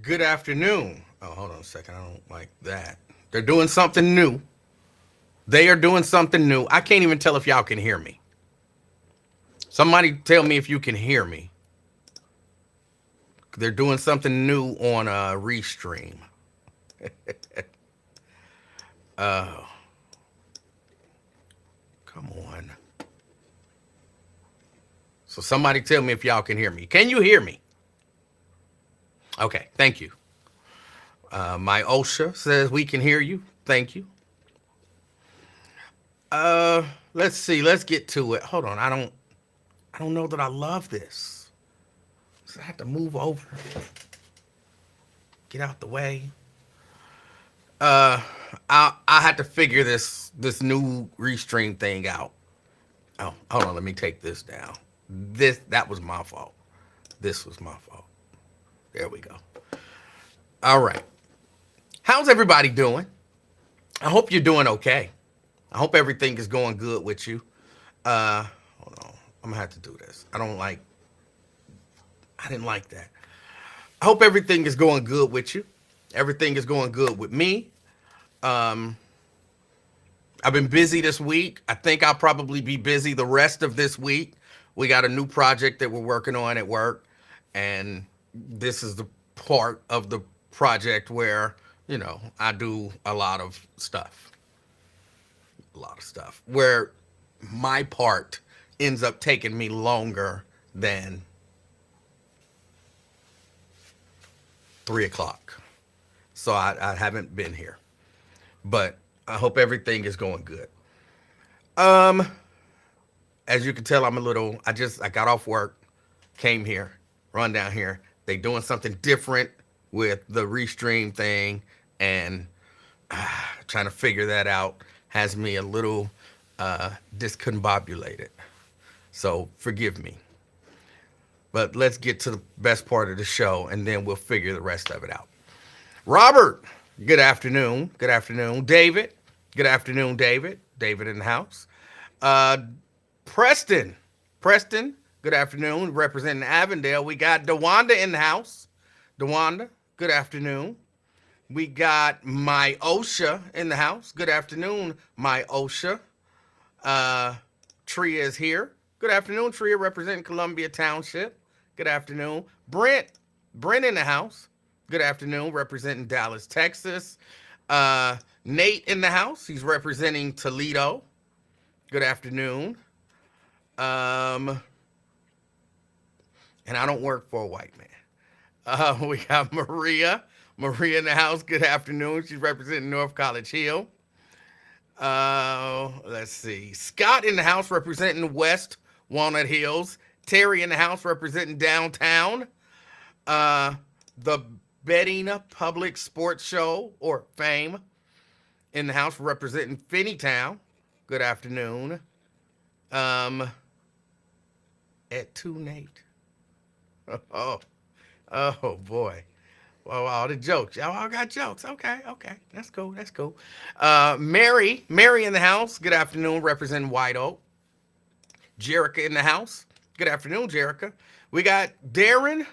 Good afternoon. Oh, hold on a second. I don't like that. They're doing something new. They are doing something new. I can't even tell if y'all can hear me. Somebody tell me if you can hear me. They're doing something new on Restream. Come on. So somebody tell me if y'all can hear me. Can you hear me? Okay, thank you. My OSHA says we can hear you. Thank you. Let's see. Let's get to it. Hold on. I don't know that I love this. So I have to move over. Get out the way. I had to figure this new restream thing out. Oh, hold on. Let me take this down. That was my fault. This was my fault. There we go. All right. How's everybody doing? I hope you're doing okay. I hope everything is going good with you. Hold on. I'm gonna have to do this. I didn't like that. I hope everything is going good with you. Everything is going good with me. Um, I've been busy this week. I think I'll probably be busy the rest of this week. We got a new project that we're working on at work, and this is the part of the project where, I do a lot of stuff, where my part ends up taking me longer than 3 o'clock. So I haven't been here, but I hope everything is going good. Um, as you can tell, I got off work, came here, run down here. They doing something different with the restream thing, and trying to figure that out has me a little discombobulated. So forgive me. But let's get to the best part of the show, and then we'll figure the rest of it out. Robert, good afternoon. Good afternoon. David, good afternoon, David. David in the house. Uh, Preston, good afternoon. Representing Avondale. We got DeWanda in the house. DeWanda, good afternoon. We got my OSHA in the house. Good afternoon, my OSHA. Uh, Tria is here. Good afternoon, Tria, representing Columbia Township. Good afternoon. Brent in the house. Good afternoon, representing Dallas, Texas. Nate in the house. He's representing Toledo. Good afternoon. Um, and I don't work for a white man. We got Maria. Maria in the house. Good afternoon. She's representing North College Hill. Let's see. Scott in the house representing West Walnut Hills. Terry in the house representing downtown. The Betting Public Sports Show or Fame in the house representing Finneytown. Good afternoon. Um, at 2 Nate. Oh, oh boy. Well, all the jokes. Y'all all got jokes. Okay. That's cool. Mary in the house. Good afternoon, representing White Oak. Jerica in the house. Good afternoon, Jerica. We got Darren.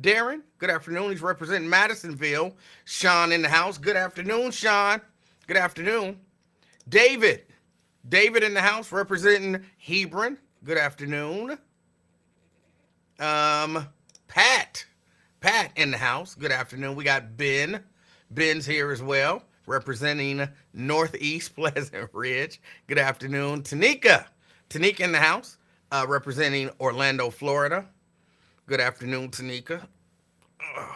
Good afternoon. He's representing Madisonville. Sean in the house. Good afternoon, Sean. Good afternoon. David in the house representing Hebron. Good afternoon. Pat in the house. Good afternoon. We got Ben. Ben's here as well, representing Northeast Pleasant Ridge. Good afternoon. Tanika in the house, representing Orlando, Florida. Good afternoon, Tanika. Oh,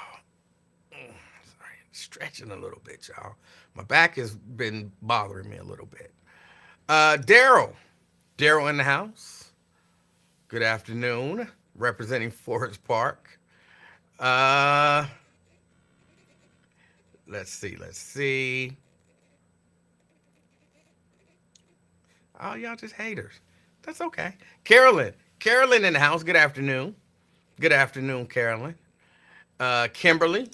sorry, stretching a little bit, y'all. My back has been bothering me a little bit. Daryl in the house. Good afternoon, representing Forest Park. Let's see. Oh, y'all just haters. That's okay. Carolyn in the house. Good afternoon. Good afternoon, Carolyn. Kimberly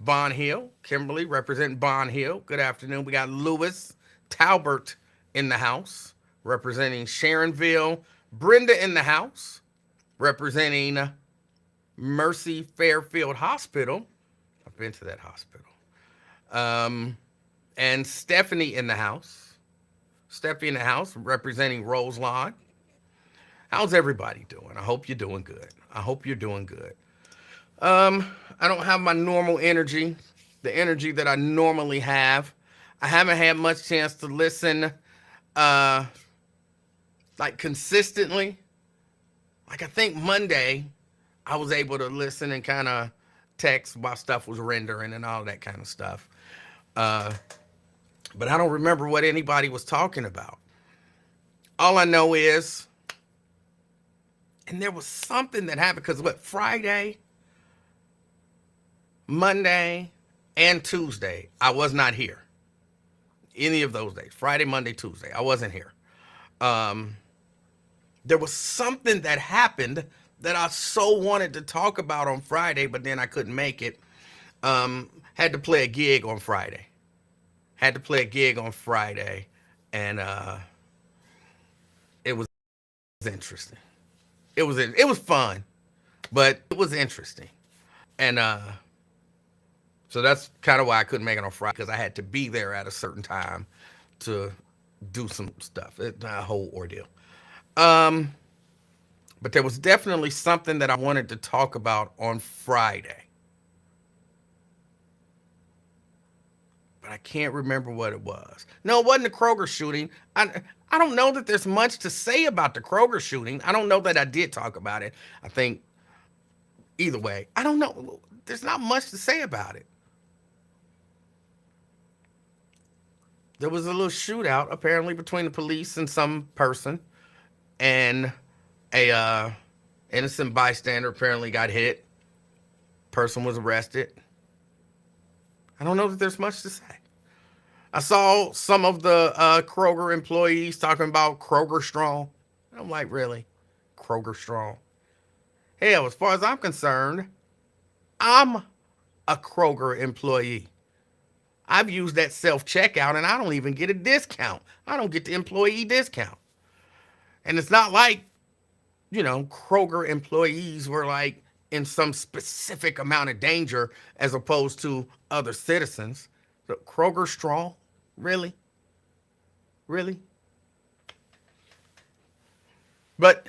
Bond Hill. Kimberly representing Bond Hill. Good afternoon. We got Lewis Talbert in the house, representing Sharonville. Brenda in the house, representing Mercy Fairfield Hospital. I've been to that hospital. Um, and Stephanie in the house. Stephanie in the house representing Roselawn. How's everybody doing? I hope you're doing good. I hope you're doing good. I don't have my normal energy, the energy that I normally have. I haven't had much chance to listen, uh, like consistently. Like I think Monday, I was able to listen and kind of text while stuff was rendering and all that kind of stuff. Uh, but I don't remember what anybody was talking about. All I know is, and there was something that happened because what, Friday, Monday, and Tuesday, I was not here. Any of those days, Friday, Monday, Tuesday, I wasn't here. Um, there was something that happened that I so wanted to talk about on Friday, but then I couldn't make it. Had to play a gig on Friday. And it was interesting. It was fun, but it was interesting. And so that's kind of why I couldn't make it on Friday, because I had to be there at a certain time to do some stuff. It's a whole ordeal. Um, but there was definitely something that I wanted to talk about on Friday. But I can't remember what it was. No, it wasn't the Kroger shooting. I don't know that there's much to say about the Kroger shooting. I don't know that I did talk about it. I think either way, I don't know. There's not much to say about it. There was a little shootout apparently between the police and some person, and a innocent bystander apparently got hit. Person was arrested. I don't know that there's much to say. I saw some of the Kroger employees talking about Kroger Strong. I'm like, really? Kroger Strong? Hell, as far as I'm concerned, I'm a Kroger employee. I've used that self-checkout and I don't even get a discount. I don't get the employee discount. And it's not like, Kroger employees were like in some specific amount of danger as opposed to other citizens. So Kroger Strong? Really? Really? But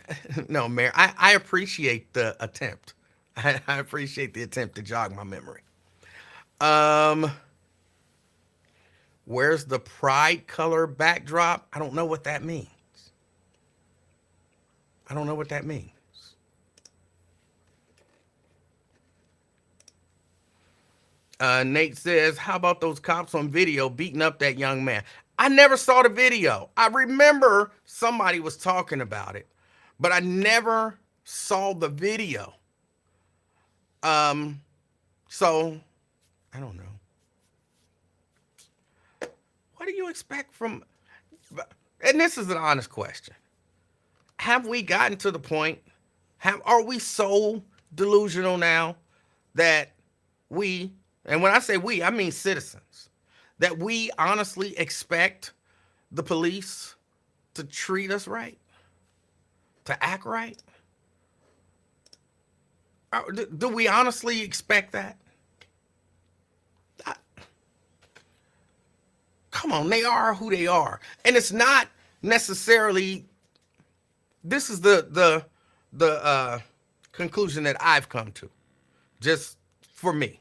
no, Mayor, I appreciate the attempt. I appreciate the attempt to jog my memory. Where's the pride color backdrop? I don't know what that means. I don't know what that means. Nate says, how about those cops on video beating up that young man? I never saw the video. I remember somebody was talking about it, but I never saw the video. So I don't know. What do you expect from, and this is an honest question. Have we gotten to the point, are we so delusional now that we, and when I say we, I mean citizens, that we honestly expect the police to treat us right, to act right? Do we honestly expect that? Come on, they are who they are. And it's not necessarily, this is the conclusion that I've come to, just for me.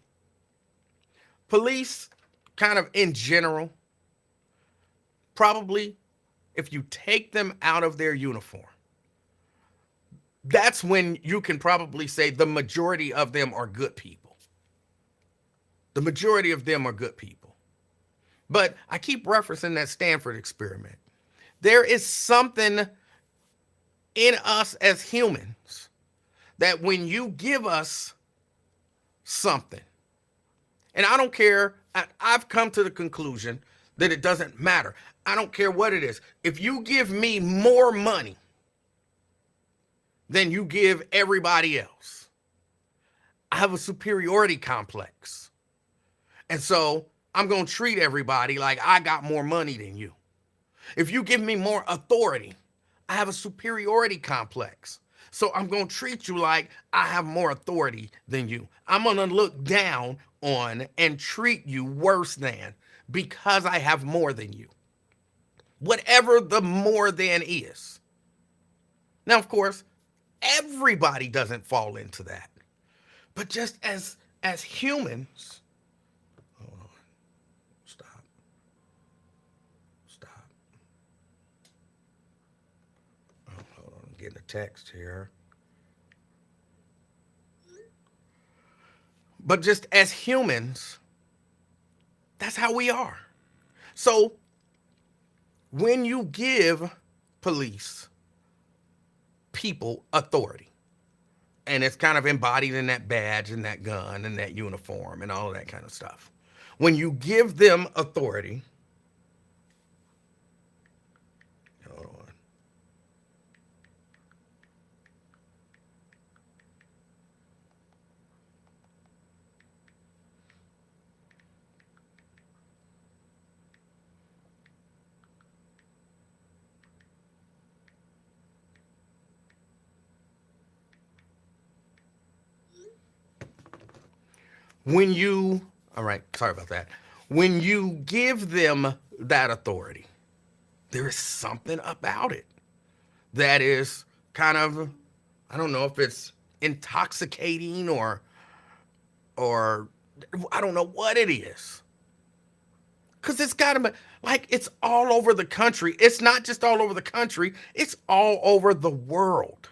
Police, kind of in general, probably, if you take them out of their uniform, that's when you can probably say the majority of them are good people. The majority of them are good people. But I keep referencing that Stanford experiment. There is something in us as humans that when you give us something, and I don't care, I've come to the conclusion that it doesn't matter. I don't care what it is. If you give me more money than you give everybody else, I have a superiority complex. And so I'm going to treat everybody like I got more money than you. If you give me more authority, I have a superiority complex. So I'm going to treat you like I have more authority than you. I'm going to look down on and treat you worse than because I have more than you. Whatever the more than is. Now, of course, everybody doesn't fall into that. But just as humans, hold on, stop, stop. Oh, hold on, I'm getting a text here. But just as humans, that's how we are. So when you give police people authority, and it's kind of embodied in that badge and that gun and that uniform and all of that kind of stuff. When you give them authority, hold on. When you, all right, sorry about that. When you give them that authority, there is something about it that is kind of, I don't know if it's intoxicating or I don't know what it is. Cause it's gotta be like it's all over the country. It's not just all over the country, it's all over the world.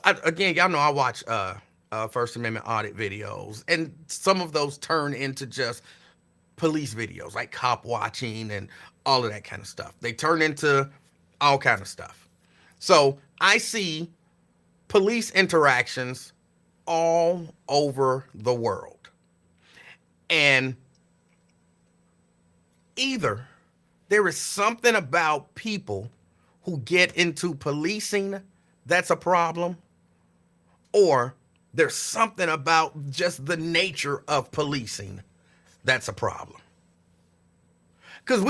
Again, y'all know I watch First Amendment audit videos, and some of those turn into just police videos, like cop watching and all of that kind of stuff. They turn into all kind of stuff. So I see police interactions all over the world. And either there is something about people who get into policing that's a problem, or there's something about just the nature of policing that's a problem. Because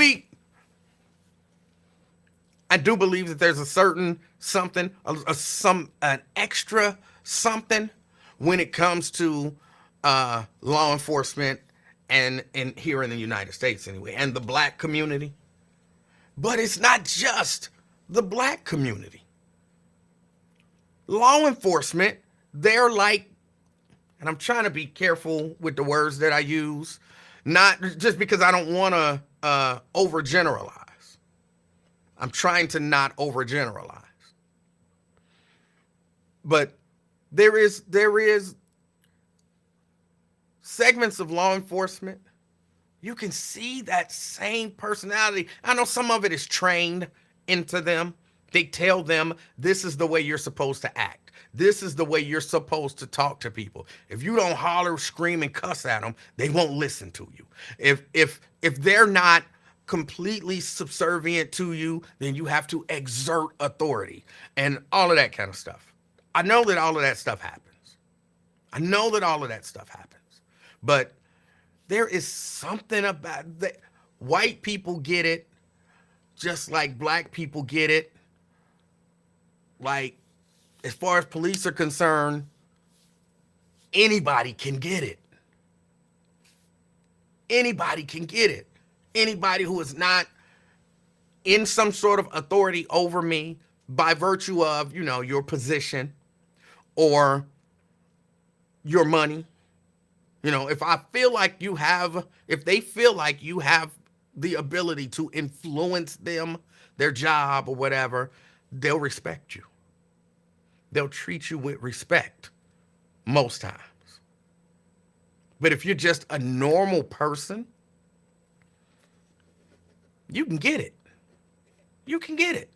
I do believe that there's a certain something, an extra something when it comes to law enforcement and here in the United States anyway, and the black community. But it's not just the black community. Law enforcement, they're like, and I'm trying to be careful with the words that I use, not just because I don't want to overgeneralize. I'm trying to not overgeneralize. But there is segments of law enforcement, you can see that same personality. I know some of it is trained into them. They tell them this is the way you're supposed to act. This is the way you're supposed to talk to people. If you don't holler, scream, and cuss at them, they won't listen to you. If they're not completely subservient to you, then you have to exert authority and all of that kind of stuff. I know that all of that stuff happens. But there is something about that. White people get it just like black people get it. Like, as far as police are concerned, anybody can get it. Anybody can get it. Anybody who is not in some sort of authority over me by virtue of, your position or your money. If they feel like you have the ability to influence them, their job or whatever, they'll respect you. They'll treat you with respect most times. But if you're just a normal person, you can get it. You can get it.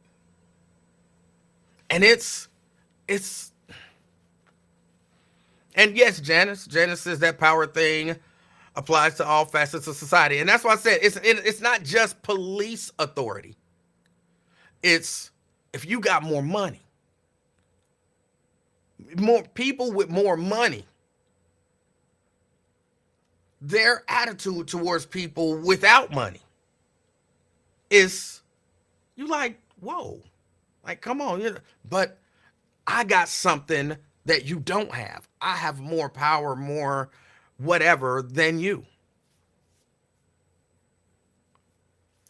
And and yes, Janice says that power thing applies to all facets of society. And that's why I said it's not just police authority. It's if you got more money, more people with more money, their attitude towards people without money is, you like, whoa, like, come on. But I got something that you don't have. I have more power, more whatever than you.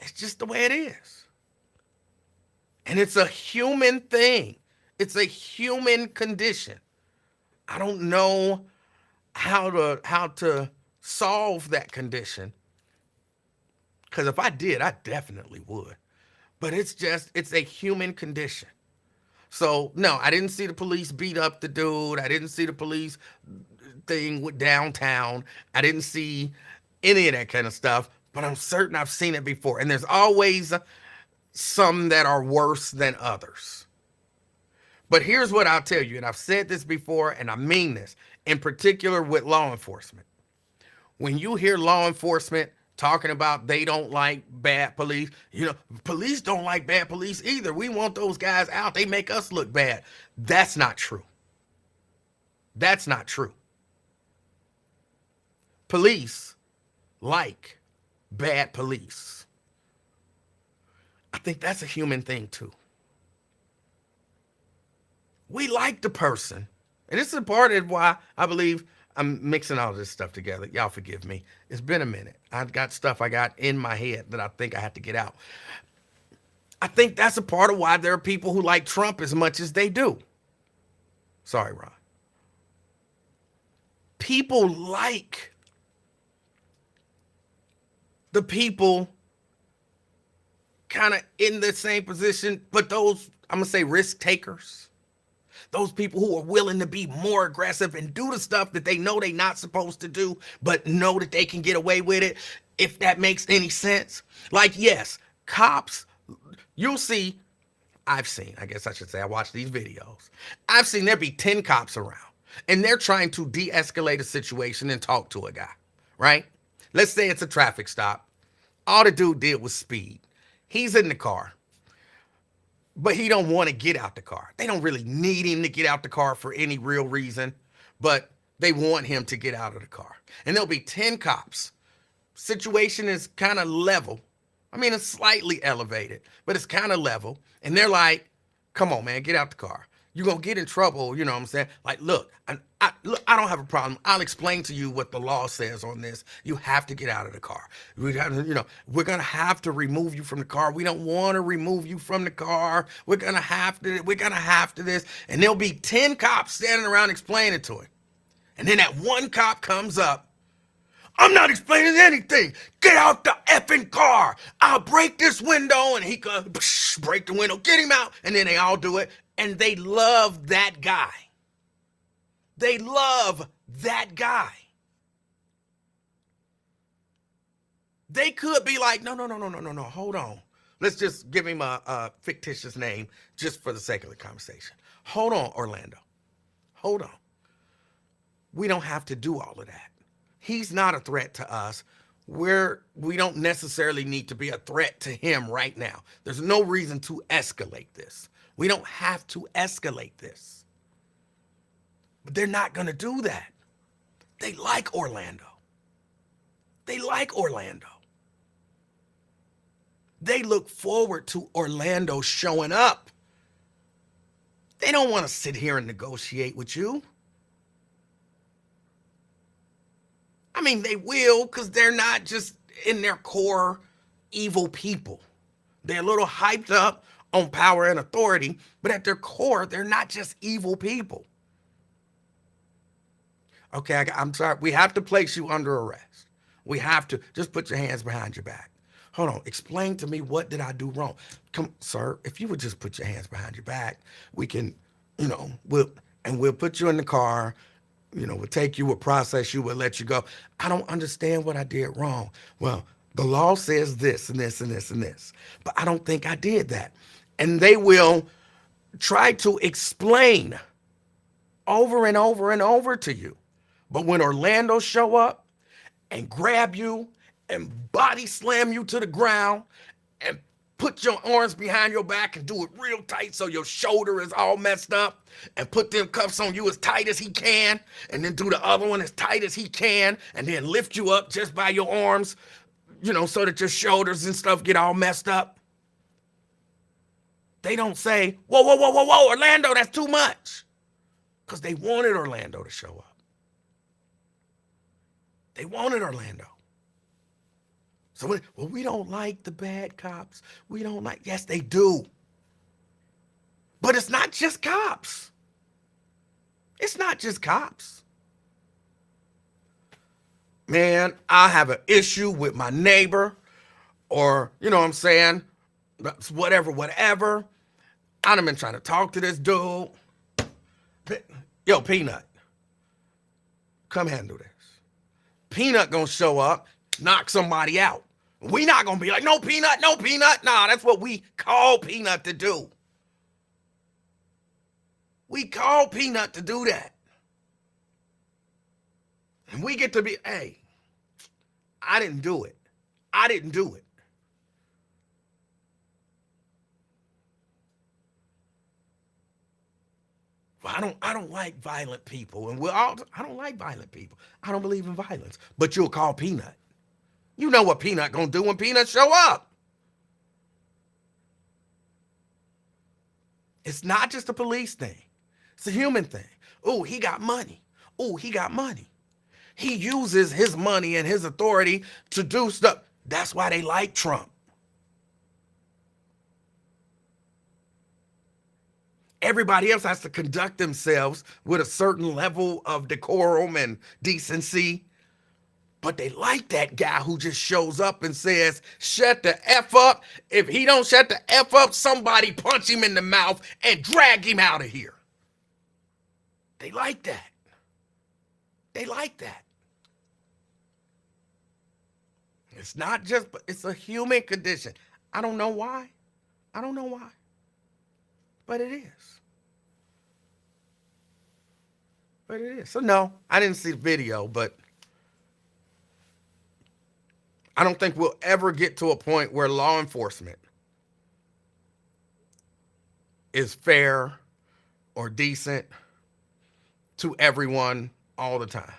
It's just the way it is. And it's a human thing. It's a human condition. I don't know how to solve that condition. Because if I did, I definitely would. But it's a human condition. So no, I didn't see the police beat up the dude. I didn't see the police thing with downtown. I didn't see any of that kind of stuff. But I'm certain I've seen it before. And there's always some that are worse than others. But here's what I'll tell you, and I've said this before, and I mean this, in particular with law enforcement. When you hear law enforcement talking about they don't like bad police, police don't like bad police either. We want those guys out. They make us look bad. That's not true. That's not true. Police like bad police. I think that's a human thing too. We like the person. And this is part of why I believe I'm mixing all this stuff together. Y'all forgive me. It's been a minute. I've got stuff I got in my head that I think I have to get out. I think that's a part of why there are people who like Trump as much as they do. Sorry, Ron. People like the people kind of in the same position, but those, I'm going to say, risk takers. Those people who are willing to be more aggressive and do the stuff that they know they're not supposed to do, but know that they can get away with it, if that makes any sense. Like, yes, cops, you'll see, I guess I should say, I watch these videos. I've seen there be 10 cops around, and they're trying to de-escalate a situation and talk to a guy, right? Let's say it's a traffic stop. All the dude did was speed. He's in the car, but he don't want to get out the car. They don't really need him to get out the car for any real reason, but they want him to get out of the car. And there'll be 10 cops. Situation is kind of level. I mean, it's slightly elevated, but it's kind of level. And they're like, come on, man, get out the car. You're going to get in trouble, you know what I'm saying? Like, look, I don't have a problem. I'll explain to you what the law says on this. You have to get out of the car. We're going to have to remove you from the car. We don't want to remove you from the car. We're going to have to this. And there'll be 10 cops standing around explaining to him. And then that one cop comes up. I'm not explaining anything. Get out the effing car. I'll break this window. And he goes, break the window, get him out. And then they all do it. And they love that guy. They love that guy. They could be like, no, hold on. Let's just give him a fictitious name just for the sake of the conversation. Hold on, Orlando. Hold on. We don't have to do all of that. He's not a threat to us. We don't necessarily need to be a threat to him right now. There's no reason to escalate this. We don't have to escalate this. But they're not going to do that. They like Orlando. They like Orlando. They look forward to Orlando showing up. They don't want to sit here and negotiate with you. I mean, they will, because they're not just in their core evil people. They're a little hyped up on power and authority, but at their core, they're not just evil people. Okay, I'm sorry. We have to place you under arrest. We have to. Just put your hands behind your back. Hold on. Explain to me, what did I do wrong? Come, sir, if you would just put your hands behind your back, we can, we'll put you in the car. We'll take you, we'll process you, we'll let you go. I don't understand what I did wrong. Well, the law says this and this and this and this, but I don't think I did that. And they will try to explain over and over and over to you. But when Orlando show up and grab you and body slam you to the ground and put your arms behind your back and do it real tight so your shoulder is all messed up, and put them cuffs on you as tight as he can, and then do the other one as tight as he can, and then lift you up just by your arms, so that your shoulders and stuff get all messed up. They don't say, whoa, whoa, whoa, whoa, whoa, Orlando, that's too much. Because they wanted Orlando to show up. They wanted Orlando. So, well, we don't like the bad cops. We don't like, yes, they do. But it's not just cops. It's not just cops. Man, I have an issue with my neighbor or, you know what I'm saying? Whatever. I done been trying to talk to this dude. Yo, Peanut, come handle this. Peanut gonna show up, knock somebody out. We not gonna be like, no, Peanut, no, Peanut. Nah, that's what we call Peanut to do. We call Peanut to do that. And we get to be, hey, I didn't do it. I didn't do it. Well, I don't like violent people. And I don't like violent people. I don't believe in violence. But you'll call Peanut. You know what Peanut gonna do when Peanut show up. It's not just a police thing. It's a human thing. Oh, he got money. Oh, he got money. He uses his money and his authority to do stuff. That's why they like Trump. Everybody else has to conduct themselves with a certain level of decorum and decency. But they like that guy who just shows up and says, shut the F up. If he don't shut the F up, somebody punch him in the mouth and drag him out of here. They like that. They like that. It's not just, it's a human condition. I don't know why. I don't know why. But it is. But it is. So no, I didn't see the video, but I don't think we'll ever get to a point where law enforcement is fair or decent to everyone all the time.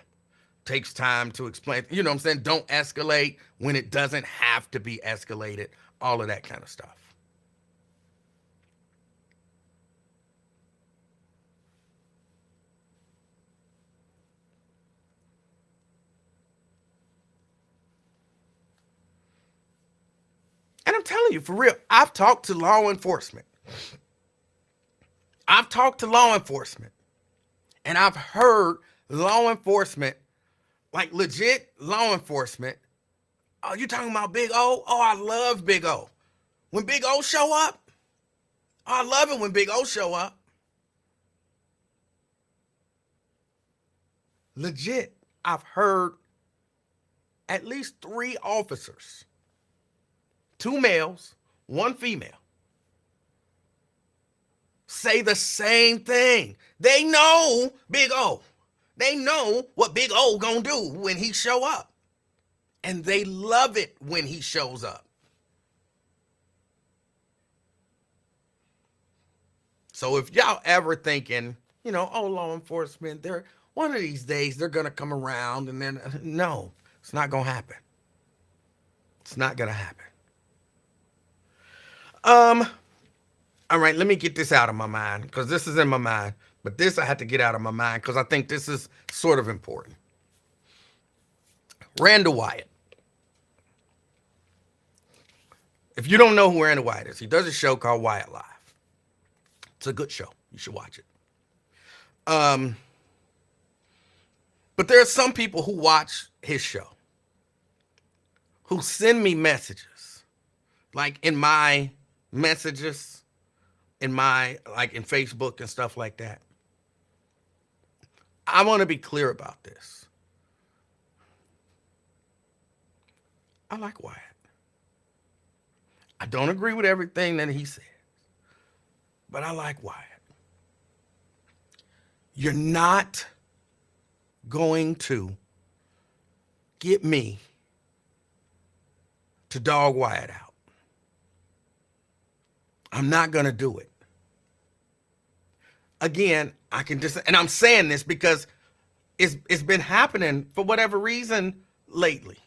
Takes time to explain. You know what I'm saying? Don't escalate when it doesn't have to be escalated. All of that kind of stuff. And I'm telling you, for real, I've talked to law enforcement. I've talked to law enforcement. And I've heard law enforcement, like legit law enforcement. Oh, you talking about Big O? Oh, I love Big O. When Big O show up, I love it when Big O show up. Legit, I've heard at least 3 officers, 2 males, 1 female, say the same thing. They know Big O. They know what Big O gonna do when he show up. And they love it when he shows up. So if y'all ever thinking, you know, oh, law enforcement, they're one of these days they're gonna come around and then no, it's not gonna happen. It's not gonna happen. All right, let me get this out of my mind because this is in my mind, but this I had to get out of my mind because I think this is sort of important. Randall Wyatt. If you don't know who Randall Wyatt is, he does a show called Wyatt Live. It's a good show. You should watch it. But there are some people who watch his show who send me messages, like in my messages, in Facebook and stuff like that. I want to be clear about this. I like Wyatt. I don't agree with everything that he says, but I like Wyatt. You're not going to get me to dog Wyatt out. I'm not going to do it. Again, I can just, and I'm saying this because it's been happening for whatever reason lately.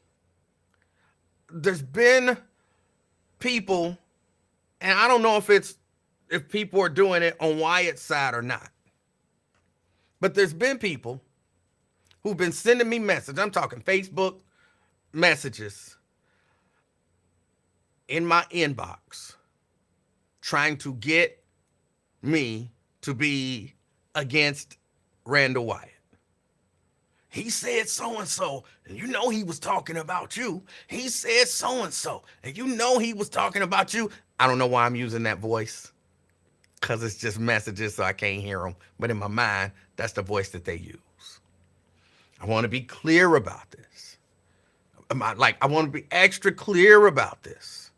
There's been people, and I don't know if it's if people are doing it on Wyatt's side or not. But there's been people who've been sending me messages. I'm talking Facebook messages in my inbox trying to get me to be against Randall Wyatt. He said so-and-so, and you know he was talking about you. He said so-and-so, and you know he was talking about you. I don't know why I'm using that voice, because it's just messages, so I can't hear them. But in my mind, that's the voice that they use. I want to be clear about this. I want to be extra clear about this.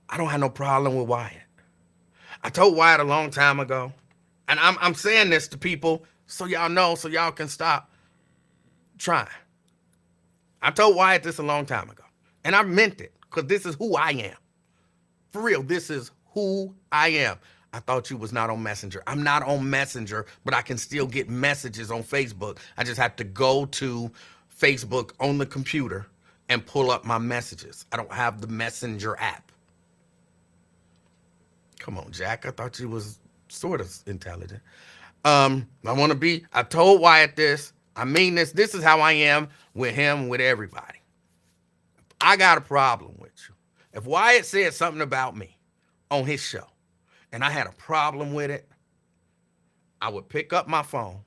I don't have no problem with Wyatt. I told Wyatt a long time ago, and I'm saying this to people so y'all know, so y'all can stop trying. I told Wyatt this a long time ago, and I meant it, because this is who I am. For real, this is who I am. I thought you was not on Messenger. I'm not on Messenger, but I can still get messages on Facebook. I just have to go to Facebook on the computer and pull up my messages. I don't have the Messenger app. Come on, Jack. I thought you was sort of intelligent. I told Wyatt this. I mean this. This is how I am with him, with everybody. I got a problem with you. If Wyatt said something about me on his show and I had a problem with it, I would pick up my phone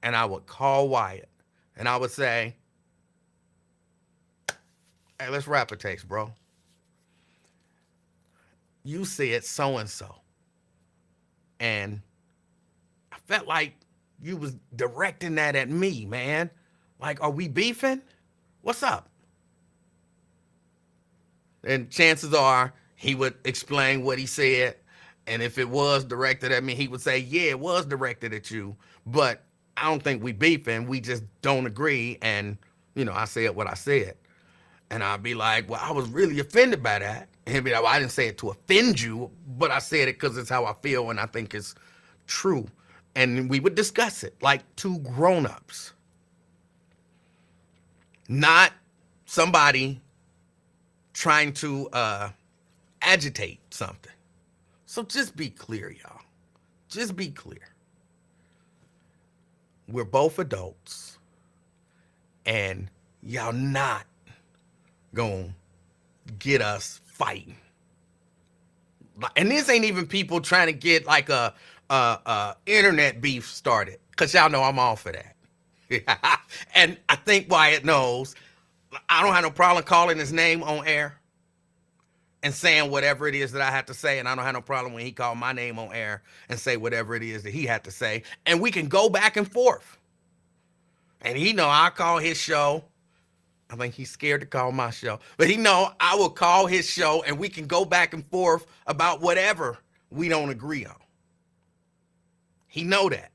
and I would call Wyatt and I would say, hey, let's rap a taste, bro. You said so-and-so. And I felt like you was directing that at me, man. Like, are we beefing? What's up? And chances are he would explain what he said. And if it was directed at me, he would say, yeah, it was directed at you. But I don't think we beefing. We just don't agree. And, I said what I said. And I'd be like, well, I was really offended by that. And he'd be like, well, I didn't say it to offend you, but I said it because it's how I feel and I think it's true. And we would discuss it like two grown-ups. Not somebody trying to agitate something. So just be clear, y'all. Just be clear. We're both adults, and y'all not gonna get us fighting. And this ain't even people trying to get like a internet beef started, because y'all know I'm all for that. And I think Wyatt knows I don't have no problem calling his name on air and saying whatever it is that I have to say. And I don't have no problem when he called my name on air and say whatever it is that he had to say. And we can go back and forth. And he know I call his show. I think he's scared to call my show. But he know I will call his show and we can go back and forth about whatever we don't agree on. He know that.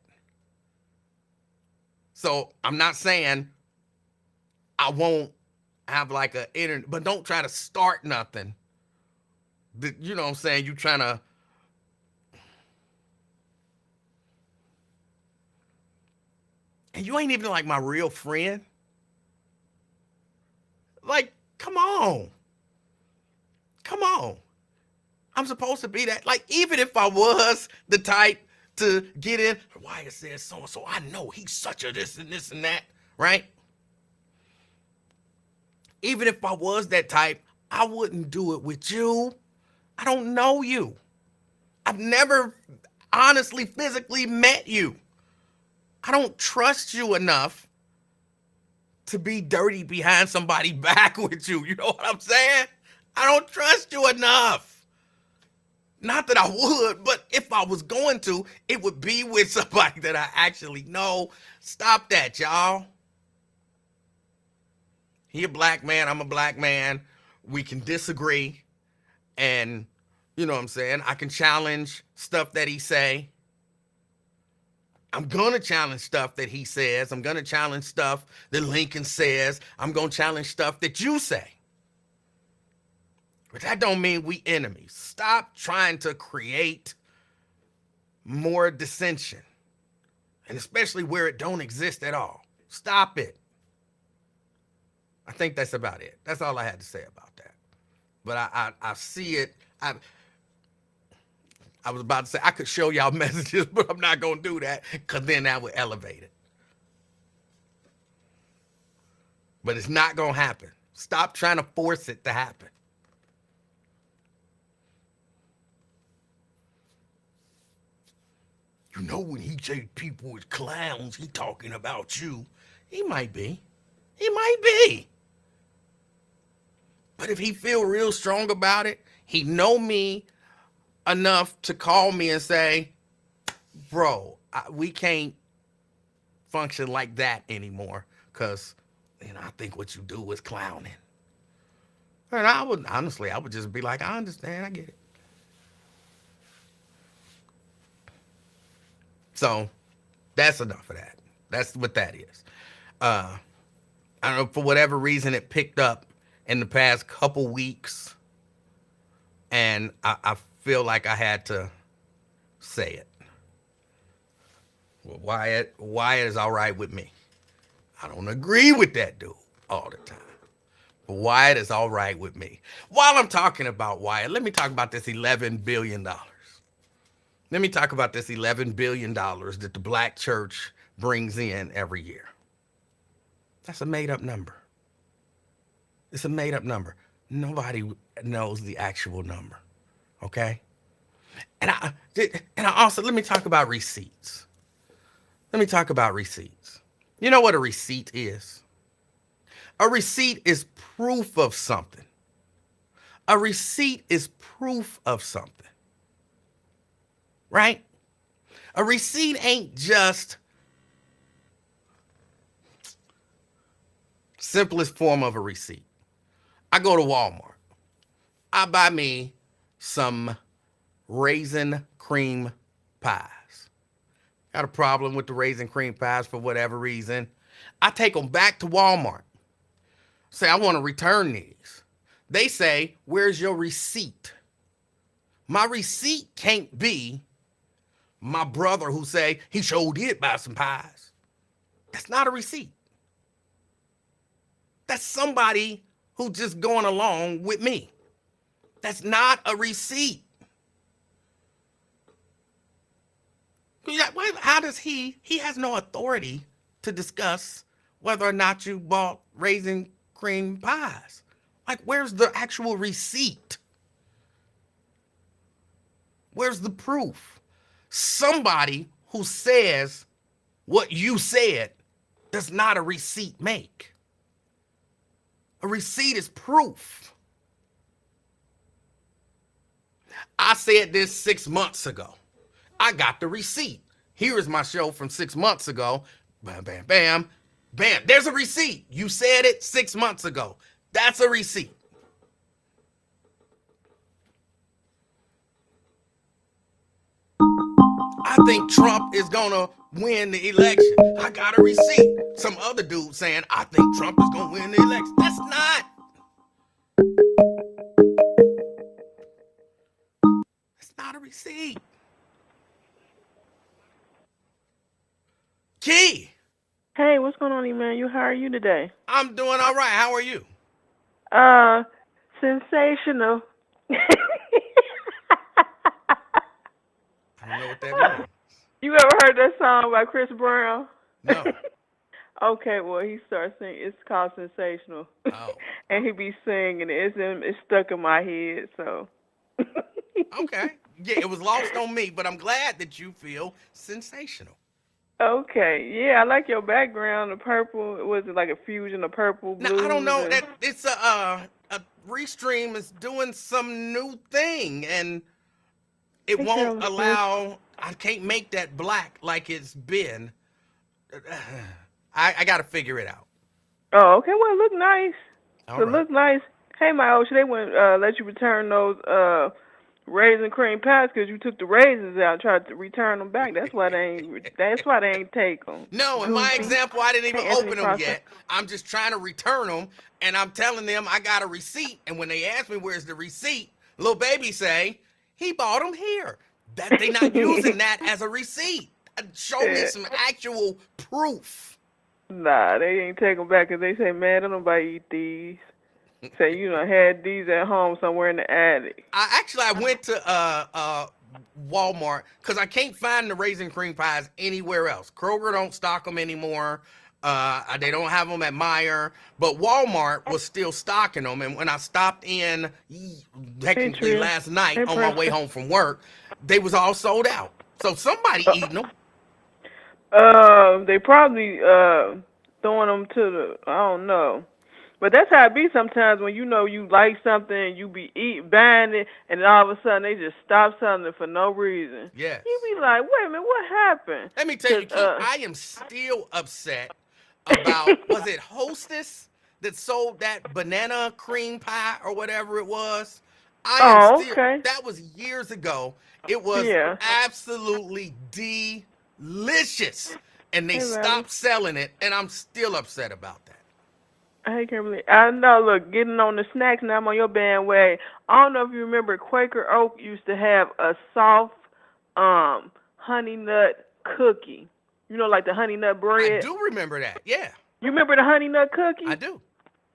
So I'm not saying I won't have like a internet, but don't try to start nothing. You know what I'm saying? You trying to. And you ain't even like my real friend. Like, come on. Come on. I'm supposed to be that. Like, even if I was the type to get in, why it says so-and-so, I know he's such a this and this and that, right? Even if I was that type, I wouldn't do it with you. I don't know you. I've never honestly physically met you. I don't trust you enough to be dirty behind somebody's back with you. You know what I'm saying? I don't trust you enough. Not that I would, but if I was going to, it would be with somebody that I actually know. Stop that, y'all. He a black man, I'm a black man. We can disagree. And, you know what I'm saying? I can challenge stuff that he say. I'm going to challenge stuff that he says. I'm going to challenge stuff that Lincoln says. I'm going to challenge stuff that you say. But that don't mean we enemies. Stop trying to create more dissension. And especially where it don't exist at all. Stop it. I think that's about it. That's all I had to say about that. but I see it. I was about to say I could show y'all messages, but I'm not gonna do that because then that would elevate it. But it's not gonna happen. Stop trying to force it to happen. You know, when he say people is clowns, he talking about you. He might be. He might be. But if he feel real strong about it, he know me enough to call me and say, bro, we can't function like that anymore because, I think what you do is clowning. And I would just be like, I understand, I get it. So that's enough of that. That's what that is. I don't know, for whatever reason, it picked up in the past couple weeks, and I feel like I had to say it. Well, Wyatt is all right with me. I don't agree with that dude all the time. But Wyatt is all right with me. While I'm talking about Wyatt, let me talk about this $11 billion. Let me talk about this $11 billion that the black church brings in every year. That's a made-up number. It's a made-up number. Nobody knows the actual number, okay? And I also, let me talk about receipts. Let me talk about receipts. You know what a receipt is? A receipt is proof of something. A receipt is proof of something. Right? A receipt ain't just simplest form of a receipt. I go to Walmart. I buy me some raisin cream pies. Got a problem with the raisin cream pies for whatever reason. I take them back to Walmart. Say, I want to return these. They say, where's your receipt? My receipt can't be my brother who say he sure did buy some pies. That's not a receipt. That's somebody who just going along with me. That's not a receipt. How does he has no authority to discuss whether or not you bought raisin cream pies. Like, where's the actual receipt? Where's the proof? Somebody who says what you said does not a receipt make. A receipt is proof. I said this 6 months ago. I got the receipt. Here is my show from 6 months ago. Bam, bam, bam, bam. There's a receipt. You said it 6 months ago. That's a receipt. I think Trump is gonna win the election. I got a receipt. Some other dude saying, I think Trump is gonna win the election. That's not a receipt. Key. Hey, what's going on, Emanuel? How are you today? I'm doing all right. How are you? Sensational. I don't know what that means. You ever heard that song by Chris Brown? No. Okay, well, he starts singing. It's called Sensational. Oh. And he be singing. It's stuck in my head, so. Okay. Yeah, it was lost on me, but I'm glad that you feel sensational. Okay, yeah, I like your background. The purple, was it like a fusion of purple, Now, blue? I don't know that it's a Restream is doing some new thing, and it won't allow. I can't make that black like it's been. I got to figure it out. Oh, okay. Well, it look nice. All right. Look nice. Hey, my Ocean, they wouldn't let you return those raisin cream pies because you took the raisins out and tried to return them back. That's why they ain't. That's why they ain't take them. No, in my example, I didn't even Hey, Anthony open them Proctor. yet. I'm just trying to return them, and I'm telling them I got a receipt. And when they ask me where's the receipt, little baby say he bought them here. That they not using that as a receipt. Show me some actual proof. Nah, they ain't take them back because they say, man, don't nobody eat these. Say you done had these at home somewhere in the attic. I went to Walmart because I can't find the raisin cream pies anywhere else. Kroger don't stock them anymore. They don't have them at Meijer, but Walmart was still stocking them. And when I stopped in, Hey technically Trill. last night Hey on my way Preston. home from work, they was all sold out. So somebody eating them. They probably throwing them to the I don't know. But that's how it be sometimes when you know you like something and you be buying it and then all of a sudden they just stop selling it for no reason. You Yes. be like, wait a minute, what happened? Let me tell Cause you, Key, I am still upset about, was it Hostess that sold that banana cream pie or whatever it was? I am oh, still, okay. that was years ago. It was Yeah. absolutely delicious. And they Hey Valley. stopped selling it, and I'm still upset about that. I can't believe I know, look, getting on the snacks now I'm on your bandwagon. I don't know if you remember Quaker Oak used to have a soft honey nut cookie. You know, like the honey nut I bread. do remember that. Yeah, You remember the honey nut I cookie? do.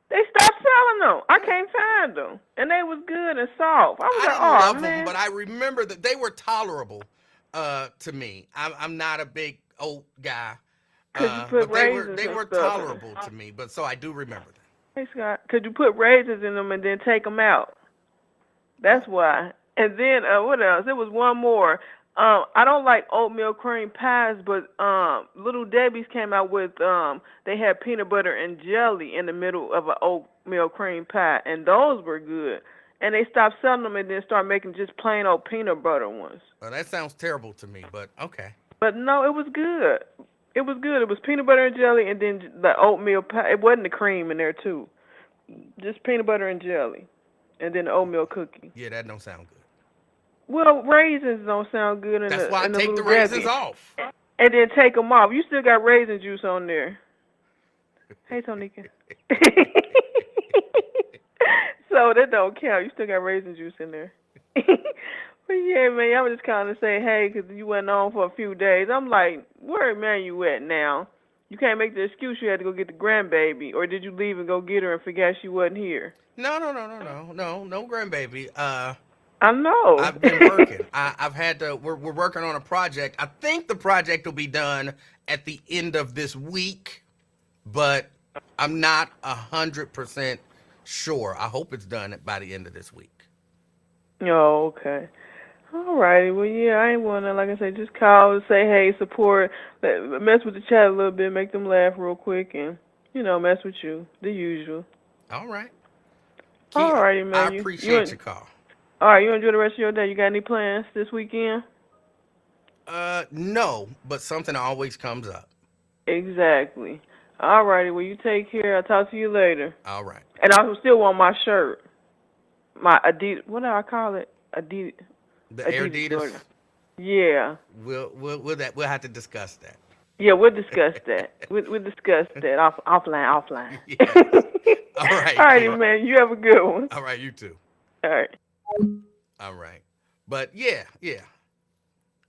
They stopped selling them. I Yeah. can't find them, and they was good and soft. I was I like, didn't oh love them, man, but I remember that they were tolerable to me. I'm not a big oat guy. 'cause you put But raisins they and were stuff. tolerable to me. But so I do remember that. Hey Scott, 'cause you put raisins in them and then take them out. What? That's why. And then what else? There was one more. I don't like oatmeal cream pies, but Little Debbie's came out with they had peanut butter and jelly in the middle of an oatmeal cream pie, and those were good. And they stopped selling them and then started making just plain old peanut butter ones. Well, that sounds terrible to me. But okay. But no, it was good. It was good. It was peanut butter and jelly, and then the oatmeal pie. It wasn't the cream in there too. Just peanut butter and jelly, and then the oatmeal cookie. Yeah, that don't sound good. Well, raisins don't sound good in That's why I the take Little the raisins Debbie, off. and then take them off. You still got raisin juice on there. Hey, Tonika. So that don't count. You still got raisin juice in there. But yeah, man, I was just calling to say hey, 'cause you went on for a few days. I'm like, where man you at now? You can't make the excuse you had to go get the grandbaby, or did you leave and go get her and forget she wasn't here? No, grandbaby. I know. I've been working. I've had to. We're working on a project. I think the project will be done at the end of this week, but I'm not 100% sure. I hope it's done by the end of this week. Oh, okay. Alrighty, well, yeah, I ain't wanna, like I said, just call and say, hey, support, mess with the chat a little bit, make them laugh real quick, and mess with you, the usual. All right, Key. Alrighty, I man, appreciate your call. all right, you enjoy the rest of your day. You got any plans this weekend? No, but something always comes up. Exactly. Alrighty, well, you take care. I'll talk to you later. All right. And I still want my shirt, my Adidas. What do I call it? The Air Adidas Jordan. Adidas. Yeah. We'll have to discuss that. Yeah, we'll discuss that. We'll discuss that offline. Yes. All right, Alrighty, Key. man. You have a good one. All right, you too. All right. All right. But yeah.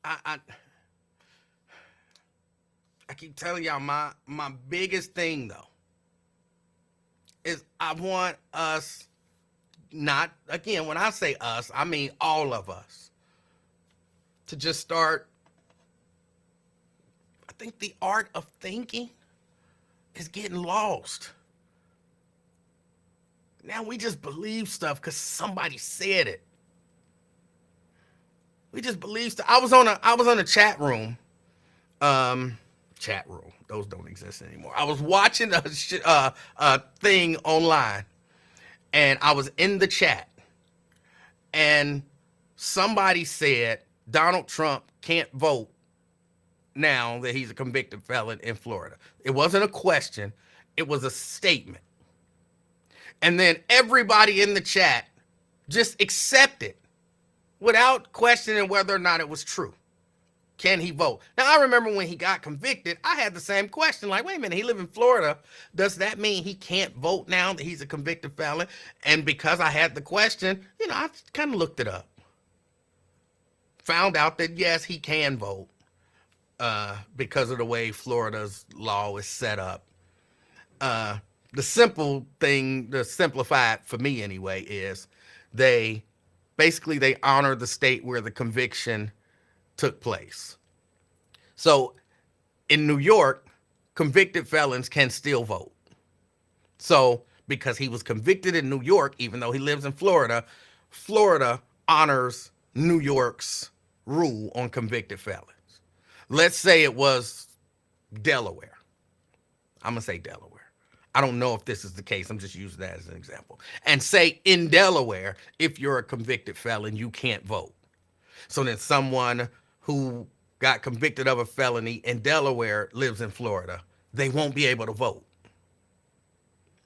I I keep telling y'all my biggest thing though is I want us, not again, when I say us, I mean all of us, to just start. I think the art of thinking is getting lost. Now we just believe stuff because somebody said it. We just believe stuff. I was on a chat room. Chat room. Those don't exist anymore. I was watching a thing online, and I was in the chat, and somebody said Donald Trump can't vote now that he's a convicted felon in Florida. It wasn't a question. It was a statement. And then everybody in the chat just accepted without questioning whether or not it was true. Can he vote? Now, I remember when he got convicted, I had the same question. Like, wait a minute, he live in Florida. Does that mean he can't vote now that he's a convicted felon? And because I had the question, I kind of looked it up. Found out that, yes, he can vote because of the way Florida's law is set up. The simple thing, the simplified for me anyway, is they they honor the state where the conviction took place. So in New York, convicted felons can still vote. So because he was convicted in New York, even though he lives in Florida, Florida honors New York's rule on convicted felons. Let's say it was Delaware. I'm going to say Delaware. I don't know if this is the case. I'm just using that as an example. And say in Delaware, if you're a convicted felon, you can't vote. So then someone who got convicted of a felony in Delaware lives in Florida, they won't be able to vote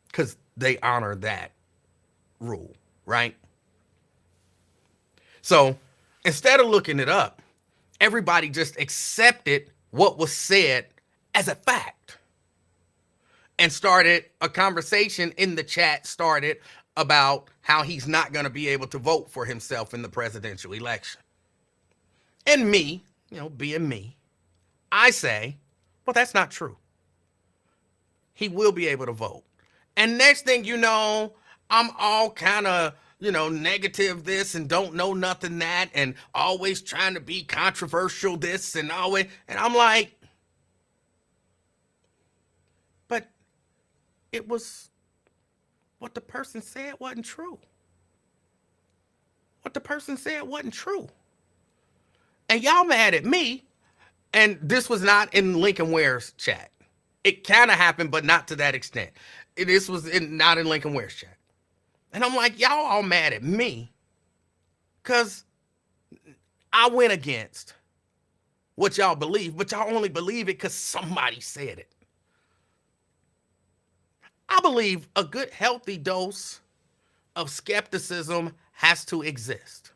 because they honor that rule, right? So instead of looking it up, everybody just accepted what was said as a fact and started a conversation in the chat started about how he's not going to be able to vote for himself in the presidential election. And me, being me, I say, well, that's not true. He will be able to vote. And next thing you know, I'm all kind of, negative this and don't know nothing that and always trying to be controversial this and always. And I'm like, but it was what the person said wasn't true. What the person said wasn't true. And y'all mad at me. And this was not in Lincoln Ware's chat. It kind of happened, but not to that extent. This was not in Lincoln Ware's chat. And I'm like, y'all all mad at me because I went against what y'all believe, but y'all only believe it because somebody said it. I believe a good, healthy dose of skepticism has to exist.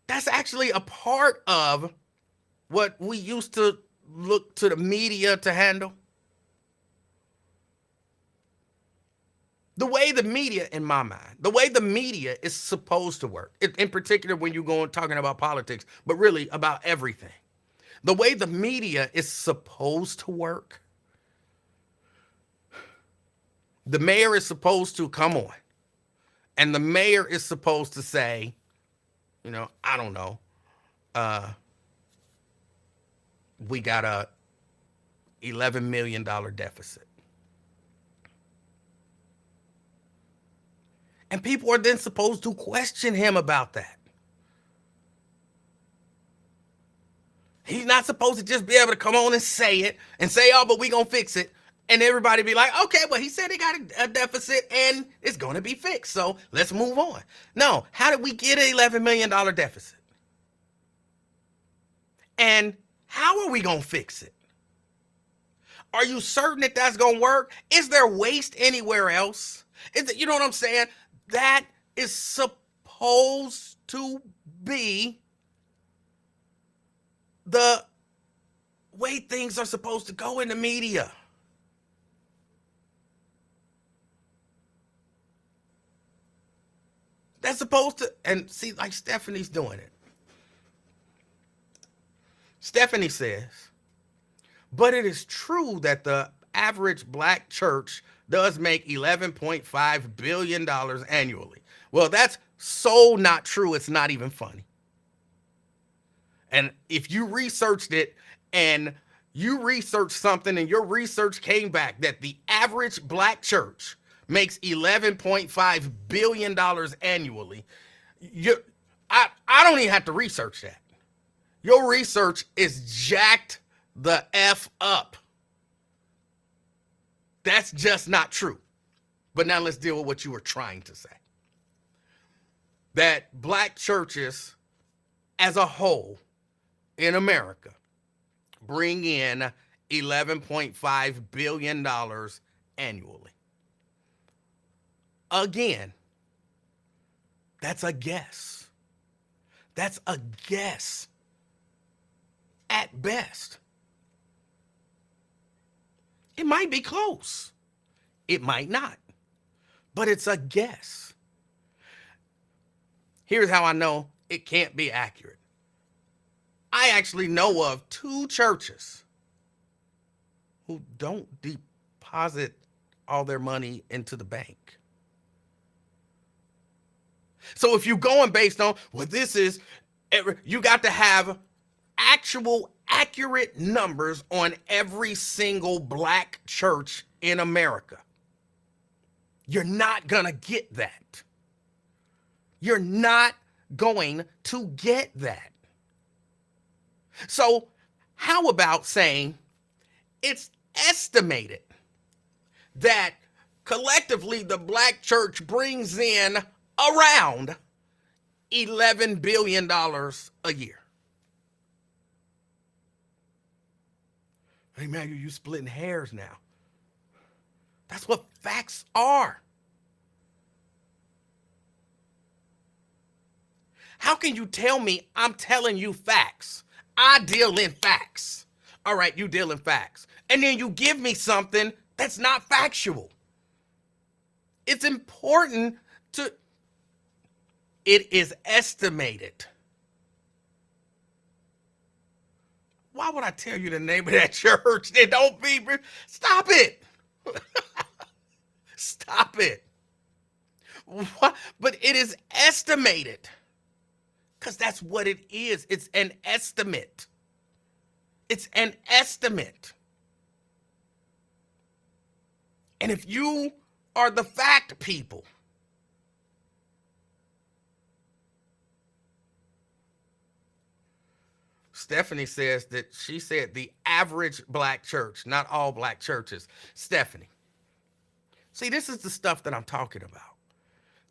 That's actually a part of what we used to look to the media to handle. The way the media, in my mind, the way the media is supposed to work, in particular when you go talking about politics, but really about everything. The way the media is supposed to work, the mayor is supposed to come on, and the mayor is supposed to say, I don't know, we got a $11 million deficit. And people are then supposed to question him about that. He's not supposed to just be able to come on and say it and say, oh, but we gonna fix it. And everybody be like, okay, well, he said he got a deficit and it's gonna be fixed. So let's move on. No, how did we get an $11 million deficit? And how are we gonna fix it? Are you certain that that's gonna work? Is there waste anywhere else? Is it, you know what I'm saying? That is supposed to be the way things are supposed to go in the media. That's supposed to, and see, like Stephanie's doing it. Stephanie says, but it is true that the average black church does make $11.5 billion annually. Well, that's so not true, it's not even funny. And if you researched it and you researched something and your research came back that the average black church makes $11.5 billion annually, I don't even have to research that. Your research is jacked the F up. That's just not true. But now let's deal with what you were trying to say. That black churches as a whole in America bring in $11.5 billion annually. Again, that's a guess. That's a guess at best. It might be close. It might not. But it's a guess. Here's how I know it can't be accurate. I actually know of 2 churches who don't deposit all their money into the bank. So if you're going based on, well, this is, you got to have actual accurate numbers on every single black church in America. You're not going to get that. You're not going to get that. So how about saying it's estimated that collectively the black church brings in around $11 billion a year? Hey, man, you splitting hairs now. That's what facts are. How can you tell me I'm telling you facts? I deal in facts. All right, you deal in facts. And then you give me something that's not factual. It's important to, it is estimated. Why would I tell you the name of that church? They don't be, stop it. Stop it. What? But it is estimated. Because that's what it is. It's an estimate. It's an estimate. And if you are the fact people, Stephanie says that she said the average black church, not all black churches. Stephanie, see, this is the stuff that I'm talking about.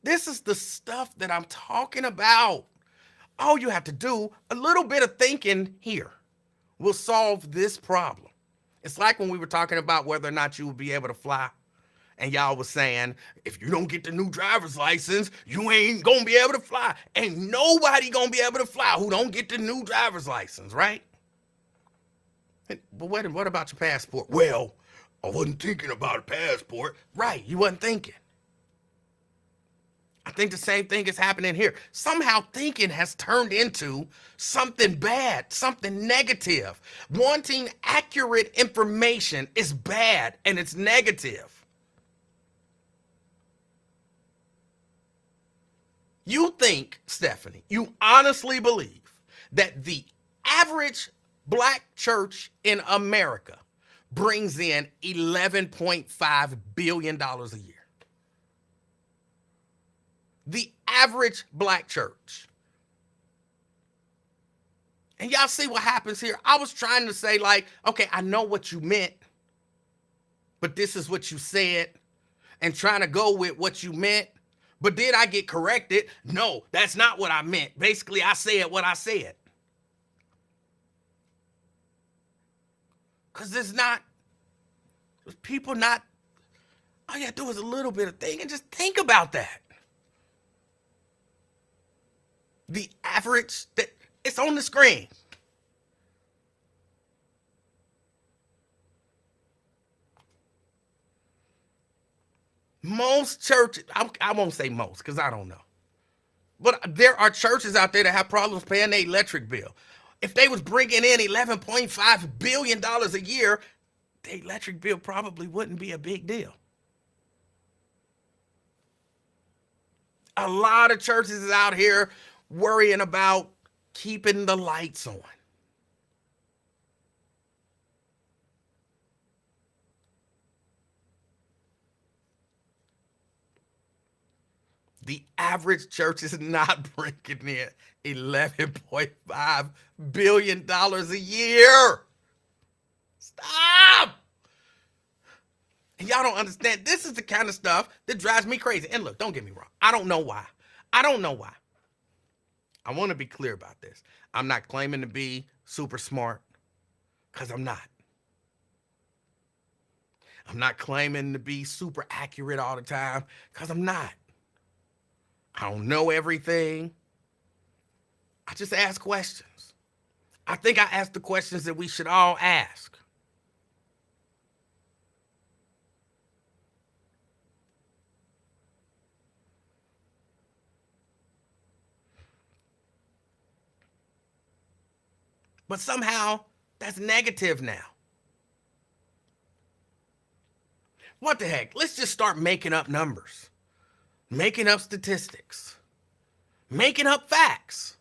This is the stuff that I'm talking about. All you have to do, a little bit of thinking here, will solve this problem. It's like when we were talking about whether or not you would be able to fly. And y'all was saying, if you don't get the new driver's license, you ain't gonna be able to fly. Ain't nobody gonna be able to fly who don't get the new driver's license, right? But what about your passport? Well, I wasn't thinking about a passport. Right, you wasn't thinking. I think the same thing is happening here. Somehow thinking has turned into something bad, something negative. Wanting accurate information is bad and it's negative. You think, Stephanie, you honestly believe that the average black church in America brings in $11.5 billion a year? The average black church. And y'all see what happens here? I was trying to say, like, okay, I know what you meant, but this is what you said, and trying to go with what you meant. But did I get corrected? No, that's not what I meant. Basically, I said what I said. Because there's not, people not, all you have to do is a little bit of thing and just think about that. The average, that it's on the screen. Most churches, I won't say most because I don't know. But there are churches out there that have problems paying their electric bill. If they was bringing in $11.5 billion a year, the electric bill probably wouldn't be a big deal. A lot of churches is out here worrying about keeping the lights on. The average church is not bringing in $11.5 billion a year. Stop! And y'all don't understand. This is the kind of stuff that drives me crazy. And look, don't get me wrong. I don't know why. I don't know why. I want to be clear about this. I'm not claiming to be super smart because I'm not. I'm not claiming to be super accurate all the time because I'm not. I don't know everything. I just ask questions. I think I ask the questions that we should all ask. But somehow that's negative now. What the heck? Let's just start making up numbers, making up statistics, making up facts.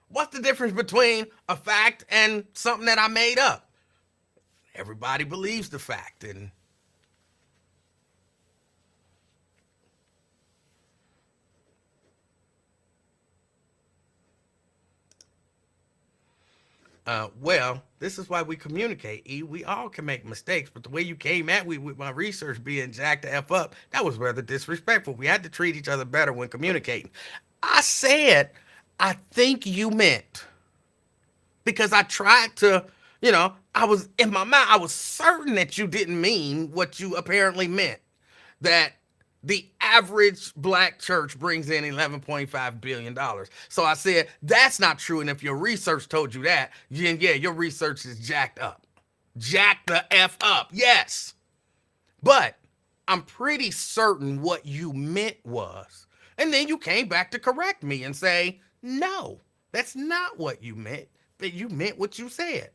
What's the difference between a fact and something that I made up? Everybody believes the fact, and well, this is why we communicate, E. We all can make mistakes, but the way you came at me with my research being jacked the F up, that was rather disrespectful. We had to treat each other better when communicating. I said, I think you meant, because I tried to, I was in my mind, I was certain that you didn't mean what you apparently meant. That the average black church brings in $11.5 billion. So I said, that's not true. And if your research told you that, then yeah, your research is jacked up. Jacked the F up, yes. But I'm pretty certain what you meant was. And then you came back to correct me and say, no, that's not what you meant. But you meant what you said.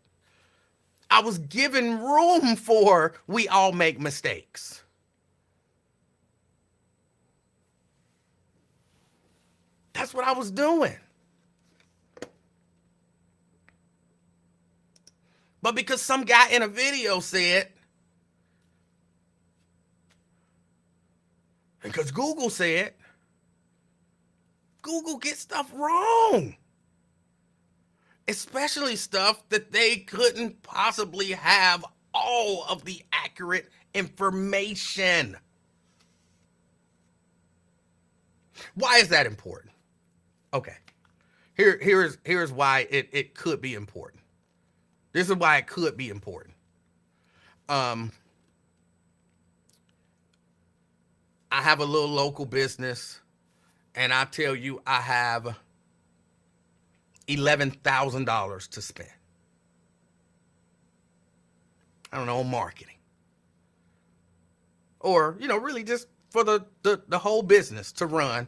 I was given room for we all make mistakes. That's what I was doing. But because some guy in a video said, and because Google said, Google gets stuff wrong. Especially stuff that they couldn't possibly have all of the accurate information. Why is that important? Okay. Here's why it could be important. This is why it could be important. I have a little local business, and I tell you, I have $11,000 to spend. I don't know, on marketing. Or, really just for the whole business to run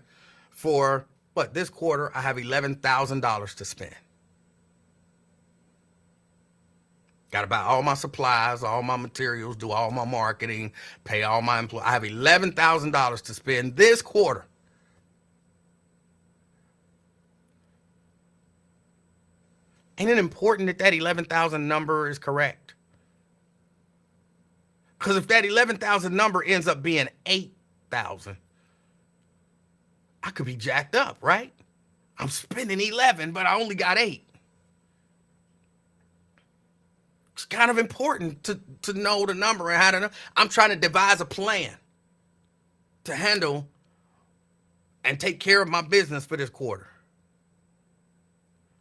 for, this quarter, I have $11,000 to spend. Got to buy all my supplies, all my materials, do all my marketing, pay all my employees. I have $11,000 to spend this quarter. Ain't it important that 11,000 number is correct? Because if that 11,000 number ends up being 8,000, I could be jacked up, right? I'm spending 11, but I only got 8. It's kind of important to know the number and how to know. I'm trying to devise a plan to handle and take care of my business for this quarter.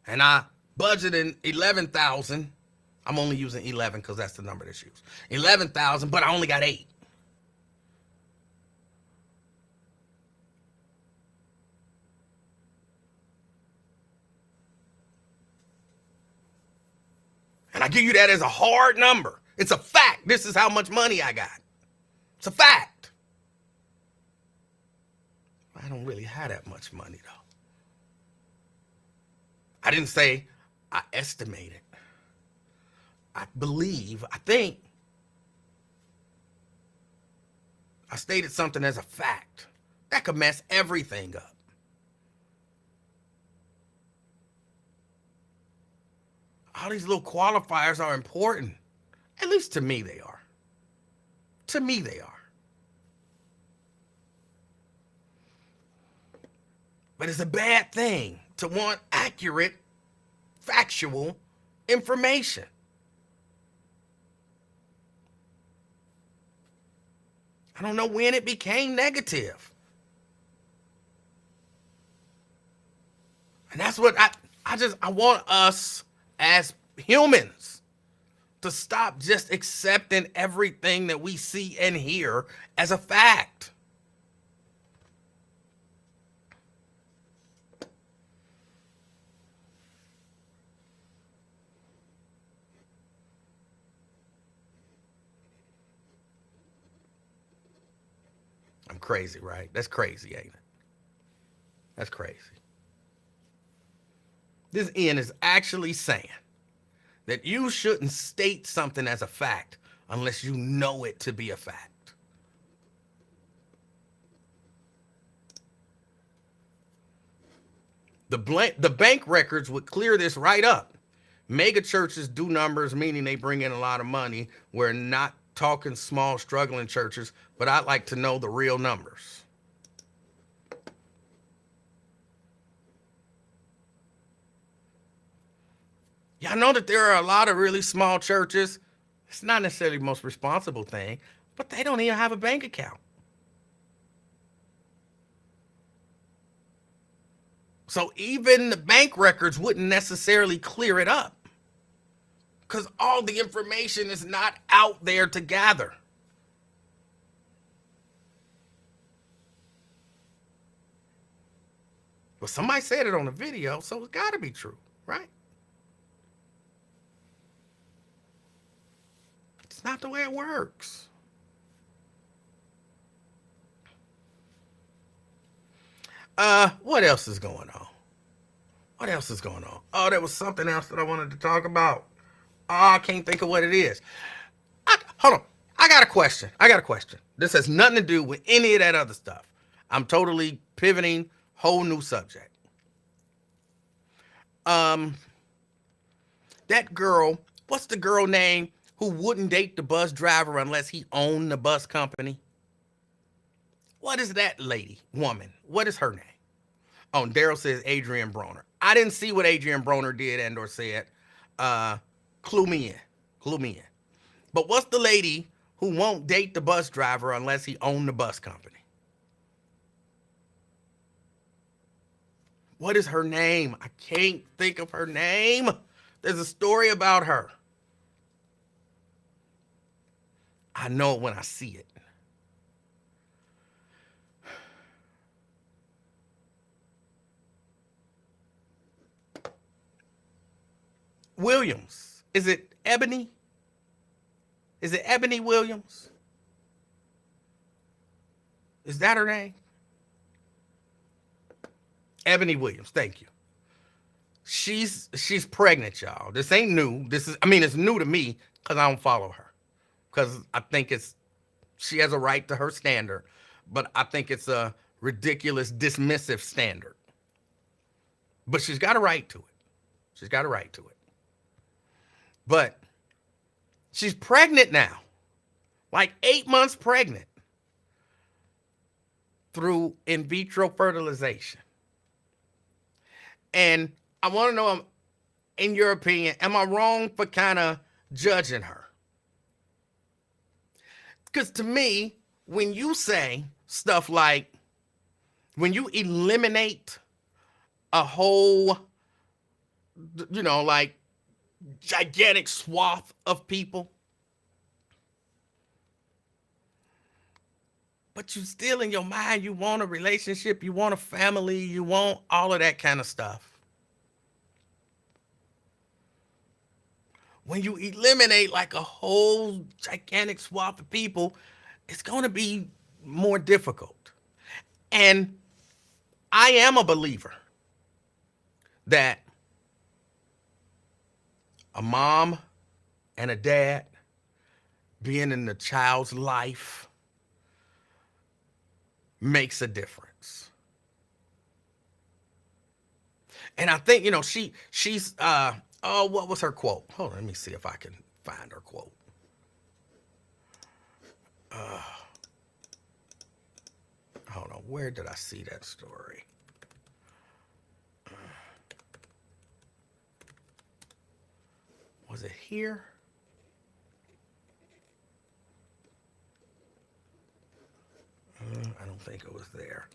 And I budgeted 11,000. I'm only using 11 because that's the number that's used. 11,000, but I only got 8. And I give you that as a hard number. It's a fact. This is how much money I got. It's a fact. I don't really have that much money, though. I didn't say I estimated. I think I stated something as a fact. That could mess everything up. All these little qualifiers are important. At least to me they are. To me they are. But it's a bad thing to want accurate, factual information. I don't know when it became negative. And that's what I want us as humans to stop just accepting everything that we see and hear as a fact. I'm crazy, right? That's crazy, ain't it? That's crazy. This Ian is actually saying that you shouldn't state something as a fact unless you know it to be a fact. The bank records would clear this right up. Mega churches do numbers, meaning they bring in a lot of money. We're not talking small, struggling churches, but I'd like to know the real numbers. Y'all know that there are a lot of really small churches. It's not necessarily the most responsible thing, but they don't even have a bank account. So even the bank records wouldn't necessarily clear it up because all the information is not out there to gather. Well, somebody said it on the video, so it's got to be true, right? It's not the way it works. What else is going on? What else is going on? Oh, there was something else that I wanted to talk about. Oh, I can't think of what it is. Hold on. I got a question. This has nothing to do with any of that other stuff. I'm totally pivoting, whole new subject. That girl, what's the girl name who wouldn't date the bus driver unless he owned the bus company? What is that woman? What is her name? Oh, Daryl says Adrian Broner. I didn't see what Adrian Broner did and or said. Clue me in. But what's the lady who won't date the bus driver unless he owned the bus company? What is her name? I can't think of her name. There's a story about her. I know it when I see it. Williams. Is it Ebony? Is it Ebony Williams? Is that her name? Ebony Williams, thank you. She's pregnant, y'all. This ain't new. It's new to me because I don't follow her. Because I think she has a right to her standard, but I think it's a ridiculous, dismissive standard. But she's got a right to it. But she's pregnant now, like 8 months pregnant through in vitro fertilization. And I want to know, in your opinion, am I wrong for kind of judging her? Because to me, when you say stuff like, when you eliminate a whole, like gigantic swath of people, but you still in your mind, you want a relationship, you want a family, you want all of that kind of stuff. When you eliminate like a whole gigantic swath of people, it's going to be more difficult. And I am a believer that a mom and a dad being in the child's life makes a difference. And I think, she's what was her quote? Hold on, let me see if I can find her quote. Hold on, where did I see that story? Was it here? I don't think it was there.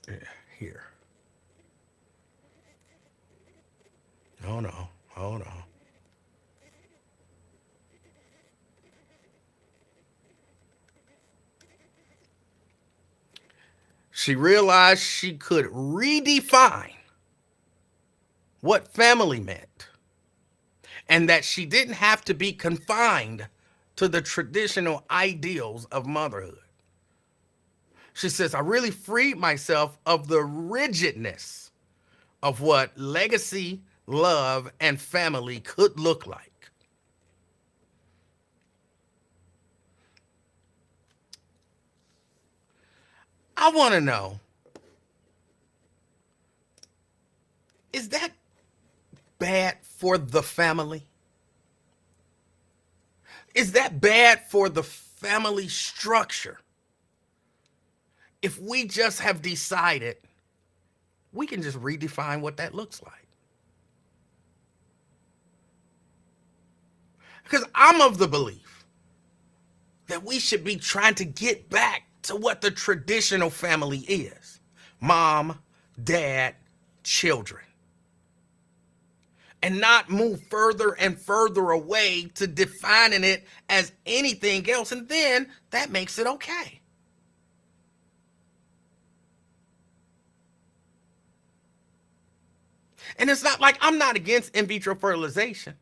Yeah, here. Oh no, hold on. She realized she could redefine what family meant, and that she didn't have to be confined to the traditional ideals of motherhood. She says, I really freed myself of the rigidness of what legacy, love, and family could look like. I want to know, is that bad for the family? Is that bad for the family structure? If we just have decided we can just redefine what that looks like. Because I'm of the belief that we should be trying to get back to what the traditional family is: mom, dad, children. And not move further and further away to defining it as anything else. And then that makes it okay. And it's not like I'm not against in vitro fertilization.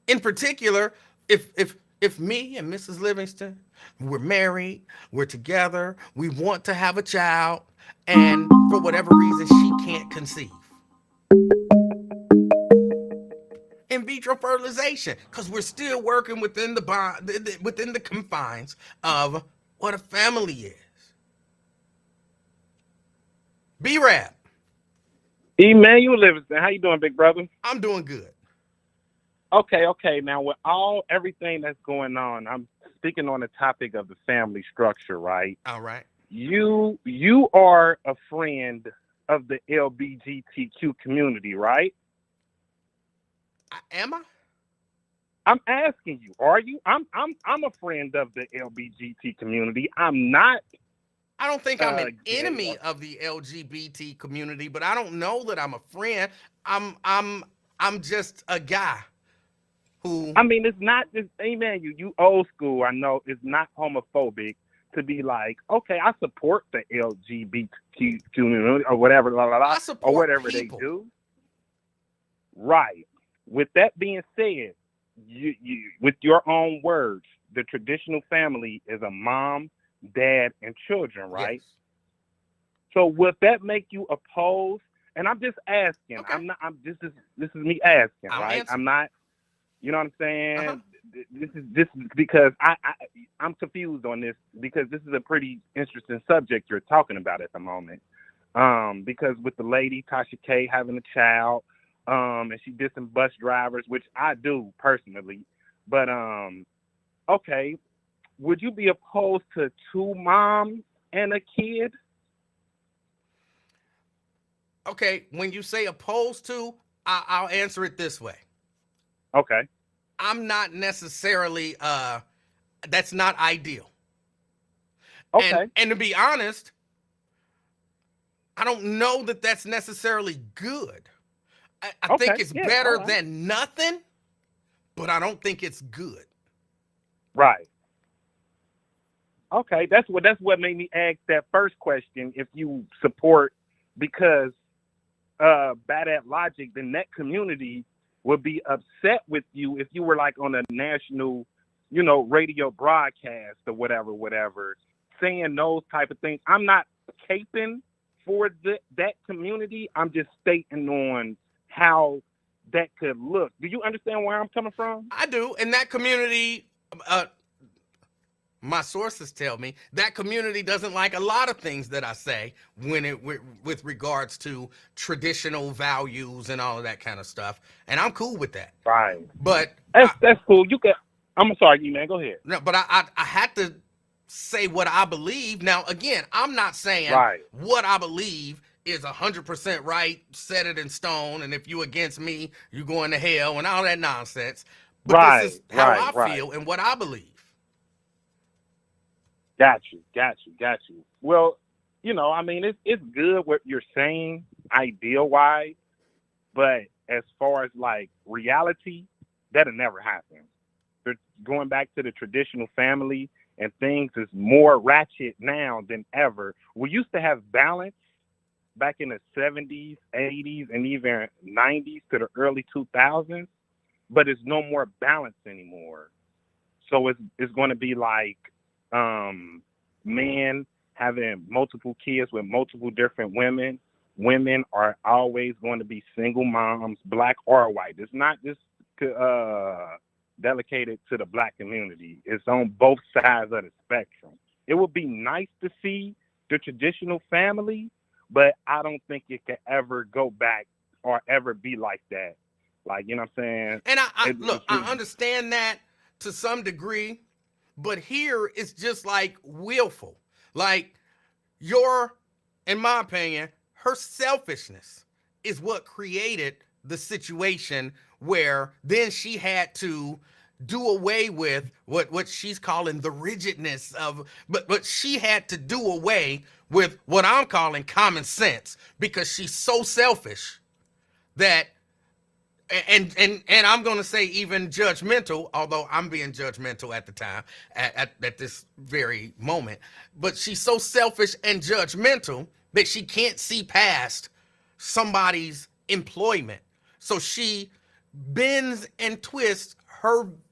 In particular, if me and Mrs. Livingston, we're married, we're together, we want to have a child, and for whatever reason she can't conceive, in vitro fertilization, because we're still working within the bond, within the confines of what a family is. B-Rap, Emanuel Livingston, how you doing, big brother? I'm doing good. Okay. Now, with everything that's going on, I'm speaking on the topic of the family structure, right? All right. You are a friend of the LGBTQ community, right? Am I? I'm asking you, are you? I'm a friend of the LGBT community. I'm not I don't think I'm an gay. enemy of the LGBT community, but I don't know that I'm a friend. I'm I'm I'm just a guy who I mean, it's not just amen. You old school. I know it's not homophobic to be like, okay, I support the LGBTQ community or whatever, I or support whatever they people. do. Right. With that being said, you with your own words, the traditional family is a mom, dad, and children, right? Yes. So would that make you opposed? And I'm just asking. Okay. I'm not. This is me asking, I'll right? answer. I'm not. You know what I'm Uh-huh. saying? This is because I'm confused on this because this is a pretty interesting subject you're talking about at the moment. Because with the lady Tasha K having a child, and she did some bus drivers, which I do personally. But okay, would you be opposed to two moms and a kid? Okay, when you say opposed to, I'll answer it this way. Okay. I'm not necessarily that's not ideal. And Okay. and to be honest, I don't know that that's necessarily good. I Okay. think it's Yeah. All better right. than nothing, but I don't think it's good. Right. Okay. That's what made me ask that first question. If you support, because by that logic, then that community would be upset with you if you were like on a national, radio broadcast or whatever, saying those type of things. I'm not caping for that community. I'm just stating on how that could look. Do you understand where I'm coming from? I do, and that community, uh, my sources tell me that community doesn't like a lot of things that I say when it with regards to traditional values and all of that kind of stuff, and I'm cool with that. Right. But That's cool. You can. I'm sorry, man. Go ahead. no, but I had to say what I believe. Now, again, I'm not saying Right. what I believe is 100% right, set it in stone, and if you against me, you going to hell and all that nonsense. But this Right. is how Right. I Right. feel and what I believe. Got you. Well, I mean, it's good what you're saying, ideal wise, but as far as like reality, that'll never happen. They're going back to the traditional family, and things is more ratchet now than ever. We used to have balance back in the 70s, 80s, and even 90s to the early 2000s, but it's no more balance anymore. So it's going to be like men having multiple kids with multiple different women. Women are always going to be single moms, black or white. It's not just delegated to the black community. It's on both sides of the spectrum. It would be nice to see the traditional family, but I don't think it could ever go back or ever be like that. Like, you know what I'm saying? And It, look, I understand that to some degree, but here it's just like willful. Like in my opinion, her selfishness is what created the situation where then she had to do away with what she's calling the rigidness of, but she had to do away with what I'm calling common sense because she's so selfish that and I'm going to say even judgmental, although I'm being judgmental at the time, at this very moment. But she's so selfish and judgmental that she can't see past somebody's employment. So she bends and twists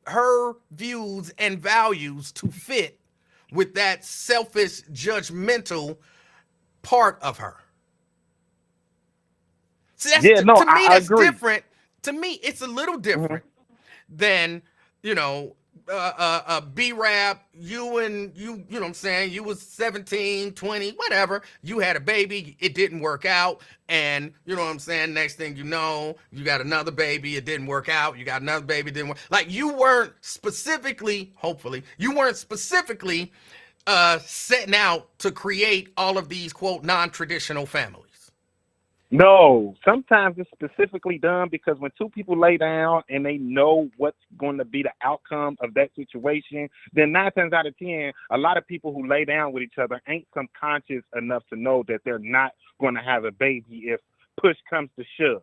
her views and values to fit with that selfish, judgmental part of her. So that's yeah, no, to me I that's agree. different. To me, it's a little Hmm. different than you know B-Rap, you know what I'm saying, you was 17, 20, whatever, you had a baby, it didn't work out, and you know what I'm saying, next thing you know, you got another baby, it didn't work out, you got another baby, it didn't work. Like you weren't specifically, hopefully, you weren't specifically setting out to create all of these quote non-traditional families. No, sometimes it's specifically done because when two people lay down and they know what's going to be the outcome of that situation, then 9 times out of 10, a lot of people who lay down with each other ain't subconscious enough to know that they're not going to have a baby if push comes to shove.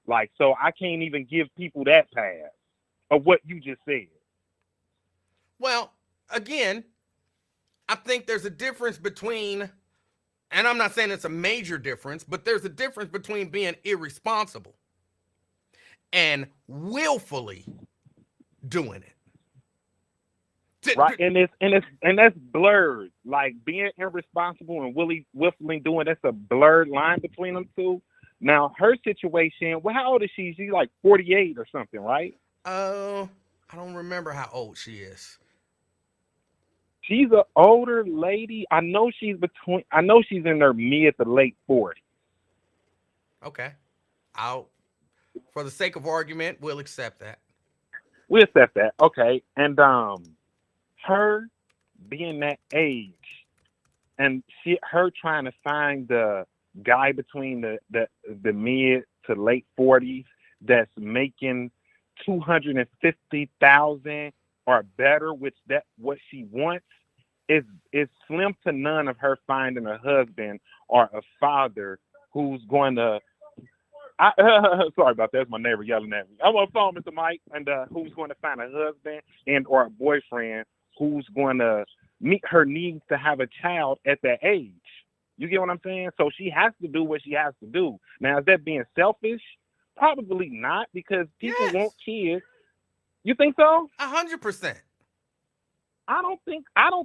Like, so I can't even give people that pass of what you just said. Well, again, I think there's a difference between, and I'm not saying it's a major difference, but there's a difference between being irresponsible and willfully doing it. Right, and that's blurred. Like being irresponsible and willfully doing, that's a blurred line between them two. Now her situation, well, how old is she? She's like 48 or something, right? Uh, I don't remember how old she is. She's an older lady. I know she's in her mid to late 40s. Okay, I'll, for the sake of argument, we'll accept that. We'll accept that. Okay. And her being that age and her trying to find the guy between the mid to late 40s that's making 250,000 or better, which that what she wants, is slim to none of her finding a husband or a father who's going to. Sorry about that. That's my neighbor yelling at me. I'm on the phone, Mr. Mike, and who's going to find a husband and or a boyfriend who's going to meet her needs to have a child at that age. You get what I'm saying? So she has to do what she has to do. Now, is that being selfish? Probably not, because people want Yes, kids. You think so? 100%. I don't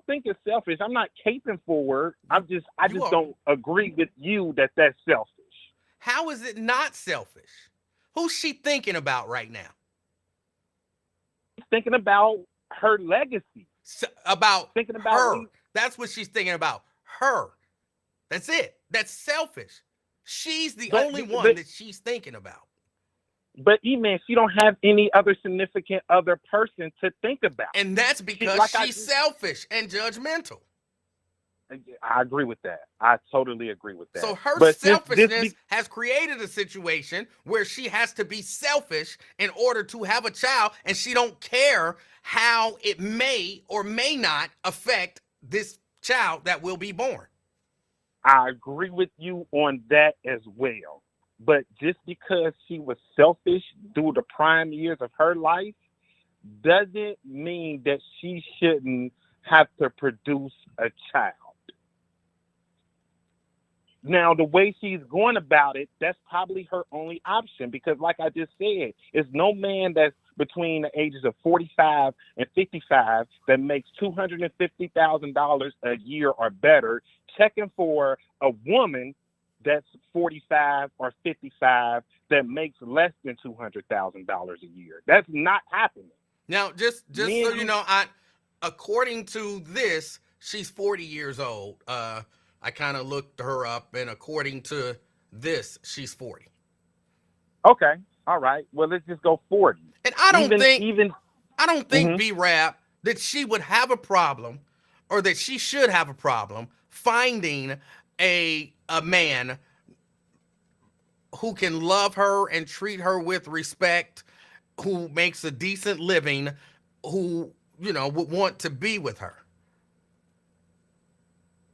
think it's selfish. I'm not caping for it. I You just are. don't agree with you that that's selfish. How is it not selfish? Who's she thinking about right now? Thinking about her legacy. About Thinking about her. That's what she's thinking about. Her. That's it. That's selfish. She's the but only one but that she's thinking about. but E-Man, she don't have any other significant other person to think about. And that's because Like she's selfish and judgmental. I agree with that. I totally agree with that. So her But since selfishness has created a situation where she has to be selfish in order to have a child, and she don't care how it may or may not affect this child that will be born. I agree with you on that as well. But just because she was selfish through the prime years of her life doesn't mean that she shouldn't have to produce a child. Now, the way she's going about it, that's probably her only option because, like I just said, it's no man that's between the ages of 45 and 55 that makes $250,000 a year or better checking for a woman that's 45 or 55 that makes less than $200,000 a year. That's not happening. Now, just Me so and you you, know, according to this, She's 40 years old. I kind of looked her up, and according to this, she's 40. Okay. All right. Well, let's just go 40. And I don't think Even. I don't think Mhm. B-Rap that she would have a problem, or that she should have a problem finding a man who can love her and treat her with respect, who makes a decent living, who, would want to be with her.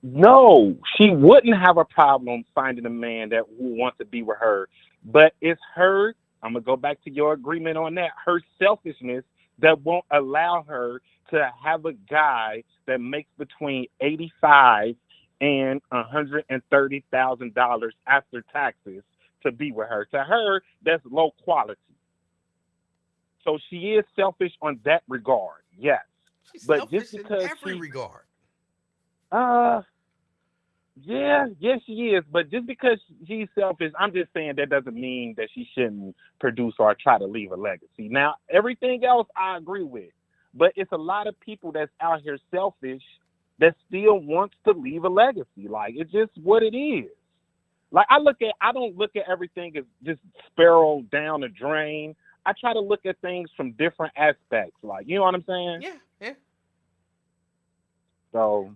No, she wouldn't have a problem finding a man that who wants to be with her. But it's her. I'm gonna go back to your agreement on that. Her selfishness that won't allow her to have a guy that makes between 85 and $130,000 after taxes to be with her. To her, that's low quality. So she is selfish on that regard. Yes, She's but just selfish in because every regard. uh yeah, yes, she is. But just because she's selfish, I'm just saying that doesn't mean that she shouldn't produce or try to leave a legacy. Now, everything else I agree with, but it's a lot of people that's out here selfish that still wants to leave a legacy. Like, it's just what it is. Like, I don't look at everything as just sparrow down the drain. I try to look at things from different aspects. Like, you know what I'm saying? Yeah, yeah. So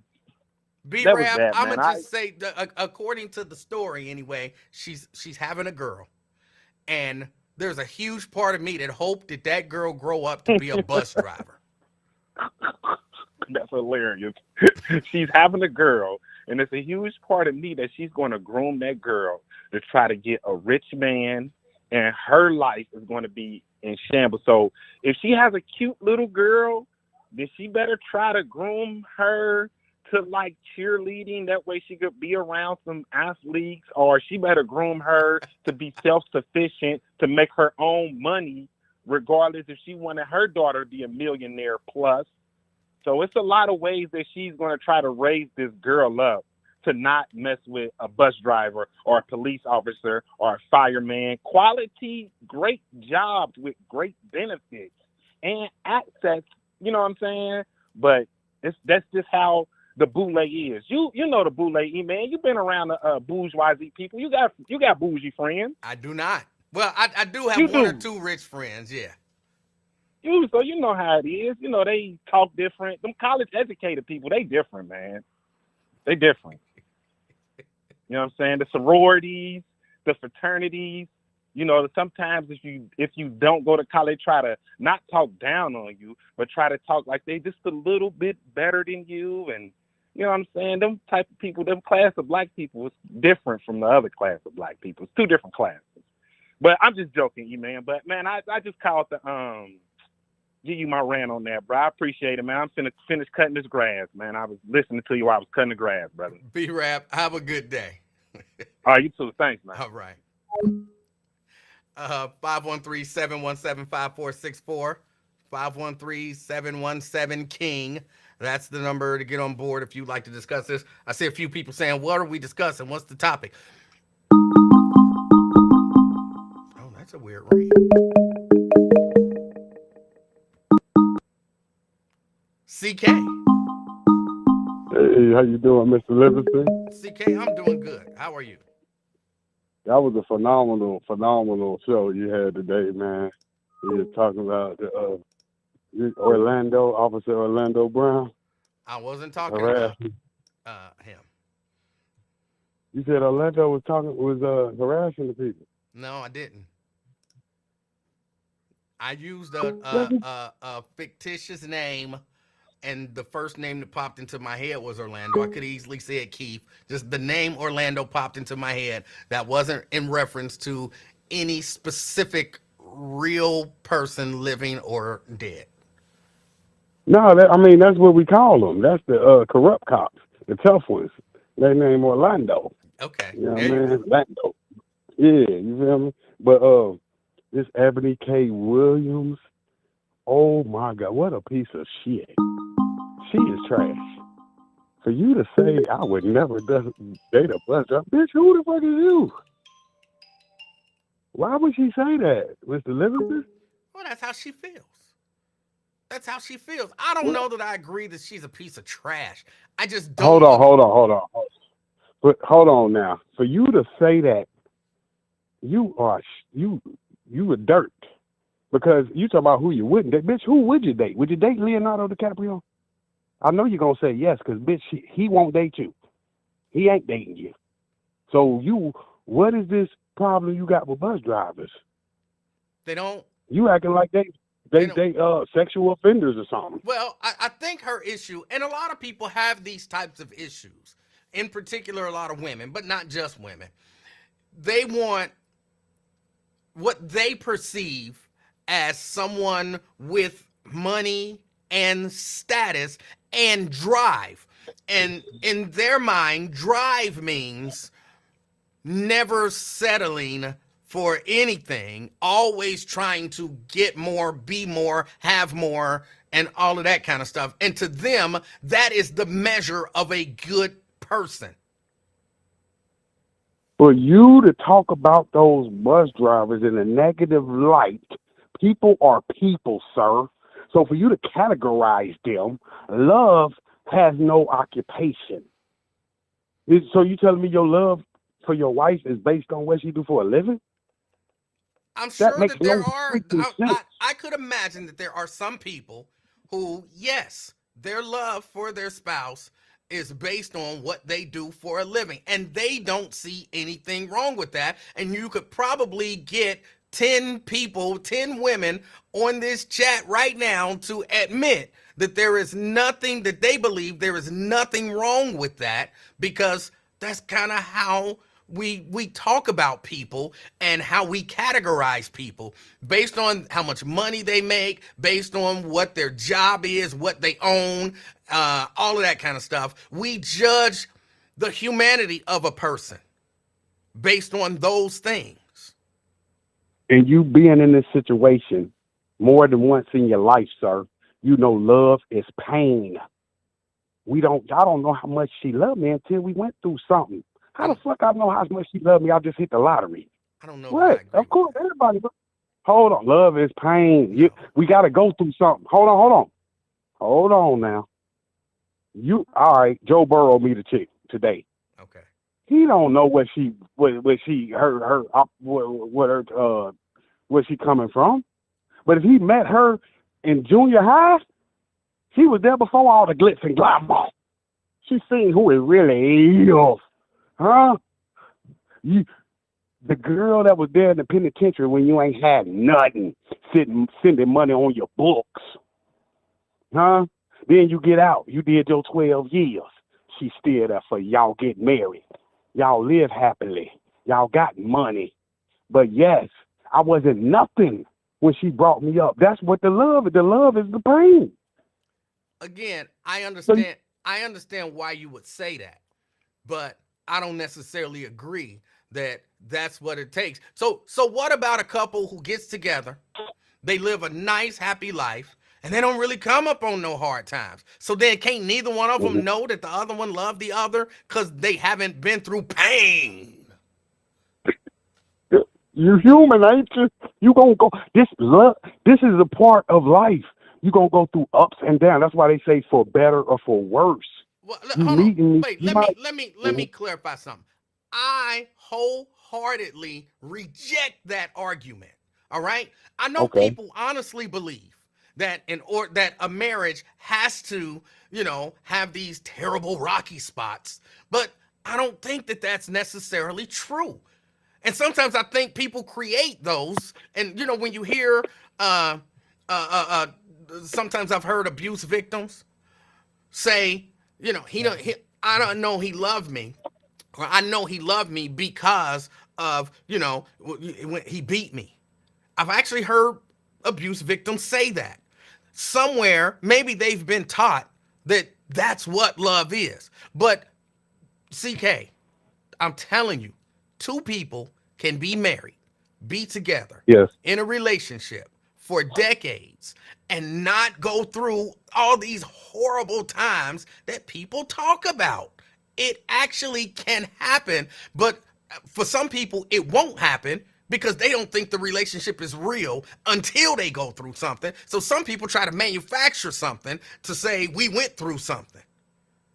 that was B-Rap, that, I'm man. gonna just say, according to the story anyway, she's having a girl, and there's a huge part of me that hoped that girl grow up to be a bus driver. That's hilarious. She's having a girl, and it's a huge part of me that she's going to groom that girl to try to get a rich man, and her life is going to be in shambles. So if she has a cute little girl, then she better try to groom her to like cheerleading. That way she could be around some athletes, or she better groom her to be self-sufficient, to make her own money, regardless if she wanted her daughter to be a millionaire plus. So it's a lot of ways that she's going to try to raise this girl up to not mess with a bus driver or a police officer or a fireman. Quality, great jobs with great benefits and access. You know what I'm saying? But that's just how the boule is. You know the boule, man. You've been around the bourgeoisie people. You got bougie friends. I do not. Well, I do have You one or do. two rich friends. Yeah. So you know how it is. You know, they talk different. Them college educated people, they different, man. They different. You know what I'm saying? The sororities, the fraternities. You know, sometimes if you don't go to college, try to not talk down on you, but try to talk like they just a little bit better than you. And you know what I'm saying? Them type of people, them class of black people is different from the other class of black people. It's two different classes. But I'm just joking, you man. But man, I just called to give you my rant on that, bro. I appreciate it, man. I'm finna finish cutting this grass, man. I was listening to you while I was cutting the grass, brother. B-Rap, have a good day. All right, you too. Thanks, man. All right. 513-717-5464. 513-717-KING. That's the number to get on board if you'd like to discuss this. I see a few people saying, what are we discussing? What's the topic? Oh, that's a weird ring. CK. Hey, how you doing, Mr. Livingston? CK, I'm doing good. How are you? That was a phenomenal show you had today, man. You were talking about Officer Orlando Brown. I wasn't talking about him. You said Orlando was harassing the people. No, I didn't. I used a fictitious name, and the first name that popped into my head was Orlando. I could easily say Keith. Just the name Orlando popped into my head. That wasn't in reference to any specific real person living or dead. No, that's what we call them. That's the corrupt cops, the tough ones. They name Orlando. Okay. You know what I mean? Orlando. Yeah, you feel me? But this Ebony K. Williams, oh my God, what a piece of shit. She is trash. For you to say I would never date a bus driver, bitch, who the fuck is you? Why would she say that, Mr. Livingston? Well, that's how she feels. That's how she feels. I don't Well, know that I agree that she's a piece of trash. I just hold don't on, look. hold on, hold on. But hold on now. For you to say that, you are you a dirt because you talk about who you wouldn't date. Bitch, who would you date? Would you date Leonardo DiCaprio? I know you're gonna say yes, because bitch, he won't date you. He ain't dating you. So what is this problem you got with bus drivers? They don't. You acting like They don't. they sexual offenders or something. Well, I think her issue, and a lot of people have these types of issues, in particular, a lot of women, but not just women. They want what they perceive as someone with money and status and drive. And in their mind, drive means never settling for anything, always trying to get more, be more, have more, and all of that kind of stuff. And to them, that is the measure of a good person. For you to talk about those bus drivers in a negative light, people are people, sir. So for you to categorize them, love has no occupation. So you telling me your love for your wife is based on what she do for a living? I'm That sure makes that there no are, freaking sense. I could imagine that there are some people who, yes, their love for their spouse is based on what they do for a living. And they don't see anything wrong with that. And you could probably get 10 people, 10 women on this chat right now to admit that there is nothing that they believe there is nothing wrong with that, because that's kind of how we talk about people and how we categorize people based on how much money they make, based on what their job is, what they own, all of that kind of stuff. We judge the humanity of a person based on those things. And you being in this situation more than once in your life, sir, you know love is pain. I don't know how much she loved me until we went through something. How the I'm, fuck I know how much she loved me? I just hit the lottery. I don't know that I What? agree Of with course, that. everybody. Hold on. Love is pain. No. We got to go through something. Hold on now. All right? Joe Burrow meet a chick today. Okay. He don't know what she her what her where she coming from. But if he met her in junior high, she was there before all the glitz and glamour. She seen who it really is, huh? You, the girl that was there in the penitentiary when you ain't had nothing, sending money on your books, huh? Then you get out. You did your 12 years. She still there for y'all get married. Y'all live happily. Y'all got money. But yes, I wasn't nothing when she brought me up. That's what the love is. The love is the pain. Again, I So, understand. I understand why you would say that, but I don't necessarily agree that that's what it takes. So what about a couple who gets together, they live a nice, happy life, and they don't really come up on no hard times? So then can't neither one of them mhm. know that the other one loved the other because they haven't been through pain? You human, ain't you? You gonna go. This love. This is a part of life. You gonna go through ups and downs. That's why they say for better or for worse. Well, You hold on. meeting me. Wait, You might. let me Mhm, clarify something. I wholeheartedly reject that argument. All right? I know okay. people honestly believe that that a marriage has to, have these terrible rocky spots, but I don't think that that's necessarily true. And sometimes I think people create those. And when you hear uh sometimes I've heard abuse victims say, I don't know he loved me, or I know he loved me because of, when he beat me. I've actually heard abuse victims say that. Somewhere, maybe they've been taught that that's what love is. But CK, I'm telling you, two people can be married, be together, Yes. in a relationship for decades and not go through all these horrible times that people talk about. It actually can happen, but for some people, it won't happen because they don't think the relationship is real until they go through something. So some people try to manufacture something to say we went through something.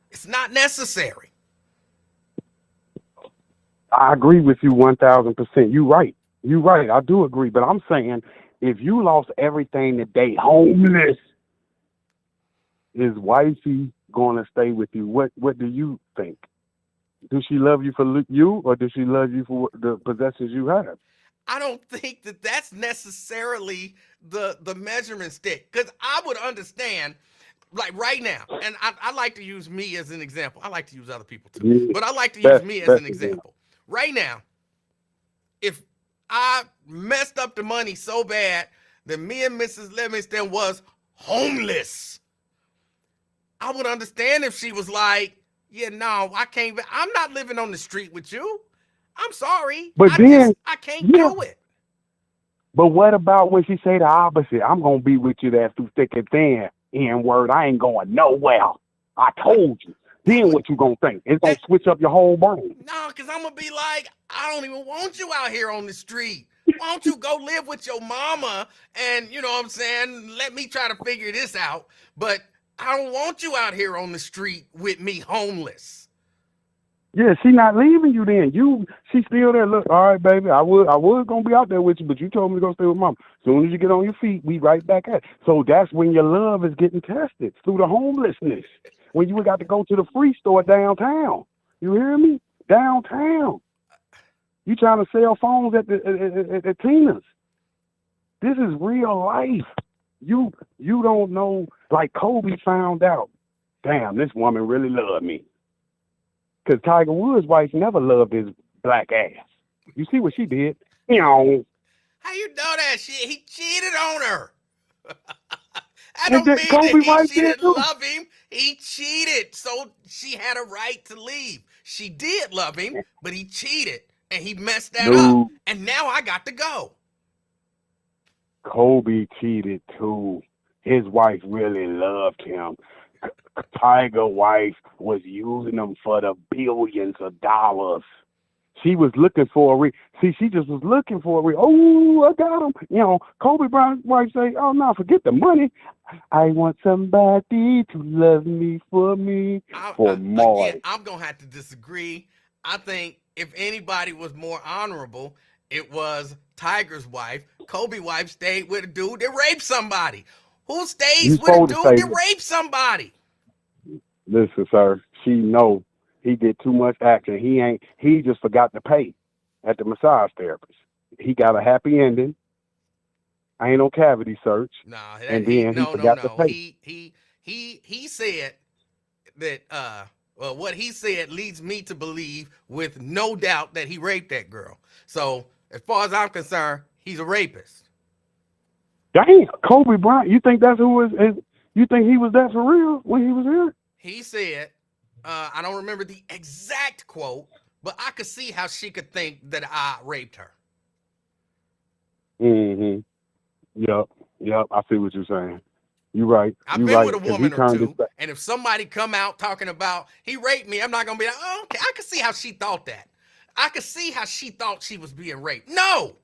It's not necessary. I agree with you 1,000%. You're right. You're right. I do agree. But I'm saying if you lost everything today, homeless, is wifey going to stay with you? What do you think? Does she love you for you, or does she love you for the possessions you have? I don't think that that's necessarily the measurement stick, because I would understand, like right now, and I like to use me as an example. I like to use other people too, Yeah, but I like to use me as an best example. example. Right now, if I messed up the money so bad that me and Mrs. Livingston was homeless, I would understand if she was like, yeah, no, I can't, I'm not living on the street with you. I'm sorry. But then, I can't yeah. do it. But what about when she say the opposite? I'm gonna be with you there through thick and thin. N-word, I ain't going nowhere. I told you. Then what you gonna think? It's gonna switch up your whole brain. No, because I'm gonna be like, I don't even want you out here on the street. Why don't you go live with your mama and, you know what I'm saying, let me try to figure this out. But I don't want you out here on the street with me homeless. Yeah, she not leaving you then. She still there. Look, all right, baby, I was gonna be out there with you, but you told me to go stay with mom. As soon as you get on your feet, we right back at it. So that's when your love is getting tested, through the homelessness. When you got to go to the free store downtown. You hear me? Downtown. You trying to sell phones at Tina's. This is real life. You don't know, like Kobe found out, damn, this woman really loved me. Because Tiger Woods' wife never loved his black ass. You see what she did? How you know that shit? He cheated on her. I don't mean Kobe that she didn't too. love him. He cheated, so she had a right to leave. She did love him, but he cheated, and he messed that up. And now I got to go. Kobe cheated too. His wife really loved him. Tiger wife was using him for the billions of dollars. She was looking for a she just was looking for a oh, I got him. You know, Kobe Bryant's wife say, oh no, forget the money. I want somebody to love me for more. Again, I'm gonna have to disagree. I think if anybody was more honorable, it was Tiger's wife. Kobe's wife stayed with a dude that raped somebody. Who stays with a dude that raped somebody? Listen, sir, she know he did too much acting. He just forgot to pay at the massage therapist. He got a happy ending. Ain't no cavity search. No, he forgot to pay. He said that well, what he said leads me to believe with no doubt that he raped that girl. So as far as I'm concerned, he's a rapist. Damn, Kobe Bryant, you think that's who is you think he was that for real when he was here? He said, I don't remember the exact quote, but I could see how she could think that I raped her. Mm-hmm. Yep. I see what you're saying. You're right. I've been with a woman or two, and if somebody come out talking about he raped me, I'm not gonna be like, oh, okay. I can see how she thought that. I could see how she thought she was being raped. No,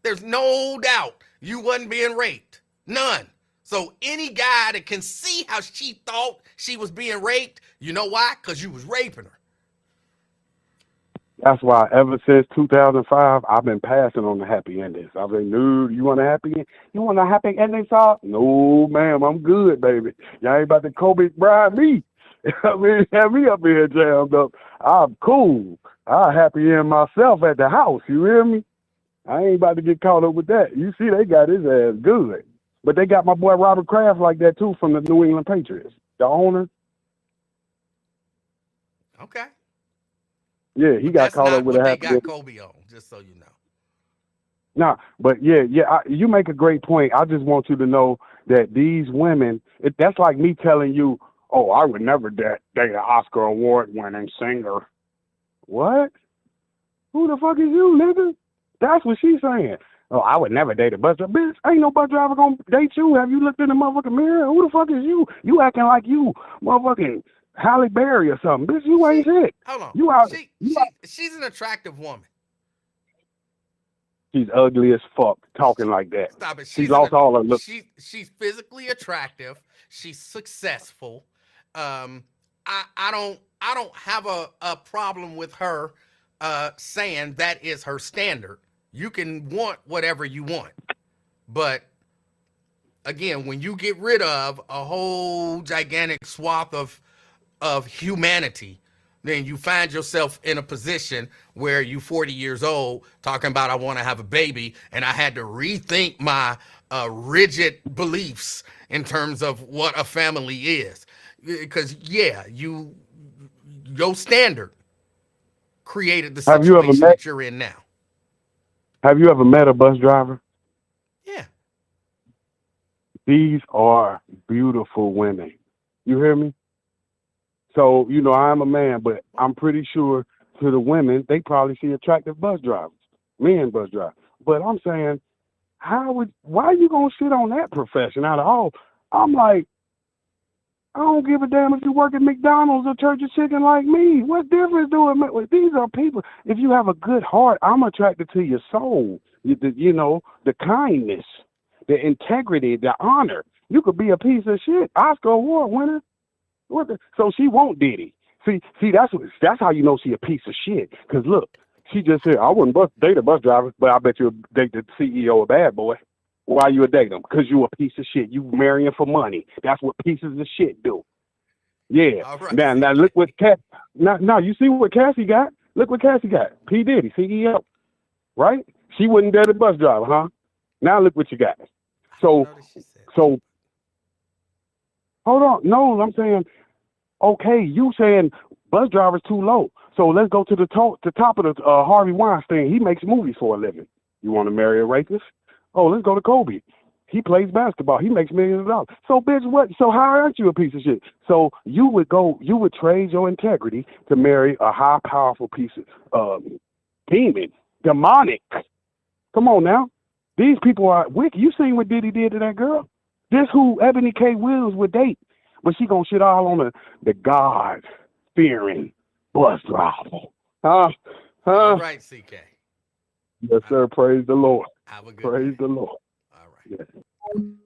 there's no doubt you wasn't being raped. None. So any guy that can see how she thought she was being raped, you know why? Because you was raping her. That's why ever since 2005, I've been passing on the happy endings. I've been, dude, you want a happy ending? You want a happy ending, sir? No, ma'am, I'm good, baby. Y'all ain't about to Kobe Bryant me. I mean, have me up here jammed up. I'm cool. I happy end myself at the house, you hear me? I ain't about to get caught up with that. You see, they got his ass good. But they got my boy Robert Kraft like that, too, from the New England Patriots. The owner. Okay. Yeah, he got caught up with a happy ending. That's not what they got Kobe on, just so you know. Nah, but yeah, you make a great point. I just want you to know that these women, that's like me telling you, oh, I would never date an Oscar award-winning singer. What? Who the fuck is you, nigga? That's what she's saying. Oh, I would never date a bus driver. Bitch, ain't no bus driver gonna date you. Have you looked in the motherfucking mirror? Who the fuck is you? You acting like you motherfucking Halle Berry or something. Bitch, you ain't shit. Hold on. You out, she's an attractive woman. She's ugly as fuck talking like that. Stop it. She lost all her look. She's physically attractive. She's successful. I don't have a problem with her saying that is her standard. You can want whatever you want, but again, when you get rid of a whole gigantic swath of humanity, then you find yourself in a position where you 40 years old talking about I want to have a baby, and I had to rethink my rigid beliefs in terms of what a family is. Because yeah, your standard created the Have you ever situation met? that you're in now. Have you ever met a bus driver? Yeah. These are beautiful women. You hear me? So, I'm a man, but I'm pretty sure to the women, they probably see attractive bus drivers, men bus drivers. But I'm saying, why are you going to shit on that profession out of all? I'm like, I don't give a damn if you work at McDonald's or Church of Chicken like me. What difference do it make? These are people. If you have a good heart, I'm attracted to your soul, the kindness, the integrity, the honor. You could be a piece of shit, Oscar Award winner. So she won't Diddy. See, that's how you know she a piece of shit. Cause look, she just said I wouldn't date a bus driver, but I bet you'll date the CEO of Bad Boy. Why you would date him? Cause you a piece of shit. You marrying for money. That's what pieces of shit do. Yeah. All right. Now look what Now you see what Cassie got. Look what Cassie got. P Diddy, CEO, right? She wouldn't date a bus driver, huh? Now look what you got. So hold on. No, I'm saying. Okay, you saying bus driver's too low. So let's go to the top of the Harvey Weinstein. He makes movies for a living. You want to marry a rapist? Oh, let's go to Kobe. He plays basketball. He makes millions of dollars. So bitch, what? So how aren't you a piece of shit? So you would trade your integrity to marry a high, powerful piece of demon, demonic. Come on now. These people are wicked. You seen what Diddy did to that girl? This who Ebony K. Williams would date. But she gonna shit all on the God-fearing bus driver. All right, CK. Yes, sir. Praise the Lord. Have a good Praise day. the Lord. All right. Yes.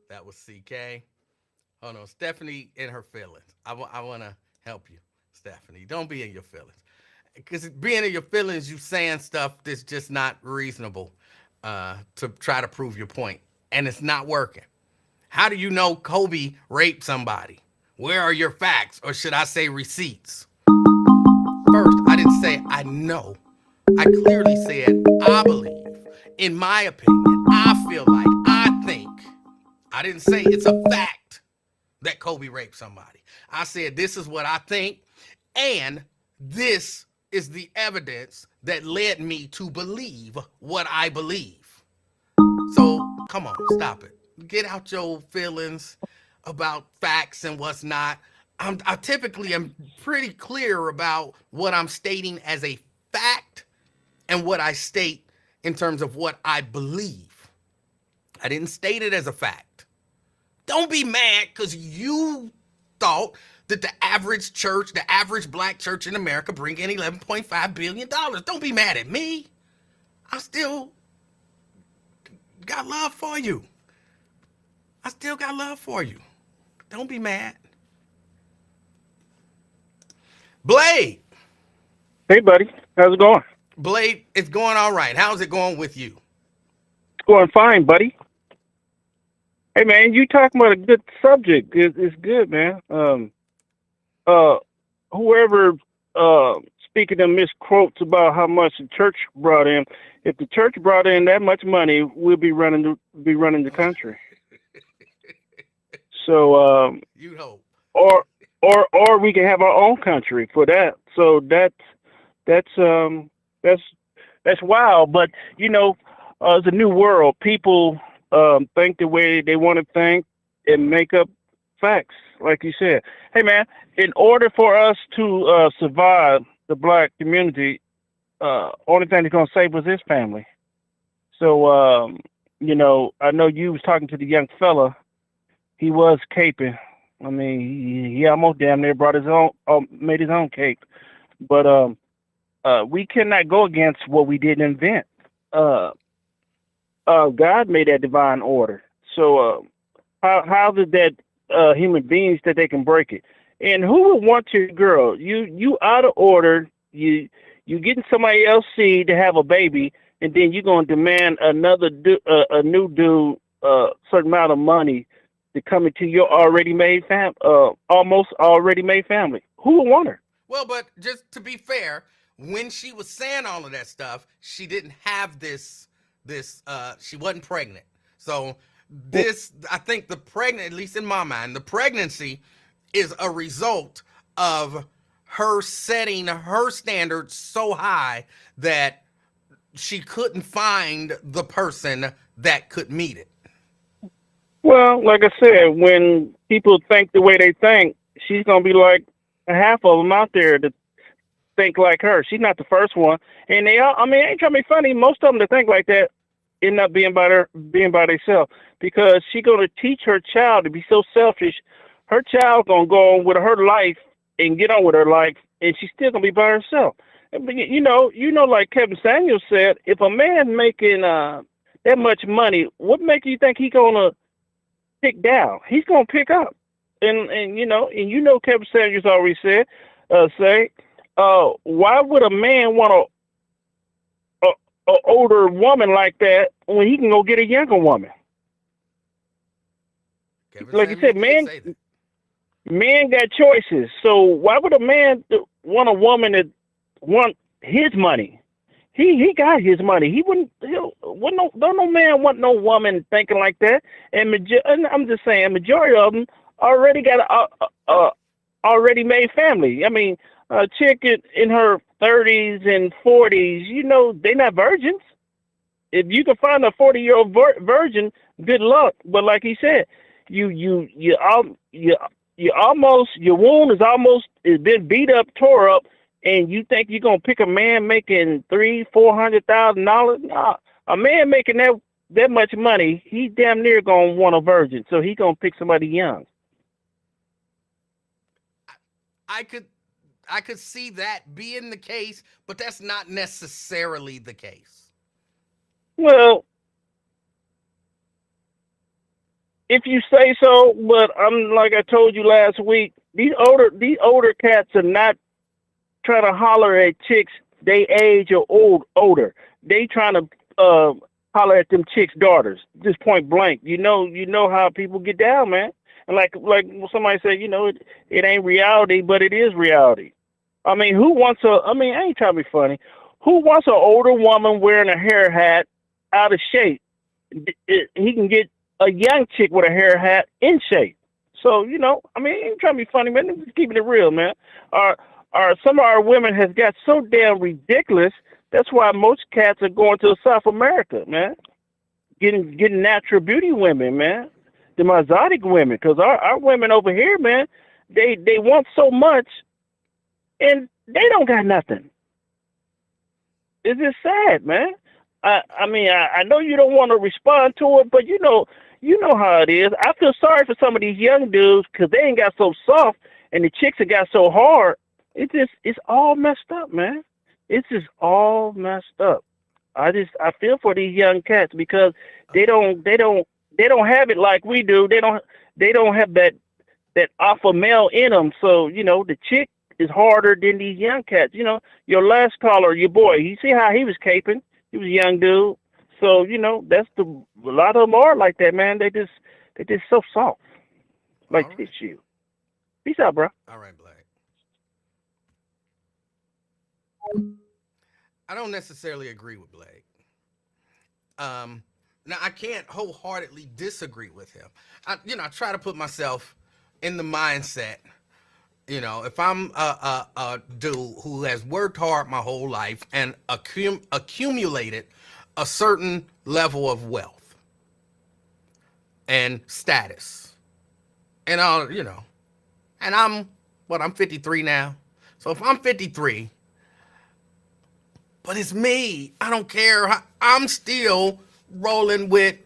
That was CK. Hold on. Stephanie in her feelings. I want to help you, Stephanie. Don't be in your feelings. Because being in your feelings, you saying stuff that's just not reasonable to try to prove your point. And it's not working. How do you know Kobe raped somebody? Where are your facts, or should I say receipts? First, I didn't say I know. I clearly said I believe. In my opinion, I feel like, I think. I didn't say it's a fact that Kobe raped somebody. I said this is what I think, and this is the evidence that led me to believe what I believe. So, come on, stop it. Get out your feelings about facts and what's not. I typically am pretty clear about what I'm stating as a fact and what I state in terms of what I believe. I didn't state it as a fact. Don't be mad because you thought that the average church, the average black church in America bring in $11.5 billion. Don't be mad at me. I still got love for you. I still got love for you. Don't be mad. Blade. Hey, buddy. How's it going? Blade, it's going all right. How's it going with you? It's going fine, buddy. Hey, man, you talking about a good subject. It's good, man. Whoever speaking of misquotes about how much the church brought in, if the church brought in that much money, we'll be running the country. So you hope. Or we can have our own country for that. So that's wild. But it's a new world. People think the way they want to think and make up facts, like you said. Hey, man, in order for us to survive, the black community, only thing that's gonna save us is family. So I know you was talking to the young fella. He was caping. I mean, he almost damn near brought his own, made his own cape. But we cannot go against what we didn't invent. God made that divine order. So how did that human beings that they can break it? And who would want your girl? You out of order. You getting somebody else seed to have a baby, and then you're gonna demand a new dude certain amount of money to come into your almost already made family. Who would want her? Well, but just to be fair, when she was saying all of that stuff, she didn't have she wasn't pregnant. So I think at least in my mind, the pregnancy is a result of her setting her standards so high that she couldn't find the person that could meet it. Well, like I said, when people think the way they think, she's gonna be like a half of them out there that think like her. She's not the first one, and they all. I mean, ain't trying to be funny. Most of them that think like that end up being by themselves because she's gonna teach her child to be so selfish. Her child gonna go on with her life and get on with her life, and she's still gonna be by herself. But like Kevin Samuels said, if a man making that much money, what make you think he gonna pick down? He's gonna pick up, and Kevin Samuels already said, why would a man want a older woman like that when he can go get a younger woman? Kevin Like you said, Samuels did say that. men got choices. So why would a man want a woman that want his money? He got his money. Don't no man want no woman thinking like that. And I'm just saying, majority of them already got a already made family. I mean, a chick in her 30s and 40s, they not virgins. If you can find a 40-year-old virgin, good luck. But like he said, your wound is been beat up, tore up, and you think you're gonna pick a man making $300,000-$400,000? Nah, a man making that much money, he damn near gonna want a virgin, so he gonna pick somebody young. I could see that being the case, but that's not necessarily the case. Well, if you say so, but I'm like I told you last week, these older cats are not trying to holler at chicks they age or older. They trying to holler at them chicks' daughters. Just point blank. You know how people get down, man. And like somebody said, it ain't reality, but it is reality. I mean, I ain't trying to be funny. Who wants an older woman wearing a hair hat out of shape? He can get a young chick with a hair hat in shape. So, I ain't trying to be funny, man. I'm just keeping it real, man. Some of our women has got so damn ridiculous. That's why most cats are going to South America, man. Getting natural beauty women, man. The exotic women. Because our women over here, man, they want so much and they don't got nothing. It's just sad, man. I know you don't want to respond to it, but you know how it is. I feel sorry for some of these young dudes because they ain't got so soft and the chicks have got so hard. It's all messed up, man. It's just all messed up. I feel for these young cats because they don't have it like we do. They don't have that alpha male in them. So the chick is harder than these young cats. Your last caller, your boy. You see how he was caping? He was a young dude. So that's a lot of them are like that, man. They just so soft, like All right. tissue. Peace out, bro. All right, Black. I don't necessarily agree with Blake. Now I can't wholeheartedly disagree with him. I try to put myself in the mindset. If I'm a dude who has worked hard my whole life and accumulated a certain level of wealth and status, and and I'm 53 now. So if I'm 53. But it's me. I don't care. I'm still rolling with,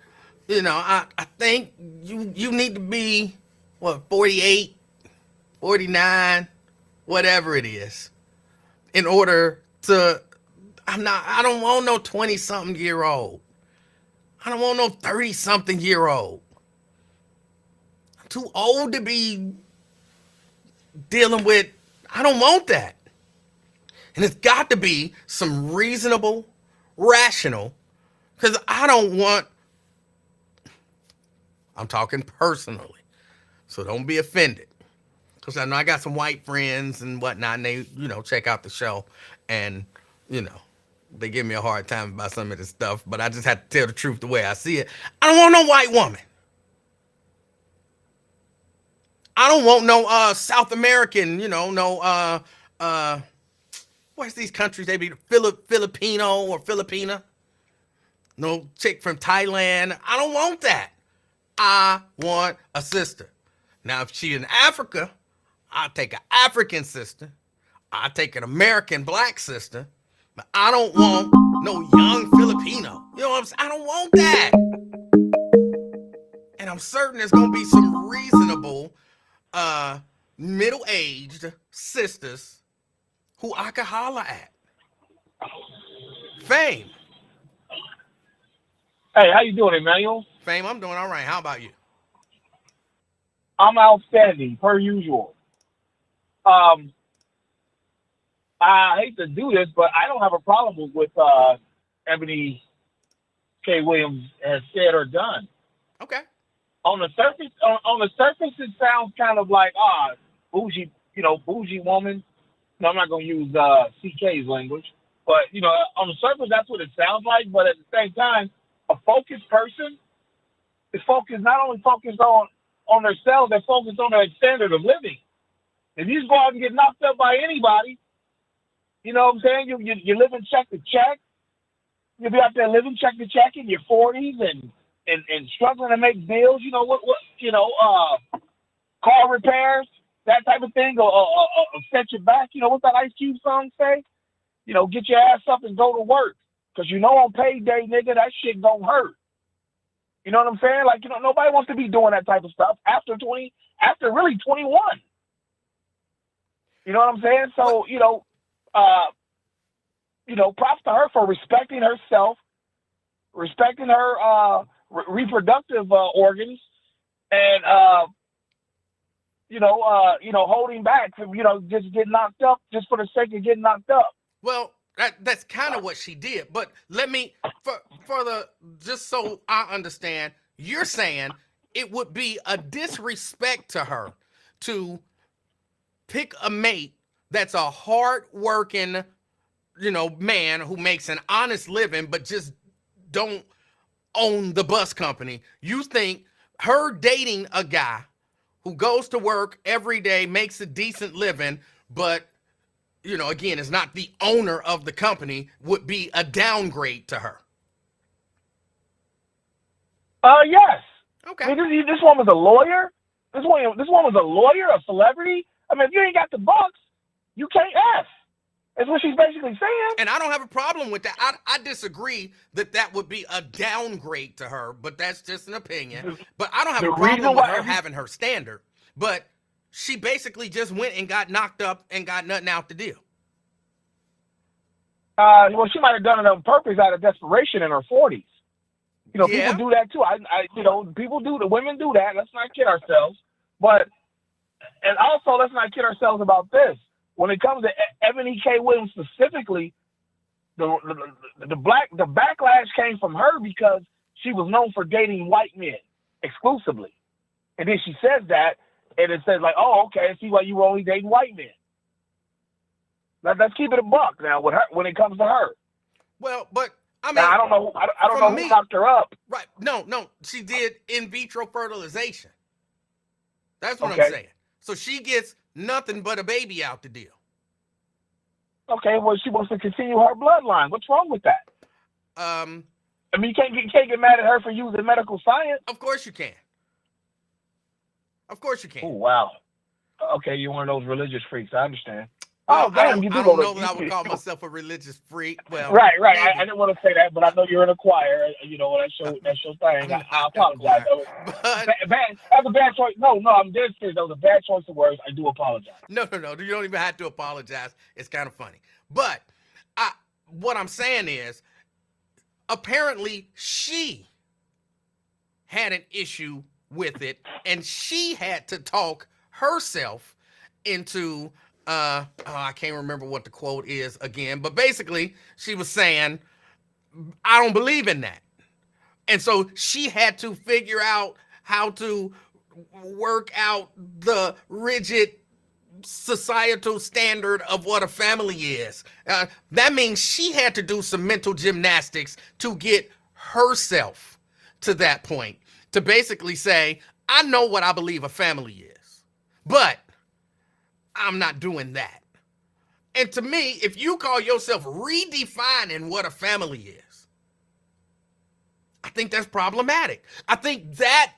I think you need to be, 48, 49, whatever it is, in order to, I don't want no 20-something year old. I don't want no 30-something-year-old. I'm too old to be dealing with. I don't want that. And it's got to be some reasonable, rational, because I don't want, I'm talking personally, so don't be offended. Because I know I got some white friends and whatnot, and they, check out the show, and, you know, they give me a hard time about some of this stuff, but I just have to tell the truth the way I see it. I don't want no white woman. I don't want no South American, what's these countries? They be Filipino or Filipina. No chick from Thailand. I don't want that. I want a sister. Now, if she's in Africa, I'll take an African sister. I'll take an American black sister. But I don't want no young Filipino. You know what I'm saying? I don't want that. And I'm certain there's going to be some reasonable, middle-aged sisters who I could holler at. Fame. Hey, how you doing, Emanuel? Fame, I'm doing all right. How about you? I'm outstanding, per usual. I hate to do this, but I don't have a problem with Ebony K. Williams has said or done. Okay. On the surface, it sounds kind of like bougie, bougie woman. No, I'm not gonna use CK's language, but on the surface, that's what it sounds like. But at the same time, a focused person is focused not only focused on themselves, they're focused on their standard of living. If you just go out and get knocked up by anybody, you know what I'm saying? You're living check to check. You'll be out there living check to check in your 40s and struggling to make bills. Car repairs, that type of thing, or set your back. What's that Ice Cube song say? Get your ass up and go to work. Because on payday, nigga, that shit don't hurt. You know what I'm saying? Like, nobody wants to be doing that type of stuff after really 21. You know what I'm saying? So, props to her for respecting herself, respecting her reproductive organs, and holding back from just getting knocked up just for the sake of getting knocked up. Well, that's kind of what she did. But let me, just so I understand, you're saying it would be a disrespect to her to pick a mate that's a hard-working, man who makes an honest living, but just don't own the bus company. You think her dating a guy who goes to work every day, makes a decent living, but again, is not the owner of the company, would be a downgrade to her? Yes. Okay. I mean, this one was a lawyer. This one was a lawyer, a celebrity. I mean, if you ain't got the bucks, you can't F. That's what she's basically saying. And I don't have a problem with that. I disagree that would be a downgrade to her, but that's just an opinion. But I don't have a problem with her having her standard. But she basically just went and got knocked up and got nothing out the deal. Well, she might have done it on purpose out of desperation in her 40s. People do that too. People do. The women do that. Let's not kid ourselves. And also, let's not kid ourselves about this. When it comes to Ebony K. Williams specifically, the backlash came from her because she was known for dating white men exclusively, and then she says that, and it says like, oh, okay, I see why you were only dating white men. Let's keep it a buck now with her when it comes to her. Well, but I mean, now, I don't know who knocked her up. Right? No, she did in vitro fertilization. That's what I'm saying. So she gets nothing but a baby out the deal. Okay, well, she wants to continue her bloodline. What's wrong with that? I mean, you can't get mad at her for using medical science. Of course you can. Of course you can. Oh, wow. Okay, you're one of those religious freaks. I understand. Well, I don't know that I would call myself a religious freak. Well, right. I didn't want to say that, but I know you're in a choir. That's your thing. I apologize. That's a bad choice. No, I'm dead serious. That was a bad choice of words. I do apologize. No. You don't even have to apologize. It's kind of funny. But what I'm saying is, apparently she had an issue with it, and she had to talk herself into I can't remember what the quote is again, but basically she was saying, I don't believe in that. And so she had to figure out how to work out the rigid societal standard of what a family is. That means she had to do some mental gymnastics to get herself to that point, to basically say, I know what I believe a family is, but I'm not doing that. And to me, if you call yourself redefining what a family is, I think that's problematic. I think that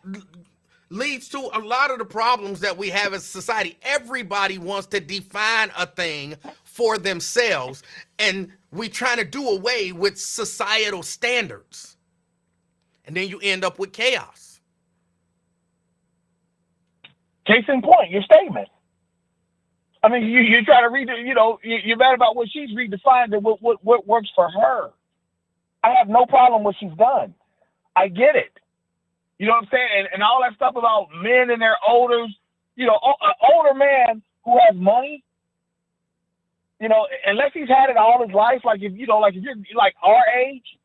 leads to a lot of the problems that we have as society. Everybody wants to define a thing for themselves, and we trying to do away with societal standards. And then you end up with chaos. Case in point, your statement. I mean, you try to read it, you're mad about what she's redefined and what works for her. I have no problem with what she's done. I get it. You know what I'm saying? And all that stuff about men and their odors, an older man who has money, unless he's had it all his life, like if you're like our age,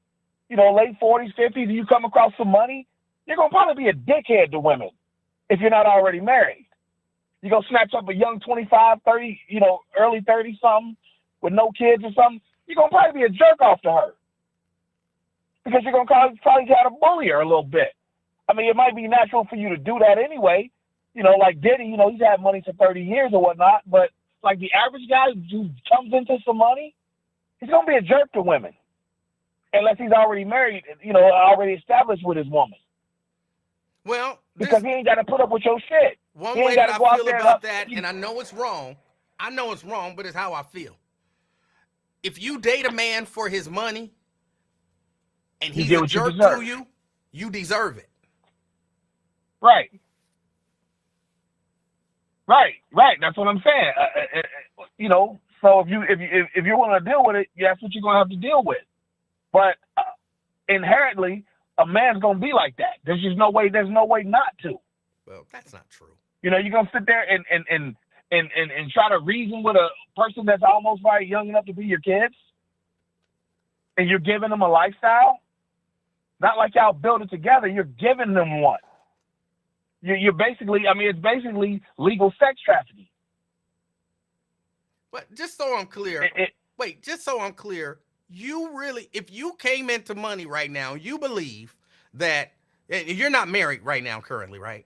late 40s, 50s, and you come across some money, you're going to probably be a dickhead to women if you're not already married. You're going to snatch up a young 25, 30, early 30 something with no kids or something. You're going to probably be a jerk off to her because you're going to probably try to bully her a little bit. I mean, it might be natural for you to do that anyway. Like Diddy, he's had money for 30 years or whatnot, but like the average guy who comes into some money, he's going to be a jerk to women unless he's already married, already established with his woman. Well, because he ain't got to put up with your shit. One way that I feel about that, and I know it's wrong, but it's how I feel. If you date a man for his money and he's a jerk to you, you deserve it. Right. That's what I'm saying. So if you want to deal with it, that's what you're gonna have to deal with. But inherently, a man's gonna be like that. There's just no way. There's no way not to. Well, that's not true. You're gonna sit there and try to reason with a person that's almost right young enough to be your kids, and you're giving them a lifestyle. Not like y'all build it together. You're giving them one. You're basically, it's basically legal sex trafficking. But just so I'm clear, you really, if you came into money right now, you believe that you're not married right now currently, right?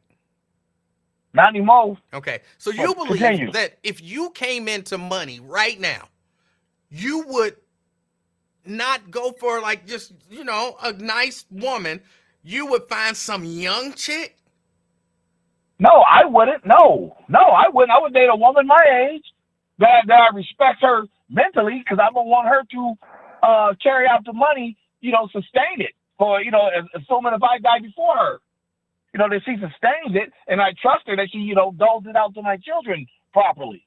Not anymore. Okay. So you believe that if you came into money right now, you would not go for like just, a nice woman. You would find some young chick? No, I wouldn't. No, I wouldn't. I would date a woman my age that I respect her mentally because I would want her to carry out the money, sustain it for, assuming if I die before her, that she sustains it and I trust her that she, doles it out to my children properly.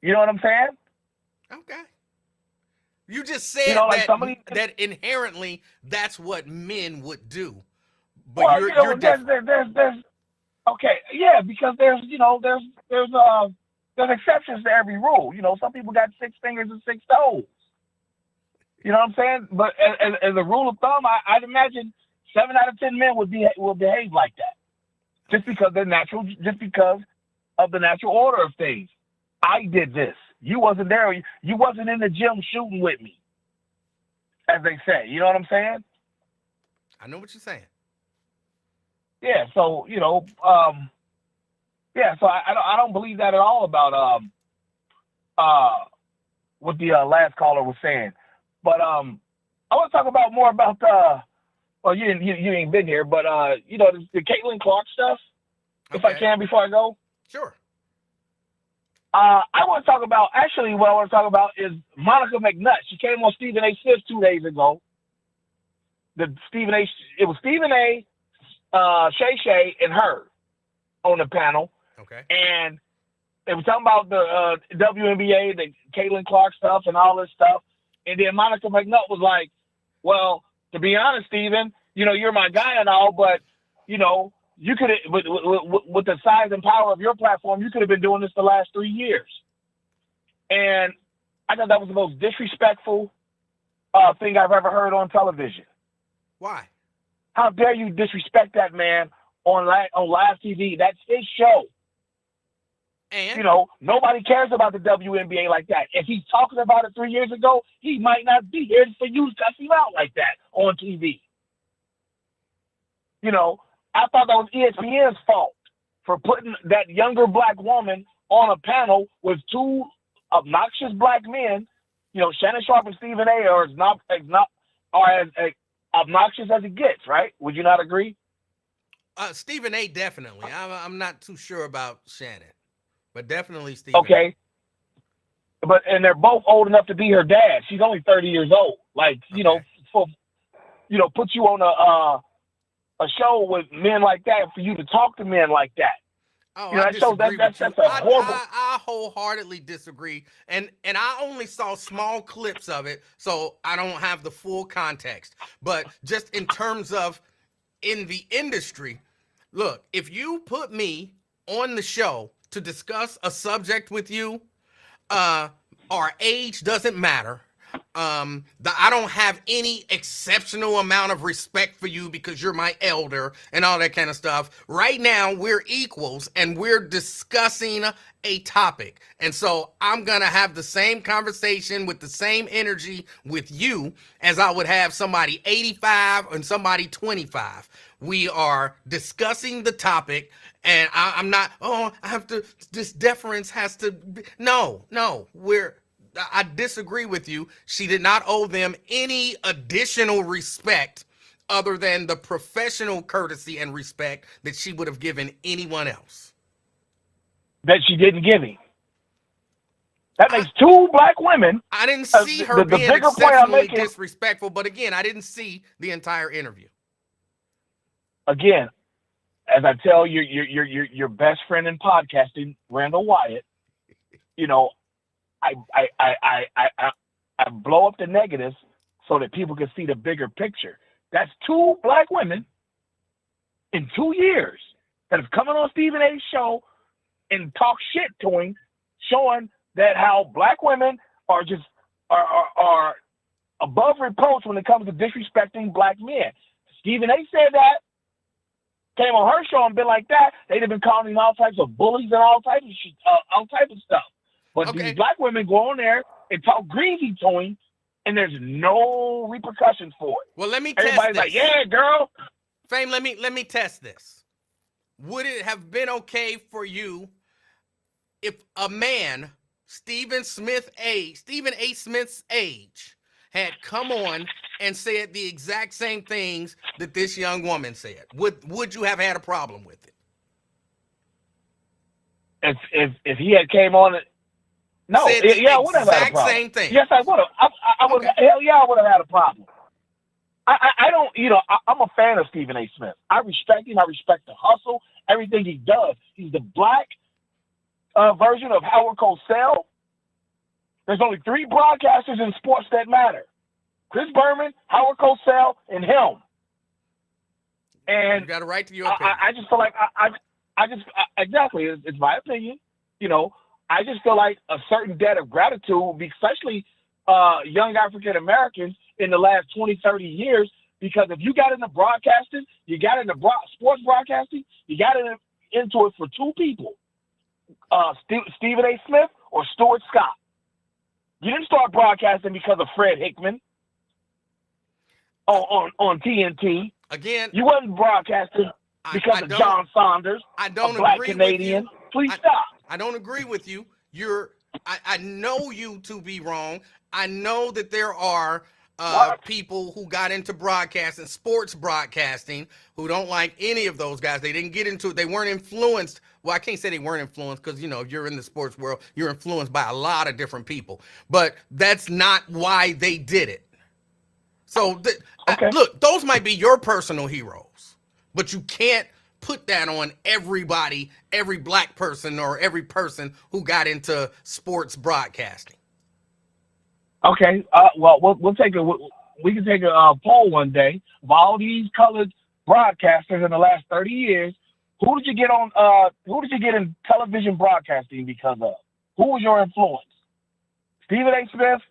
You know what I'm saying? Okay. You just said that inherently that's what men would do. But well, there's okay, yeah, because there's exceptions to every rule. Some people got 6 fingers and 6 toes. You know what I'm saying? But as a rule of thumb, I'd imagine 7 out of 10 men will behave like that, just because just because of the natural order of things. I did this. You wasn't there. You wasn't in the gym shooting with me, as they say. You know what I'm saying? I know what you're saying. Yeah. So So I don't believe that at all about what the last caller was saying. But I want to talk about more about well, you ain't been here, but the Caitlin Clark stuff. Okay. If I can before I go. Sure. I want to talk about, what I want to talk about is Monica McNutt. She came on Stephen A. Smith 2 days ago. It was Stephen A., Shay, and her on the panel. Okay. And they were talking about the WNBA, the Caitlin Clark stuff and all this stuff. And then Monica McNutt was like, well, to be honest, Stephen, you're my guy and all, but you could with the size and power of your platform, you could have been doing this the last 3 years. And I thought that was the most disrespectful thing I've ever heard on television. Why? How dare you disrespect that man on live TV? That's his show. And Nobody cares about the WNBA like that. If he's talking about it 3 years ago, he might not be here for you to cuss him out like that on TV. I thought that was ESPN's fault for putting that younger black woman on a panel with two obnoxious black men. Shannon Sharp and Stephen A. are as obnoxious as it gets, right? Would you not agree? Stephen A. definitely. I'm not too sure about Shannon, but definitely Stephen. Okay. And they're both old enough to be her dad. She's only 30 years old. Like, put you on a show with men like that, for you to talk to men like that. Oh, that's a horrible. I wholeheartedly disagree, and I only saw small clips of it, so I don't have the full context. But just in terms of in the industry, look, if you put me on the show to discuss a subject with you, our age doesn't matter. I don't have any exceptional amount of respect for you because you're my elder and all that kind of stuff. Right now, we're equals and we're discussing a topic. And so I'm going to have the same conversation with the same energy with you as I would have somebody 85 and somebody 25. We are discussing the topic, and I'm not, this deference has to be, no, I disagree with you. She did not owe them any additional respect other than the professional courtesy and respect that she would have given anyone else. That she didn't give him. That makes two black women. I didn't see her being exceptionally disrespectful, but again, I didn't see the entire interview. Again, as I tell your best friend in podcasting, Randall Wyatt, I blow up the negatives so that people can see the bigger picture. That's two black women in 2 years that have come on Stephen A's show and talk shit to him, showing that how black women are just are above reproach when it comes to disrespecting black men. Stephen A said that, came on her show and been like that, they'd have been calling him all types of bullies and all types of shit, all types of stuff. But these black women go on there and talk greasy to him, and there's no repercussions for it. Well, let me test Everybody's this. like, yeah, girl. Fame, let me test this. Would it have been okay for you if a man, Stephen A. Smith's age, had come on and said the exact same things that this young woman said? Would you have had a problem with it? If he had came on it, no, I would have had a problem. Same thing. Yes, I would have. I would. Okay. Hell yeah, I would have had a problem. I don't. I'm a fan of Stephen A. Smith. I respect him. I respect the hustle, everything he does. He's the black version of Howard Cosell. There's only 3 broadcasters in sports that matter: Chris Berman, Howard Cosell, and him. And you got a right to your opinion. I just feel like exactly. It's my opinion. I just feel like a certain debt of gratitude, especially young African Americans in the last 20, 30 years, because if you got into broadcasting, you got into sports broadcasting, you got into it for 2 people, Stephen A. Smith or Stuart Scott. You didn't start broadcasting because of Fred Hickman on TNT. Again, you wasn't broadcasting because of John Saunders, I don't a black agree Canadian. With you. Please stop. I don't agree with you. I know you to be wrong. I know that there are people who got into broadcasting, sports broadcasting, who don't like any of those guys. They didn't get into it. They weren't influenced. Well, I can't say they weren't influenced because, if you're in the sports world, you're influenced by a lot of different people. But that's not why they did it. So, look, those might be your personal heroes, but you can't put that on everybody, every black person or every person who got into sports broadcasting. Okay, well, we'll take it. a poll one day of all these colored broadcasters in the last 30 years. Who did you get on? Who did you get in television broadcasting because of? Who was your influence? Stephen A. Smith,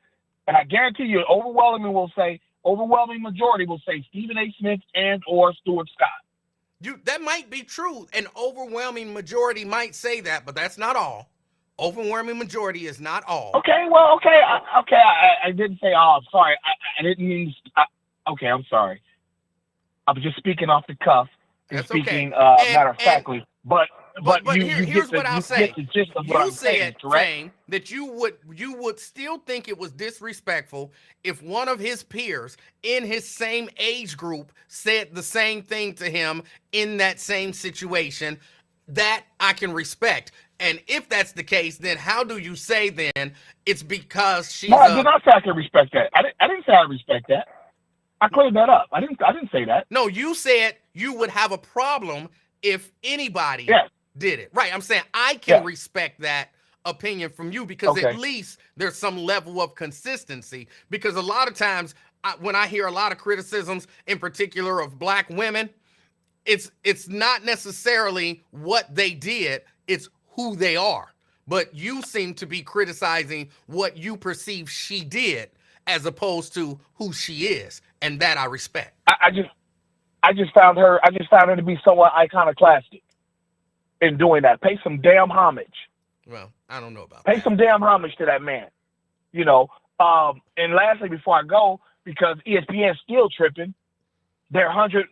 and I guarantee you, overwhelming majority will say Stephen A. Smith and or Stuart Scott. That might be true. An overwhelming majority might say that, but that's not all. Overwhelming majority is not all. Okay, well, okay, I didn't say all. I'm sorry. I didn't mean. Okay, I'm sorry. I was just speaking off the cuff and That's speaking okay. matter of factly. But here's what I'll say. Get the gist of what I'm saying, correct? Fame, that you would still think it was disrespectful if one of his peers in his same age group said the same thing to him in that same situation. That I can respect. And if that's the case, then how do you say then it's because she's? No, I did not say I can respect that. I didn't say I respect that. I cleared that up. I didn't say that. No, you said you would have a problem if anybody did it. Right. I'm saying I can respect that opinion from you because at least there's some level of consistency. Because a lot of times when I hear a lot of criticisms, in particular of black women, it's not necessarily what they did, it's who they are. But you seem to be criticizing what you perceive she did as opposed to who she is, and that I respect. I just found her to be somewhat iconoclastic in doing that. Pay some damn homage. Well, I don't know about Pay some damn homage to that man. You know. And lastly, before I go, because ESPN's still tripping, their $100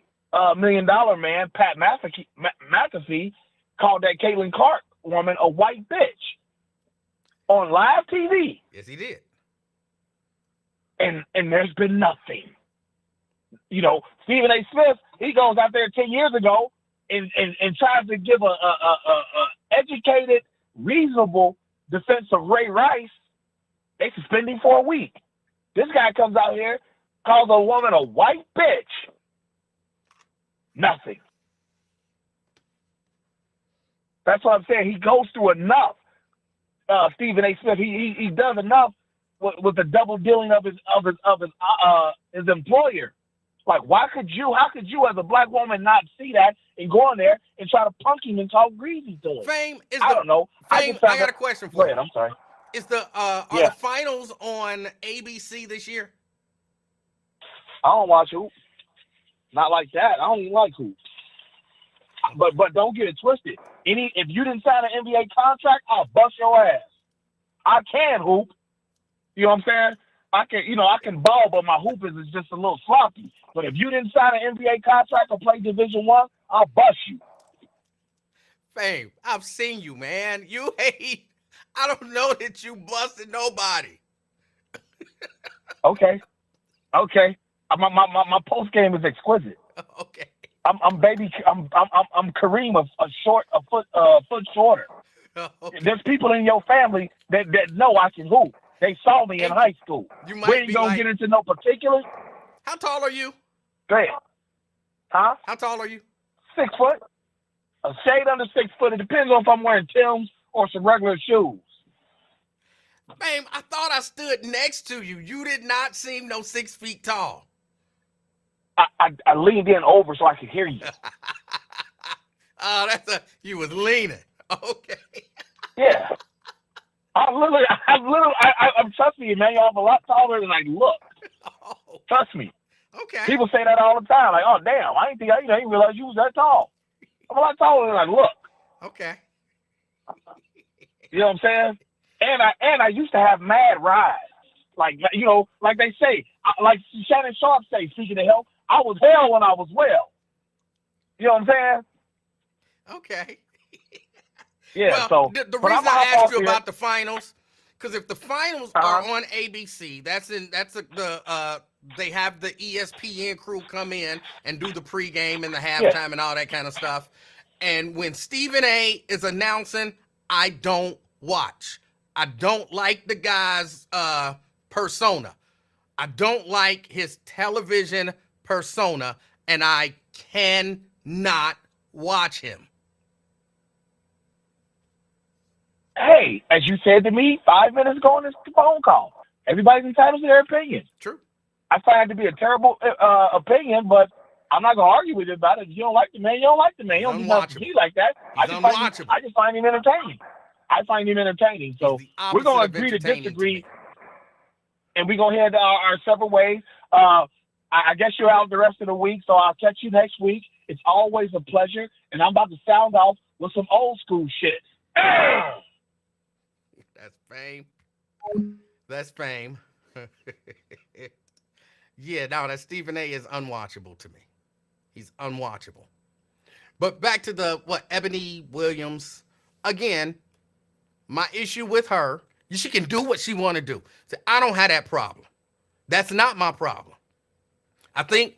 million man, Pat McAfee, called that Caitlin Clark woman a white bitch on live TV. Yes, he did. And there's been nothing. You know, Stephen A. Smith, he goes out there 10 years ago and tries to give a educated, reasonable defense of Ray Rice. They suspend him for a week. This guy comes out here, calls a woman a white bitch. Nothing. That's what I'm saying. He goes through enough. Stephen A. Smith, he does enough with the double dealing of his employer. Like, how could you as a black woman not see that and go in there and try to punk him and talk greasy to him? I don't know. Fame, I got a question for you. I'm sorry. Is are the finals on ABC this year? I don't watch hoop. Not like that. I don't even like hoop. But don't get it twisted. If you didn't sign an NBA contract, I'll bust your ass. I can hoop. You know what I'm saying? I can ball, but my hoop is just a little sloppy. But if you didn't sign an NBA contract or play Division I, I'll bust you. Fame, I've seen you, man. You hate. I don't know that you busted nobody. Okay. My post game is exquisite. Okay. I'm Kareem, a foot shorter. Okay. There's people in your family that know I can hoop. They saw me in high school. We ain't gonna get into no particulars. How tall are you? Go ahead. Huh? How tall are you? 6 foot. A shade under 6 foot. It depends on if I'm wearing Timbs or some regular shoes. Fame, I thought I stood next to you. You did not seem no 6 feet tall. I leaned in over so I could hear you. Oh, you was leaning. Okay. Yeah. I'm trusting you, man. I'm a lot taller than I look. Oh. Trust me. Okay. People say that all the time. Like, oh damn, I didn't realize you was that tall. I'm a lot taller than I look. Okay. You know what I'm saying? And I used to have mad rides. Like, you know, like they say, like Shannon Sharp say, speaking of health, I was hell when I was well. You know what I'm saying? Okay. Yeah. Well, so the reason I asked you about the finals, because if the finals are on ABC, they have the ESPN crew come in and do the pregame and the halftime and all that kind of stuff. And when Stephen A. is announcing, I don't watch. I don't like the guy's persona. I don't like his television persona, and I cannot watch him. Hey, as you said to me 5 minutes ago on this phone call, everybody's entitled to their opinion. True. I find it to be a terrible opinion, but I'm not gonna argue with you about it. If you don't like the man, you don't like the man. You don't do nothing to me like that. He's unwatchable. I just find him entertaining. I find him entertaining. So He's the we're opposite gonna of agree to entertaining disagree, me. and we're gonna head our separate ways. I guess you're out the rest of the week, so I'll catch you next week. It's always a pleasure, and I'm about to sound off with some old school shit. That's fame. That's fame. Yeah, no, that Stephen A is unwatchable to me. He's unwatchable. But back to Ebony Williams. Again, my issue with her, she can do what she want to do. So I don't have that problem. That's not my problem. I think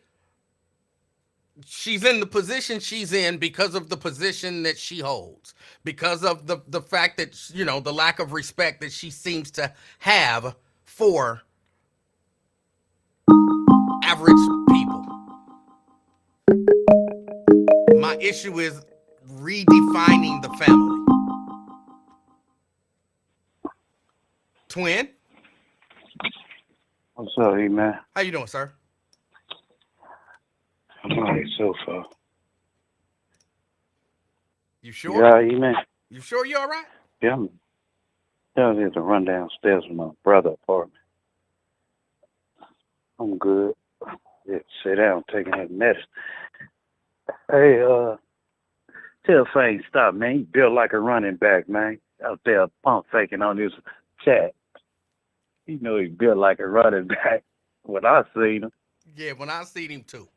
she's in the position she's in because of the position that she holds, because of the fact that, the lack of respect that she seems to have for average people. My issue is redefining the family. Twin, What's up, man? how you doing, sir? I'm all right so far. You sure? Yeah, man. You sure you all right? Yeah, I'm down here to run downstairs with my brother's apartment. I'm good. Yeah, sit down, taking that medicine. Hey, tell Fane stop, man. You built like a running back, man. Out there pump faking on this chat. You know he built like a running back. When I seen him, Yeah, when I seen him too.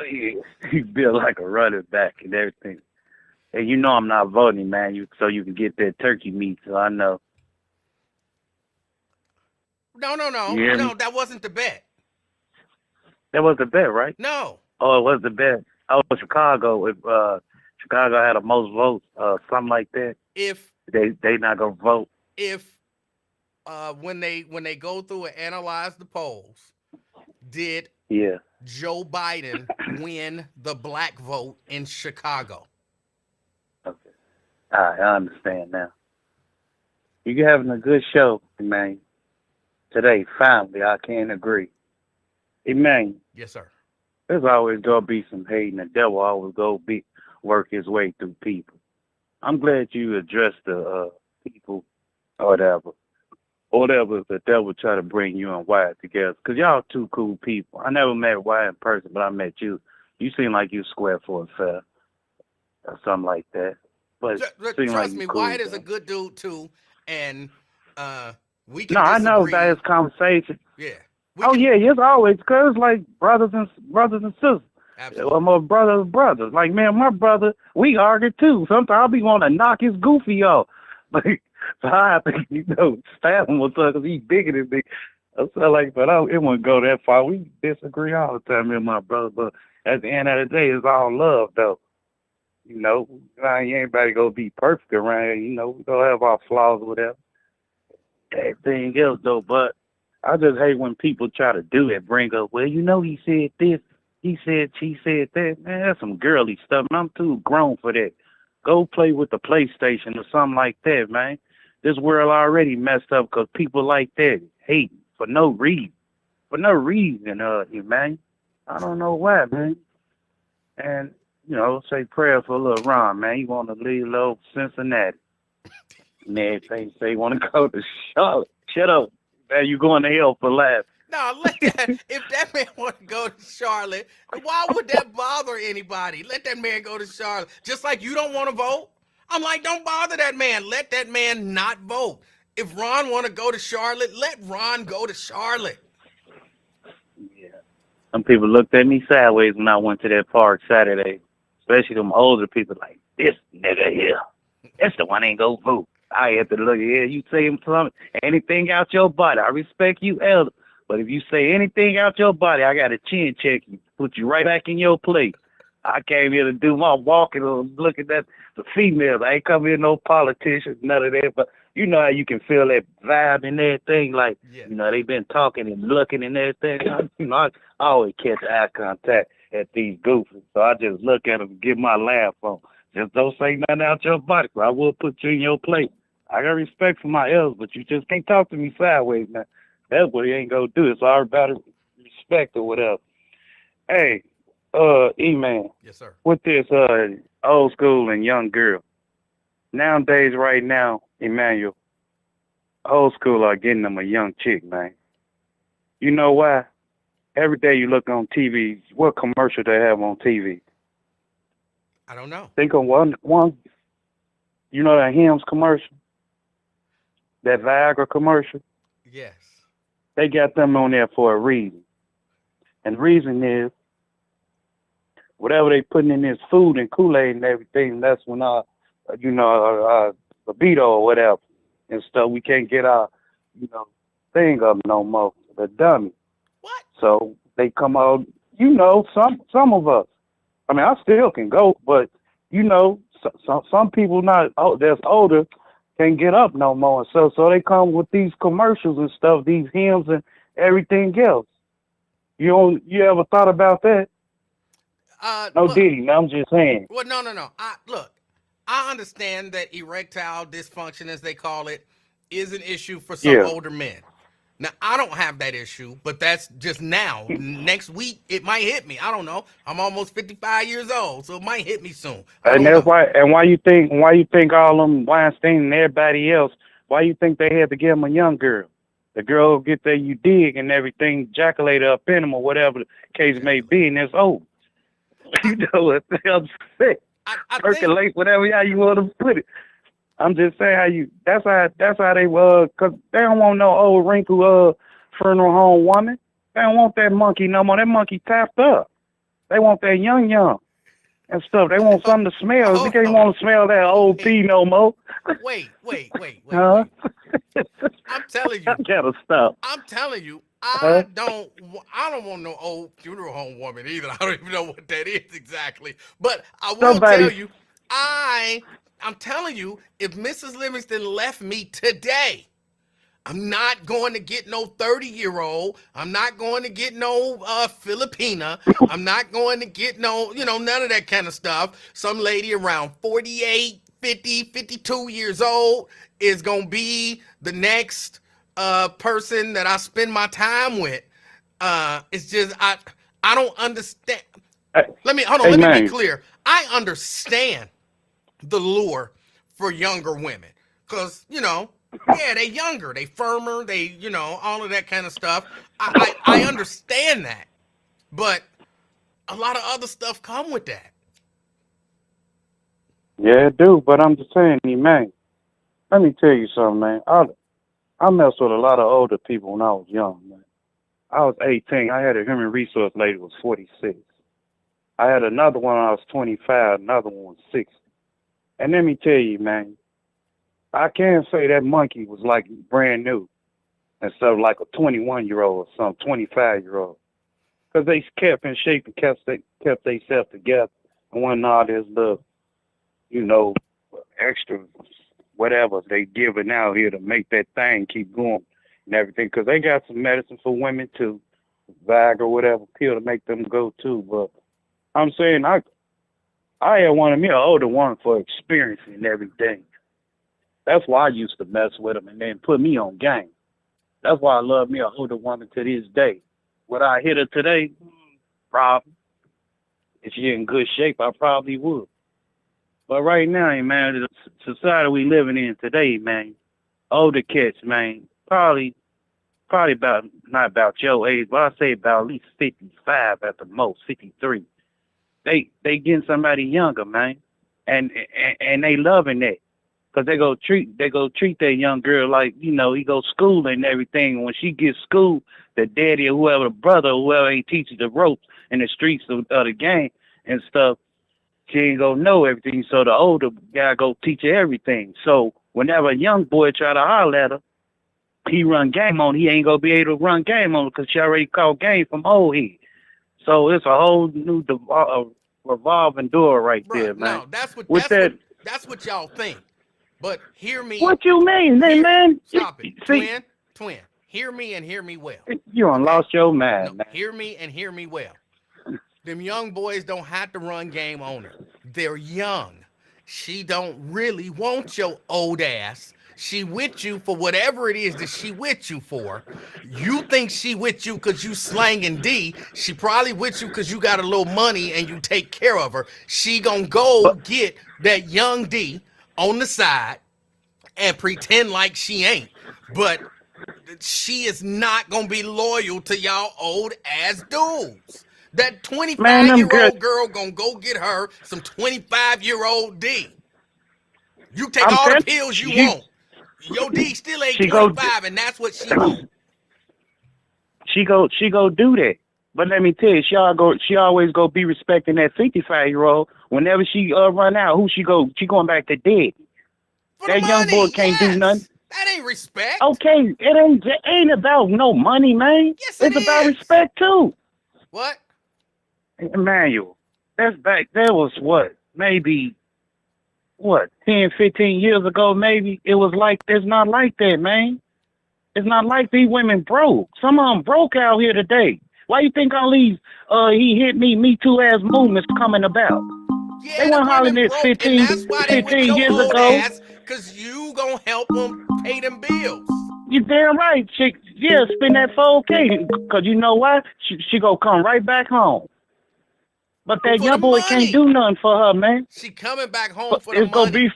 he built like a running back and everything. And you know I'm not voting, man, so you can get that turkey meat, so I know. No, Yeah. no, that wasn't the bet. That was the bet, right? No. Oh, it was the bet. Oh, Chicago. If Chicago had the most votes, something like that, If they not gonna vote. when they go through and analyze the polls, did Yeah. Joe Biden win the black vote in Chicago? Okay. I understand now. You having a good show, man. Today, finally, I can't agree. Hey, man, Yes, sir. there's always gonna be some hate, and the devil always work his way through people. I'm glad you addressed the people or whatever the devil try to bring you and Wyatt together, because y'all two cool people. I never met Wyatt in person, but I met you. You seem like you square for a fair or something like that. But seem Trust like me, you cool, Wyatt is a man. good dude too, and we can No, I disagree. know about his conversation. Yeah. Yeah, it's always because like brothers and sisters. Absolutely. Well, my brothers. Like, man, my brother, we argue too. Sometimes I'll be wanting to knock his goofy off. Like, so I have to, stab him or something because he's bigger than me. I feel like, but it wouldn't go that far. We disagree all the time, me and my brother. But at the end of the day, it's all love, though. Anybody gonna be perfect around here. We gonna have our flaws or whatever. Everything else, though, but I just hate when people try to do it, bring up, well, he said this, she said that. Man, that's some girly stuff, and I'm too grown for that. Go play with the PlayStation or something like that, man. This world already messed up because people like that hate for no reason. For no reason, man. I don't know why, man. And, say prayer for little Ron, man. He want to leave little Cincinnati. And everything say he want to go to Charlotte. Shut up. Man, you going to hell for laughing. No, if that man want to go to Charlotte, why would that bother anybody? Let that man go to Charlotte. Just like you don't want to vote. I'm like, don't bother that man. Let that man not vote. If Ron want to go to Charlotte, let Ron go to Charlotte. Yeah. Some people looked at me sideways when I went to that park Saturday. Especially them older people like, this nigga here. That's the one ain't go vote. I had to look, you say something, anything out your body. I respect you, elder. But if you say anything out your body, I got to chin check you, put you right back in your place. I came here to do my walking or looking at the females. I ain't come here no politicians, none of that. But you know how you can feel that vibe and everything. Like, Yeah. They been talking and looking and everything. I always catch eye contact at these goofies. So I just look at them and give my laugh on. Just don't say nothing out your body, or I will put you in your place. I got respect for my elders, but you just can't talk to me sideways, man. That's what he ain't gonna do. It's all about respect or whatever. Hey, E-Man, Yes, sir. with this old school and young girl. Nowadays, right now, Emmanuel, old school are getting them a young chick, man. You know why? Every day you look on TV, what commercial they have on TV? I don't know. Think of one. You know that Hims commercial, that Viagra commercial. Yes. They got them on there for a reason, and the reason is whatever they putting in this food and Kool-Aid and everything. That's when libido or whatever and stuff. We can't get our thing up no more. The dummy. What? So they come out. Some of us. I mean, I still can go, but some people that's older can't get up no more. So they come with these commercials and stuff, these hymns and everything else. You ever thought about that? No, Look, Diddy. No, I'm just saying. well, no. I understand that erectile dysfunction, as they call it, is an issue for some Yeah. older men. Now, I don't have that issue, but that's just now. Next week, it might hit me. I don't know. I'm almost 55 years old, so it might hit me soon. And that's why. And why you think all them Weinstein and everybody else? Why you think they had to give them a young girl? The girl will get there, you dig, and everything ejaculate up in them or whatever the case may be, and it's old. You know what I'm saying? Percolate, whatever how you want to put it. I'm just saying that's how they cause they don't want no old wrinkled funeral home woman. They don't want that monkey no more. That monkey tapped up. They want that young and stuff. They want something to smell. They can't want to smell that old pee no more. Wait. Huh? I'm telling you. I gotta stop. I'm telling you, I don't want no old funeral home woman either. I don't even know what that is exactly. But I will tell you, I'm telling you, if Mrs. Livingston left me today, I'm not going to get no 30-year-old. I'm not going to get no Filipina. I'm not going to get no, none of that kind of stuff. Some lady around 48, 50, 52 years old is going to be the next person that I spend my time with. It's just, I don't understand. Let me be clear. I understand the lure for younger women because they younger, they firmer, they all of that kind of stuff. I understand that, but a lot of other stuff come with that. Yeah, it do, but I'm just saying, man, let me tell you something, man. I messed with a lot of older people when I was young, man. I was 18. I had a human resource lady who was 46. I had another one when I was 25, another one was 60. And let me tell you, man, I can't say that monkey was like brand new and stuff like a 21-year-old or some 25-year-old. Because they kept in shape and kept themselves together and wasn't all this little, extra whatever they giving out here to make that thing keep going and everything. Because they got some medicine for women too, Viagra or whatever pill to make them go too. But I'm saying I had wanted me an older one for experience and everything. That's why I used to mess with them and then put me on game. That's why I love me an older woman to this day. Would I hit her today? Probably. If she in good shape, I probably would. But right now, man, the society we living in today, man, older cats, man, probably about, not about your age, but I say about at least 55 at the most, 53. They getting somebody younger, man, and they loving that, cause they go treat that young girl like he go school and everything. And when she gets school, the daddy or whoever, the brother or whoever ain't teaches the ropes in the streets of the game and stuff, she ain't gonna know everything. So the older guy go teach her everything. So whenever a young boy try to holler at her, he run game on her. He ain't gonna be able to run game on her because she already caught game from old head. So it's a whole new revolving door right there, man. No, that's what y'all think. But hear me. What you mean, man? Stop it, twin. Hear me and hear me well. You done lost your mind, man. Hear me and hear me well. Them young boys don't have to run game on her. They're young. She don't really want your old ass. She with you for whatever it is that she with you for. You think she with you because you slanging D. She probably with you because you got a little money and you take care of her. She gonna go But get that young D on the side and pretend like she ain't. But she is not gonna be loyal to y'all old ass dudes. That man, 25 them year girls. old girl gonna go get her some 25-year-old D. You take I'm all the telling pills you you, want. Your D still ain't she go, 25, and that's what she want. she go do that. But let me tell you, she always go be respecting that 55-year-old. Whenever she run out, who she go? She going back to dead. For the That young boy money, can't do nothing. yes. That ain't respect. Okay, it ain't about no money, man. Yes, it It's about is. respect too. What? Emmanuel, that's back. That was what? Maybe what? 10, 15 years ago, maybe. It was like it's not like that, man. It's not like these women broke. Some of them broke out here today. Why you think all these he hit me too ass movements coming about? They Yeah, the weren't hollering women it broke, and 15, that's why they with 15 your years old ago. ass, because you gonna help them pay them bills. You damn right, chick. Yeah, spend that 4K. Cause you know what? She gonna come right back home. But that For the young boy can't money. do nothing for her, man. She coming back home But for the it's gonna money. be.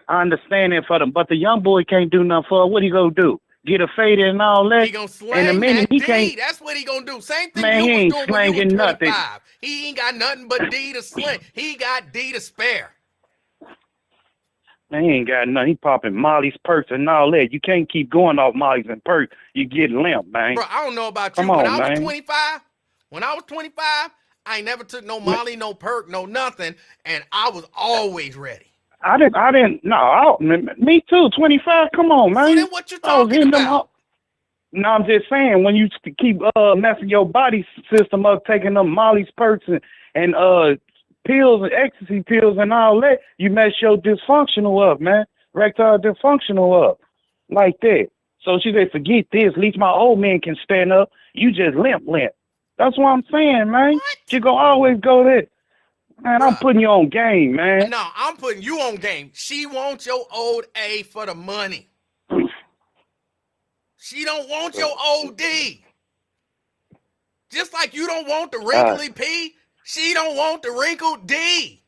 I understand it for them, but the young boy can't do nothing for her. What he gonna do? Get a faded and all that? He gonna In a slang minute, that he can't. D. That's what he gonna do. Same thing Man, you he was ain't doing when you were slanging nothing. 25. He ain't got nothing but D to sling. He got D to spare. Man, he ain't got nothing. He popping Molly's perks and all that. You can't keep going off Molly's and perks. You get limp, man. Bro, I don't know about you. Come When on, I was man. 25, I ain't never took no Molly, no perk, no nothing, and I was always ready. I didn't. No, me too. 25. Come on, So man. then what you I was talking hitting them about? up. No, I'm just saying when you keep messing your body system up, taking them Molly's perks and pills and ecstasy pills and all that, you mess your dysfunctional up, man. Erectile dysfunctional up like that. So she said, forget this. At least my old man can stand up. You just limp. That's what I'm saying, man. What? She gonna always go there. Man, I'm Bruh. putting you on game, man. No, I'm putting you on game. She wants your old A for the money. She don't want your old D. Just like you don't want the wrinkly P, she don't want the wrinkled D.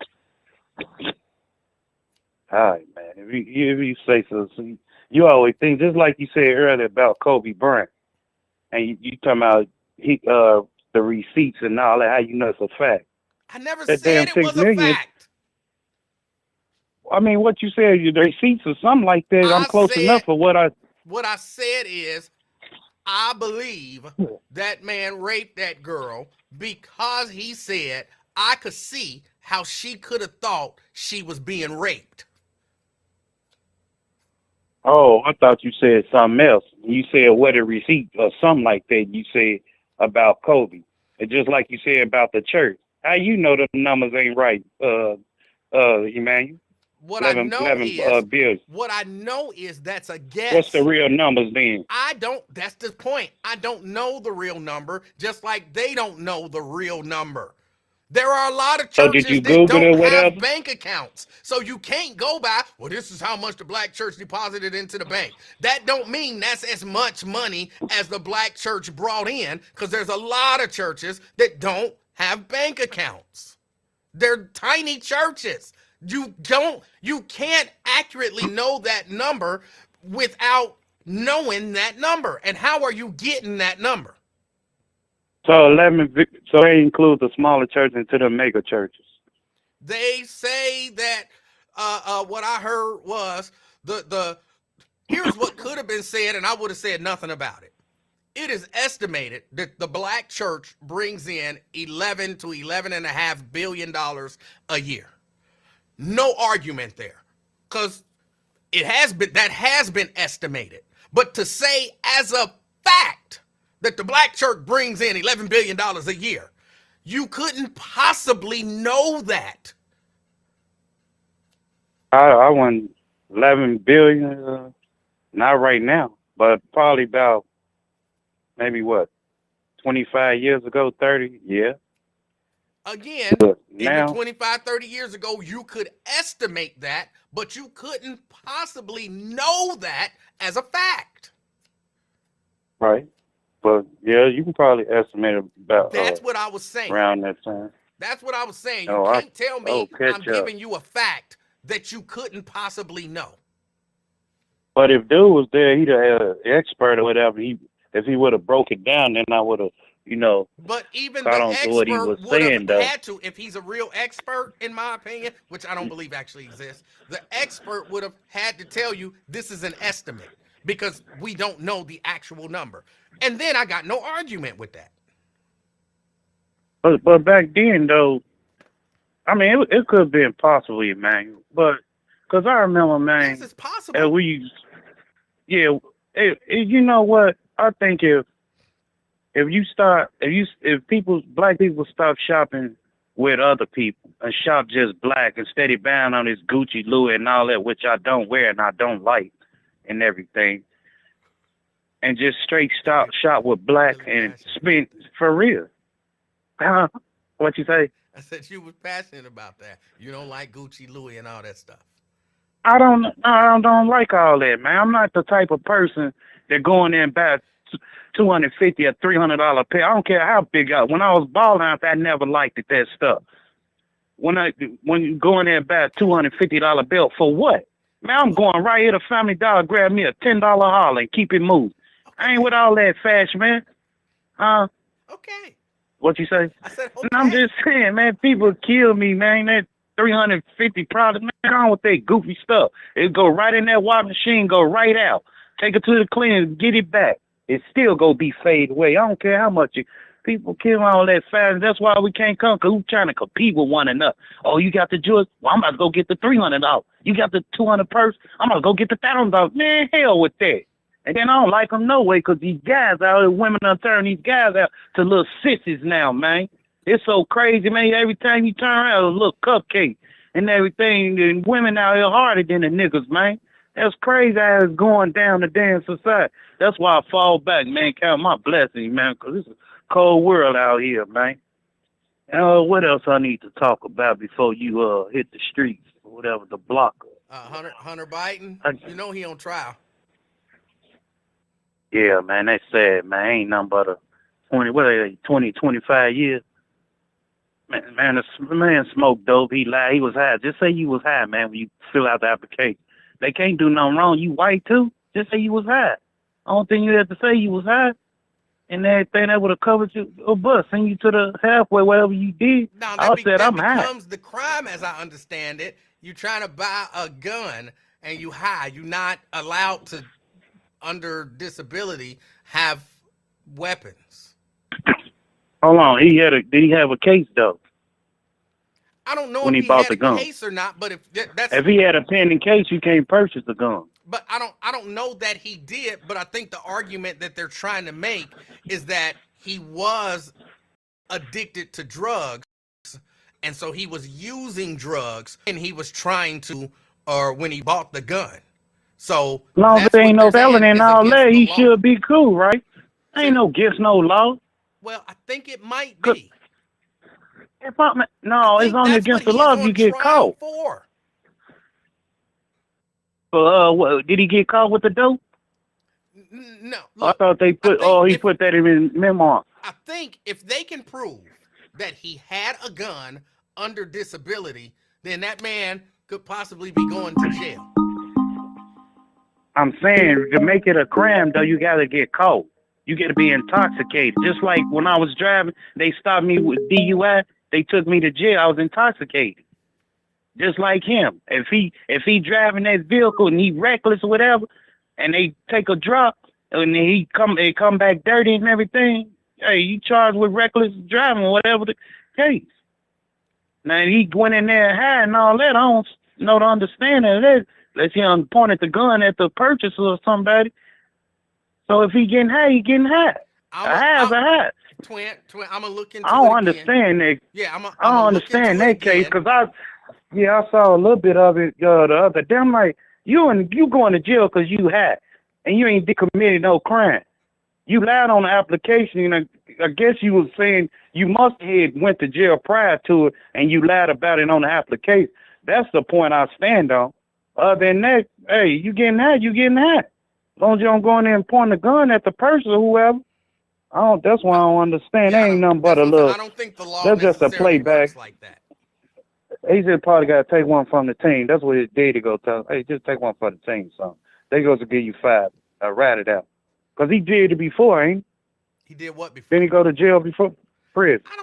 All right, man. If you say so, you always think just like you said earlier about Kobe Bryant, and you talking about the receipts and all that. How you know it's a fact? I never That said damn it 6 was a million. fact. I mean, what you said, the receipts or something like that. I'm close enough for what I. What I said is, I believe that man raped that girl because he said I could see how she could have thought she was being raped. Oh, I thought you said something else. You said what a receipt or something like that. You said about Kobe, and just like you said about the church. How you know the numbers ain't right, Emmanuel? What 11 billion. I know is that's a guess. What's the real numbers then? That's the point. I don't know the real number, just like they don't know the real number. There are a lot of So did churches you that Google don't it or have whatever? bank accounts. So you can't go by, well, this is how much the black church deposited into the bank. That don't mean that's as much money as the black church brought in, because there's a lot of churches that don't have bank accounts. They're tiny churches. You can't accurately know that number without knowing that number. And how are you getting that number? So so they include the smaller churches into the mega churches. They say that what I heard was here's what could have been said, and I would have said nothing about it. It is estimated that the black church brings in $11 to $11.5 billion a year. No argument there, because that has been estimated. But to say as a fact that the black church brings in $11 billion a year, you couldn't possibly know that. I won 11 billion, not right now, but probably about maybe 25 years ago, 30, yeah. Again, But even now, 25, 30 years ago, you could estimate that, but you couldn't possibly know that as a fact. right? But yeah, you can probably estimate about That's what I was saying. around that time. That's what I was saying. You Oh, can't tell me I'm catch up. giving you a fact that you couldn't possibly know. But if dude was there, he'd have had an expert or whatever. If he would have broke it down, then I would have, But even caught the on to what he expert was would have saying, though. had to, if he's a real expert, in my opinion, which I don't believe actually exists, the expert would have had to tell you this is an estimate because we don't know the actual number. And then I got no argument with that. But back then, though, I mean, it could have been possibly, man. But because I remember, man, Yes, it's possible. you know what? I think if black people stop shopping with other people and shop just black instead of buying on this Gucci, Louis, and all that, which I don't wear and I don't like and everything, and just straight shop with black and spend for real. What you say? I said you was passionate about that. You don't like Gucci, Louis, and all that stuff. I don't like all that, man. I'm not the type of person that go in there and buy $250 or $300 pair. I don't care how big when I was balling out, I never liked that stuff. When you go in there and buy a $250 belt for what? Man, I'm going right here to Family Dollar, grab me a $10 holler and keep it moving. I ain't with all that fashion, man. Okay. What you say? I said okay. And I'm just saying, man, people kill me, man. That 350 product, man, on with that goofy stuff. It go right in that wash machine, go right out. Take it to the cleaner, get it back. It still go be fade away. I don't care how much people kill all that fashion. That's why we can't come, because we're trying to compete with one another. Oh, you got the jewels? Well, I'm about to go get the $300. You got the 200 purse? I'm about to go get the $1,000. Man, hell with that. And then I don't like them no way, because these guys out here, women are turning these guys out to little sissies now, man. It's so crazy, man. Every time you turn around, a little cupcake and everything. And women out here harder than the niggas, man. That's crazy how it's going down the damn society. That's why I fall back, man. Count my blessings, man, because it's a cold world out here, man. What else I need to talk about before you hit the streets or whatever, the blocker? Hunter Biden, you know he on trial. Yeah, man, that's sad, man. Ain't nothing but a 25 years. Man, the man smoked dope. He lied. He was high. Just say you was high, man, when you fill out the application. They can't do nothing wrong. You white, too? Just say you was high. Only thing you have to say you was high. And everything that would have covered you a bus, send you to the halfway, whatever you did. Now, I said I'm high. That becomes the crime, as I understand it. You're trying to buy a gun, and you high. You're not allowed to, under disability, have weapons. Hold on. Did he have a case, though? I don't know when if he bought had the gun. a case or not, but if he had a pending case, you can't purchase the gun. But I don't know that he did, but I think the argument that they're trying to make is that he was addicted to drugs, and so he was using drugs, and he was trying to, or when he bought the gun. So as long as there ain't no felony and all that, he should be cool, right? Ain't no against no law. Well, I think it might be. It's only against the law if you get caught. What, did he get caught with the dope? No. Look, I thought they put. He put that in his memoir. I think if they can prove that he had a gun under disability, then that man could possibly be going to jail. I'm saying to make it a crime, though, you got to get caught. You got to be intoxicated. Just like when I was driving, they stopped me with DUI. They took me to jail. I was intoxicated. Just like him. If he driving that vehicle and he reckless or whatever, and they take a drop and they come back dirty and everything, hey, you charged with reckless driving or whatever the case. Now he went in there high and all that. I don't know the understanding of that. Unless he pointed the gun at the purchaser or somebody. So if he getting high, he getting high. A high's a high. Twin, I'm gonna look into. I don't understand that. Yeah, I don't understand that case because I saw a little bit of it the other day. I'm like, you going to jail because you high and you ain't committed no crime. You lied on the application. You know, I guess you was saying you must have went to jail prior to it, and you lied about it on the application. That's the point I stand on. Other than that, hey, you getting that? You getting that? As long as you don't go in there and point a gun at the person or whoever. I don't. That's why I don't understand. Yeah, That ain't nothing but a little. I don't think the law That's just a necessarily playback. works like that. He just probably got to take one from the team. That's what his daddy go tell him. Hey, just take one for the team, son. They go to give you 5. Rat it out. Because he did it before, ain't he? He did what before? Didn't he go to jail before? Prison. I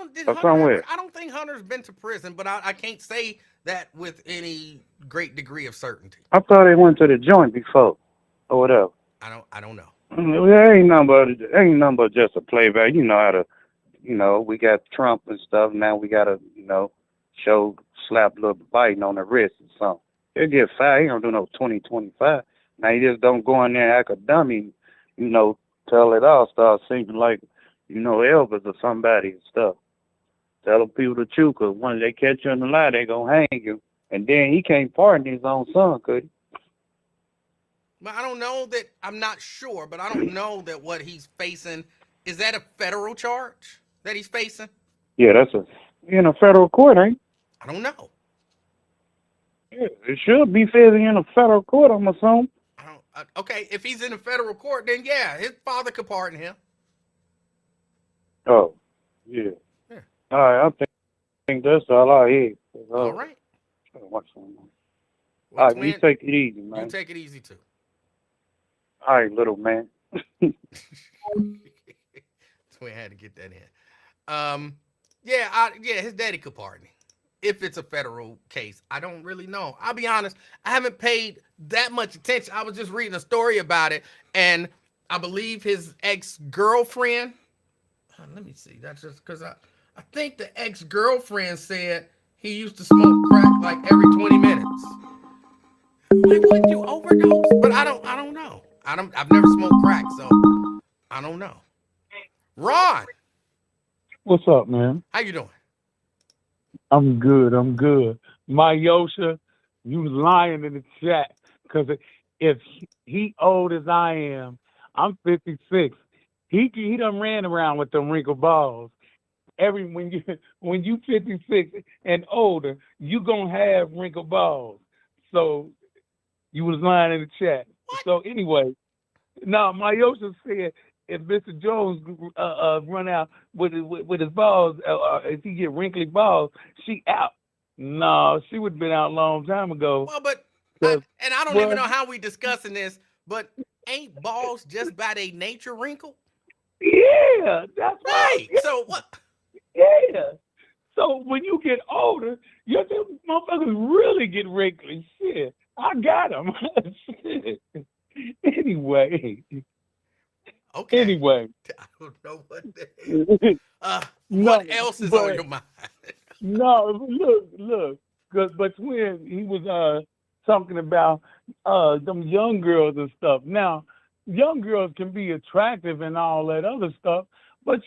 don't think Hunter's been to prison, but I can't say that with any great degree of certainty. I thought he went to the joint before, or whatever. I don't know. There ain't nothing but just a playback. You know how to, we got Trump and stuff. Now we got to, slap a little biting on the wrist or something. He'll get 5. He don't do no 20-25. Now he just don't go in there and act a dummy, tell it all, start seeming like, Elvis or somebody and stuff. Tell people the truth, because when they catch you in the lie, they gonna hang you. And then he can't pardon his own son, could he? But I don't know that, I'm not sure, but I don't know that what he's facing, is that a federal charge that he's facing? Yeah, that's in a federal court, ain't it? I don't know. Yeah, it should be facing in a federal court, I'm assuming. Okay, if he's in a federal court, then yeah, his father could pardon him. Oh, yeah. All right, I think that's all I hear. All right. Watch something. Well, All right, you take it easy, man. You take it easy, too. All right, little man. Twin had to get that in. Yeah, his daddy could pardon him. If it's a federal case, I don't really know. I'll be honest, I haven't paid that much attention. I was just reading a story about it, and I believe his ex-girlfriend, let me see, that's just because I think the ex-girlfriend said he used to smoke crack like every 20 minutes. Like, wouldn't you overdose? But I don't know. I've never smoked crack, so I don't know. Ron, what's up, man? how you doing? I'm good. My Yosha, you was lying in the chat, because if he old as I am, I'm 56. He done ran around with them wrinkled balls. When you 56 and older, you gonna have wrinkled balls. So you was lying in the chat. What? So anyway, now my Yosha said if Mr. Jones run out with his balls, if he get wrinkly balls, she out. No, she would have been out a long time ago. Well, but I don't even know how we discussing this, but ain't balls just by their nature wrinkle? Yeah, that's right. Yeah. So what? Yeah. So when you get older, your motherfuckers really get wrinkly. Shit, I got them. Anyway. Okay. Anyway. I don't know what else is on your mind? No, look. But when he was talking about them young girls and stuff. Now, young girls can be attractive and all that other stuff, but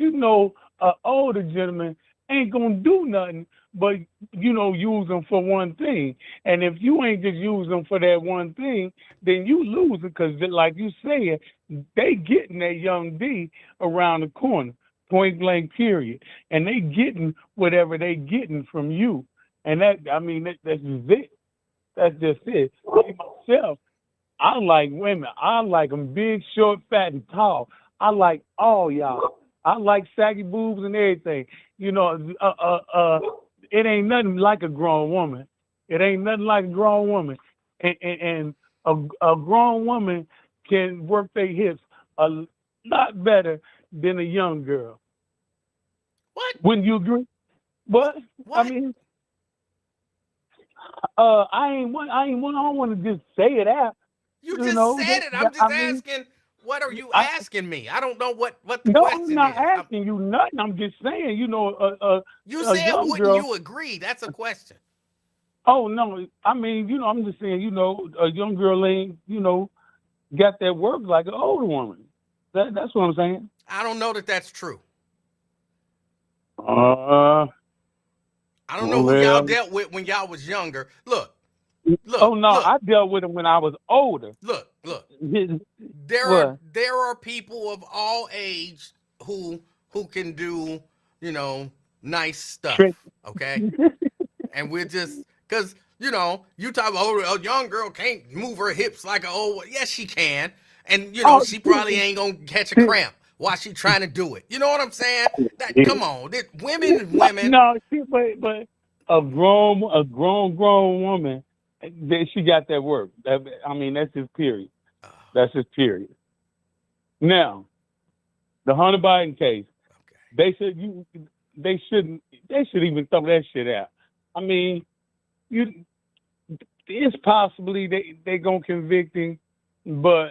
older gentleman ain't gonna do nothing but use them for one thing. And if you ain't just use them for that one thing, then you lose it, because like you said, they getting that young D around the corner, point blank period, and they getting whatever they getting from you. And that's just it. That's just it. Like myself, I like women. I like them big, short, fat, and tall. I like all y'all. I like saggy boobs and everything. It ain't nothing like a grown woman. It ain't nothing like a grown woman. And a grown woman can work their hips a lot better than a young girl. What? Wouldn't you agree? What? I mean, I don't want to just say it out. You just said it. I'm just asking. What are you asking me? I don't know what the question is. No, I'm not asking you nothing. I'm just saying, you said, wouldn't you agree? That's a question. Oh, no. I'm just saying, a young girl ain't, got that work like an older woman. That's what I'm saying. I don't know that that's true. I don't know who y'all dealt with when y'all was younger. Look. Oh, no, I dealt with them when I was older. Look. look. What? There are people of all age who can do, you know, nice stuff. Trick. Okay, and we're just because you know you talk about a young girl can't move her hips like an old. Yes, she can, and you know Oh, she probably ain't gonna catch a cramp while she trying to do it. You know what I'm saying? That come on, women. no, but a grown woman, she got that work. I mean, that's just period. Oh, That's just period. Now, the Hunter Biden case, okay. they should even throw that shit out. I mean, you it's possibly they gonna convict him, but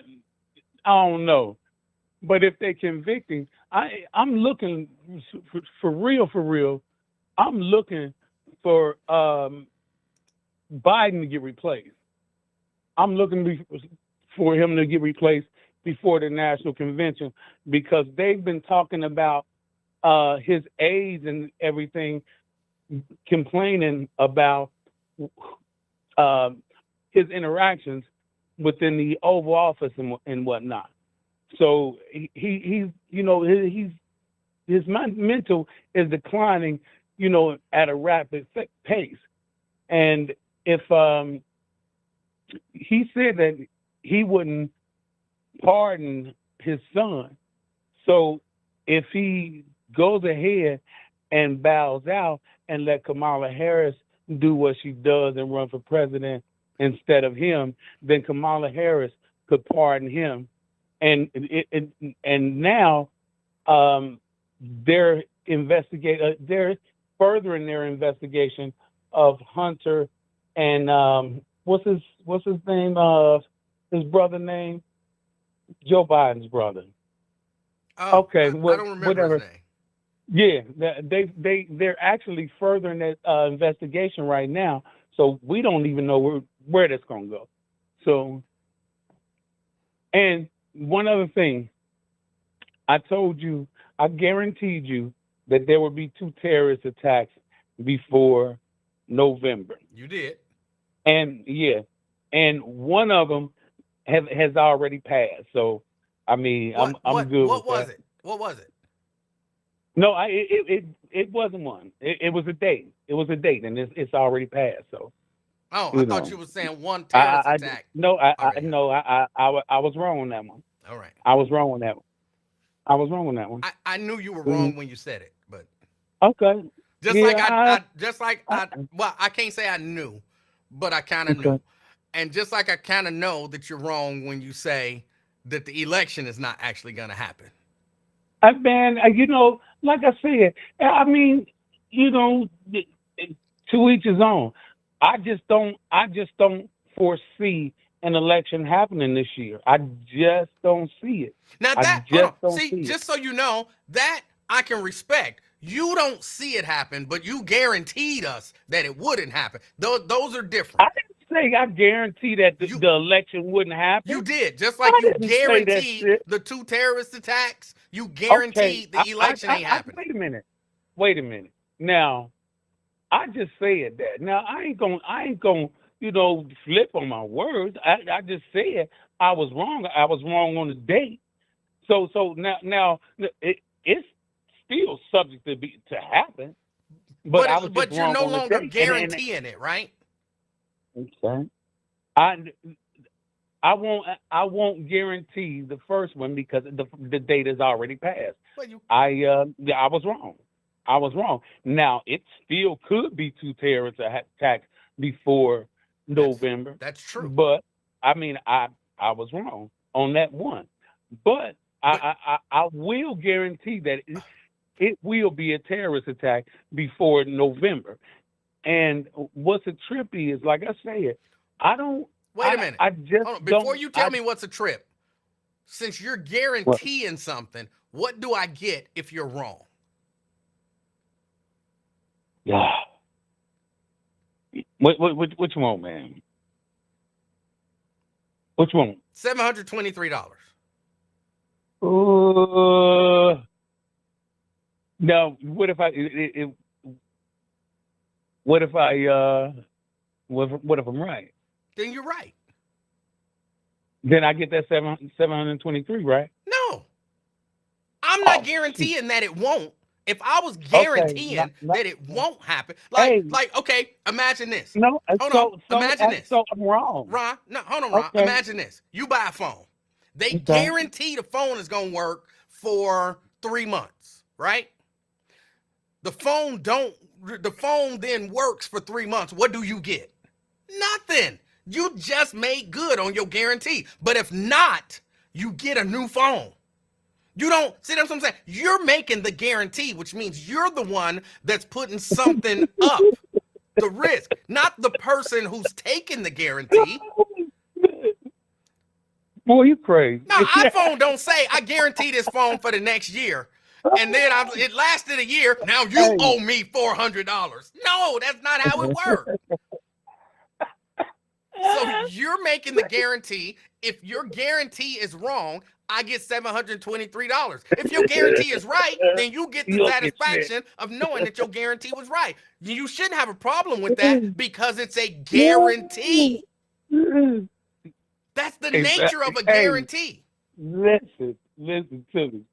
I don't know. But if they convict him, I'm looking for real. I'm looking for Biden to get replaced. I'm looking for him to get replaced before the national convention because they've been talking about his aides and everything, complaining about uh, his interactions within the Oval Office and whatnot. So he's you know his mental is declining, you know, at a rapid pace. And if he said that he wouldn't pardon his son, so if he goes ahead and bows out and let Kamala Harris do what she does and run for president instead of him, then Kamala Harris could pardon him. And now they're they're furthering their investigation of Hunter and what's his name, his brother name, Joe Biden's brother. Oh, Okay, I don't remember whatever. his name. Yeah, they're actually furthering that investigation right now, so we don't even know where that's gonna go. So, and one other thing, I guaranteed you that there would be 2 terrorist attacks before November, You did. and yeah, and one of them has already passed. So, I mean, I'm good with What was that. it? What was it? No, it wasn't one. It was a date. It was a date, and it's already passed. So Oh, I you thought know, you were saying one I terrorist I, I attack no I already happened. no I was wrong on that one. All right. I was wrong on that one. I was wrong on that one. I knew you were Mhm. wrong when you said it, but Okay. just like Yeah. I well, I can't say I knew, but I kind of knew. okay. And just like I kind of know that you're wrong when you say that the election is not actually going to happen. Man, like I said, I mean, you know, to each his own. I just don't foresee an election happening this year. I just don't see it. Now I that, hold on. just don't See, see it. just so you know, that I can respect. You don't see it happen, but you guaranteed us that it wouldn't happen. Those are different. I didn't say I guarantee that You the election wouldn't you happen. did. Just like I you didn't say that guaranteed shit. the 2 terrorist attacks, you Okay. guaranteed the election ain't happening. Wait a minute. Wait a minute. Now, I just said that. Now I ain't gonna, flip on my words. I just said I was wrong. I was wrong on the date. So now it's still subject to happen, but I was just But you're wrong no on the longer date. And guaranteeing it, right? okay. I I won't guarantee the first one because the date is already passed. Well, you I was wrong. I was wrong. Now it still could be 2 terrorist attacks before November, that's true. but I mean I was wrong on that one. But But I will guarantee that it will be a terrorist attack before November. And what's a trippy is, like I said, I don't. wait a minute. I just Hold on. Before don't. you tell me what's a trip, since you're Well, guaranteeing something, what do I get if you're wrong? yeah. Which one, man? Which one? $723. Now, what if what if what if I'm right? Then you're right. Then I get that 723, right? No, I'm not Oh, shoot. guaranteeing that it won't. If I was Okay. guaranteeing that it won't happen, Hey, okay, imagine this. no. Hold on, imagine this. So I'm wrong. Ron, no, hold on, Ron. Okay. Imagine this. You buy a phone. They Okay. guarantee the phone is gonna work for 3 months, right? The phone then works for 3 months. What do you get? Nothing. You just made good on your guarantee. But if not, you get a new phone. You don't see, that's what I'm saying. You're making the guarantee, which means you're the one that's putting something up. The risk, not the person who's taking the guarantee. Boy, you crazy. No, iPhone don't say I guarantee this phone for the next year. And then it lasted a year. Now you owe me $400. No, that's not how it works. So you're making the guarantee. If your guarantee is wrong, I get $723. If your guarantee is right, then you get the satisfaction of knowing that your guarantee was right. You shouldn't have a problem with that because it's a guarantee. That's the nature of a guarantee. Listen to me.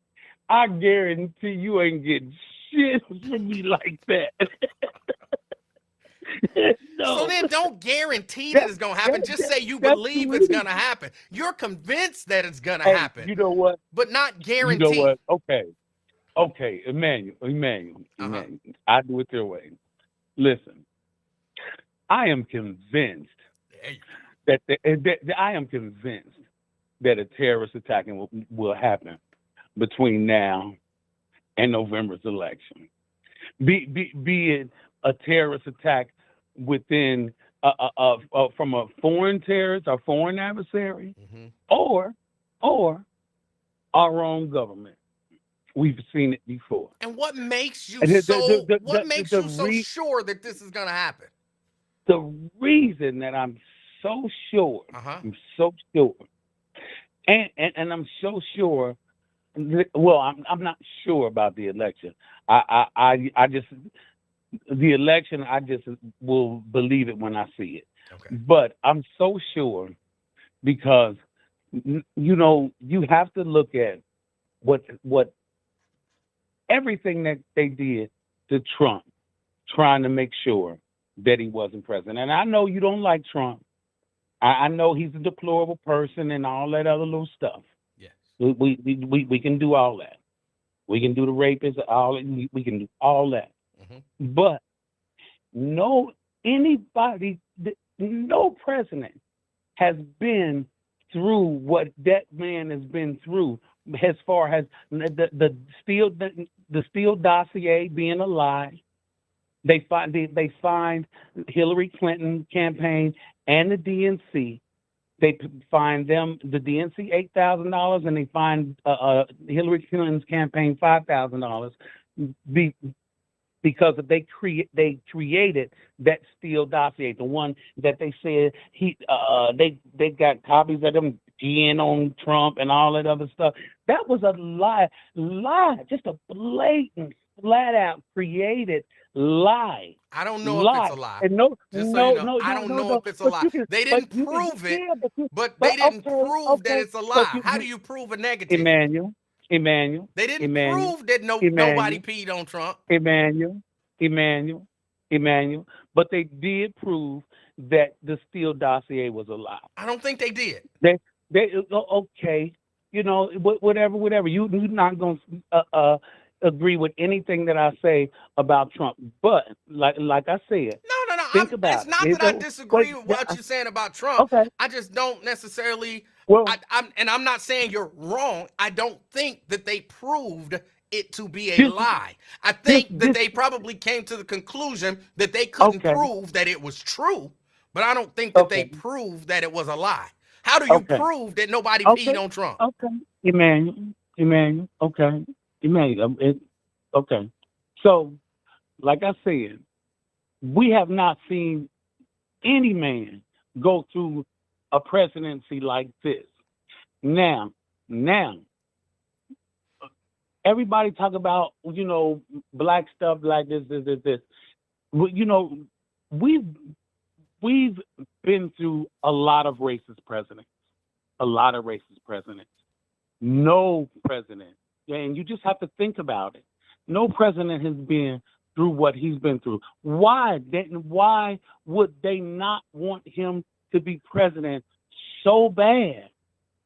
I guarantee you ain't getting shit from me like that. No. So then don't guarantee that it's going to happen. Just say you believe it's going to happen. You're convinced that it's going to happen. You know what? But not guarantee. You know what? Okay. Emmanuel. I do it your way. Listen, I am convinced that a terrorist attack will happen between now and November's election. Be it a terrorist attack within from a foreign terrorist or foreign adversary, or our own government. We've seen it before. And what makes you so sure that this is going to happen? The reason that I'm so sure, and I'm so sure. Well, I'm not sure about the election. I just the election. I just will believe it when I see it. Okay. But I'm so sure because you have to look at what everything that they did to Trump, trying to make sure that he wasn't president. And I know you don't like Trump. I know he's a deplorable person and all that other little stuff. Yes. We can do all that. We can do the rapists, we can do all that. But no president has been through what that man has been through as far as the Steele dossier being a lie. They find Hillary Clinton campaign and the DNC. They find them, the DNC, $8,000, and they find Hillary Clinton's campaign $5,000 because they created that Steele dossier, the one that they said they got copies of them in on Trump and all that other stuff. That was a lie, just a blatant, flat out created lie. I don't know if it's a lie. And I don't know if it's a lie. They didn't prove it, but they didn't prove that it's a lie. How do you prove a negative? Emmanuel. They didn't prove that nobody peed on Trump. Emmanuel. But they did prove that the Steele dossier was a lie. I don't think they did. They okay. Whatever. You're not going to agree with anything that I say about Trump. But like I said, no. Think about it's not that I disagree with what you're saying about Trump. Okay. I just don't necessarily. Well, I'm not saying you're wrong. I don't think that they proved it to be a lie. I think that they probably came to the conclusion that they couldn't prove that it was true, but I don't think that they proved that it was a lie. How do you prove that nobody peed on Trump? Okay, Emmanuel. Okay, Emmanuel. Okay. So, like I said, we have not seen any man go through a presidency like this. Now, everybody talk about, black stuff like this. We've been through a lot of racist presidents. a lot of racist presidents. No president, and you just have to think about it. No president has been through what he's been through. Why would they not want him to be president so bad?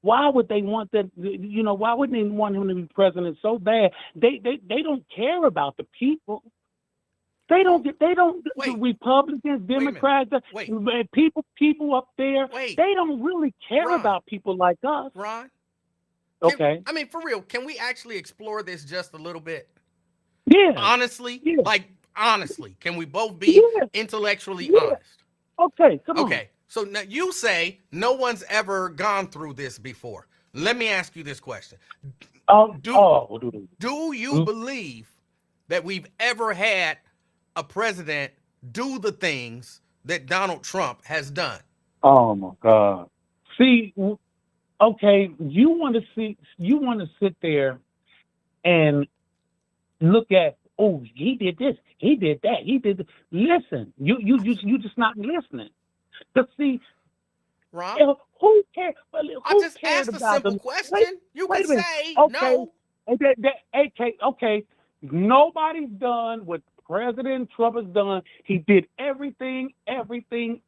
Why would they want that? Why wouldn't they want him to be president so bad? They don't care about the people. They don't. The Republicans, Democrats, people up there. They don't really care about people like us. Ron. Okay. For real, can we actually explore this just a little bit? Yeah. Honestly, honestly, can we both be intellectually honest? Okay, come on. Okay, so now you say no one's ever gone through this before. Let me ask you this question. Do you believe that we've ever had a president do the things that Donald Trump has done? Oh my God. See, okay, you want to sit there and look at, oh, he did this, he did that, he did this. Listen, you just not listening. But see, Ron, who cares? I just asked a simple question. You can say no. Okay. Nobody's done what President Trump has done. He did everything. Again.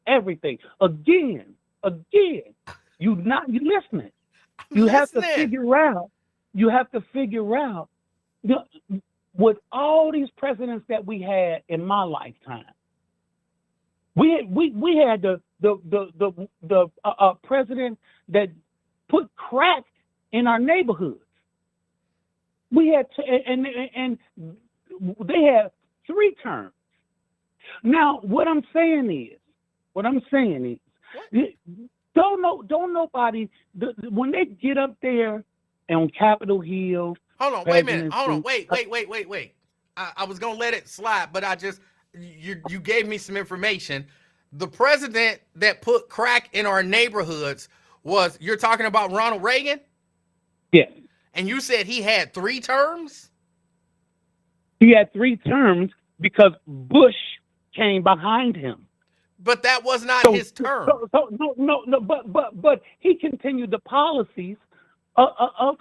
You listening. You have to figure out. With all these presidents that we had in my lifetime, we had the president that put crack in our neighborhoods. We had and they had 3 terms. Now, what I'm saying is, don't nobody when they get up there on Capitol Hill. Hold on, wait a minute. Hold on, wait. I was gonna let it slide, but you gave me some information. The president that put crack in our neighborhoods you're talking about Ronald Reagan? Yes. And you said he had 3 terms? He had 3 terms because Bush came behind him. But that was not his term. No, but he continued the policies of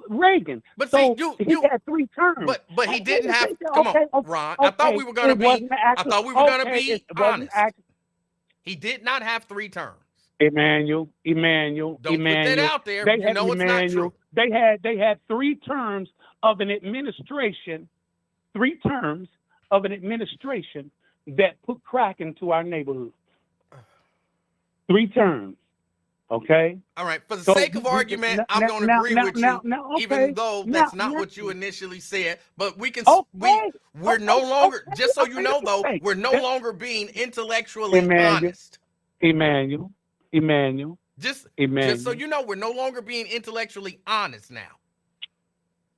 Reagan. But so see, he had 3 terms. But he didn't have. Come on, Ron. I thought we were gonna be honest. He did not have 3 terms. Emmanuel. Don't put that out there. It's not true. They had 3 terms of an administration. 3 terms of an administration that put crack into our neighborhood. 3 terms. Okay. All right. For the sake of argument, I'm going to agree with you, even though that's not what you initially said. But we can. We're no longer. Just so you know, though, we're no longer being intellectually honest. Emmanuel. Just so you know, we're no longer being intellectually honest now.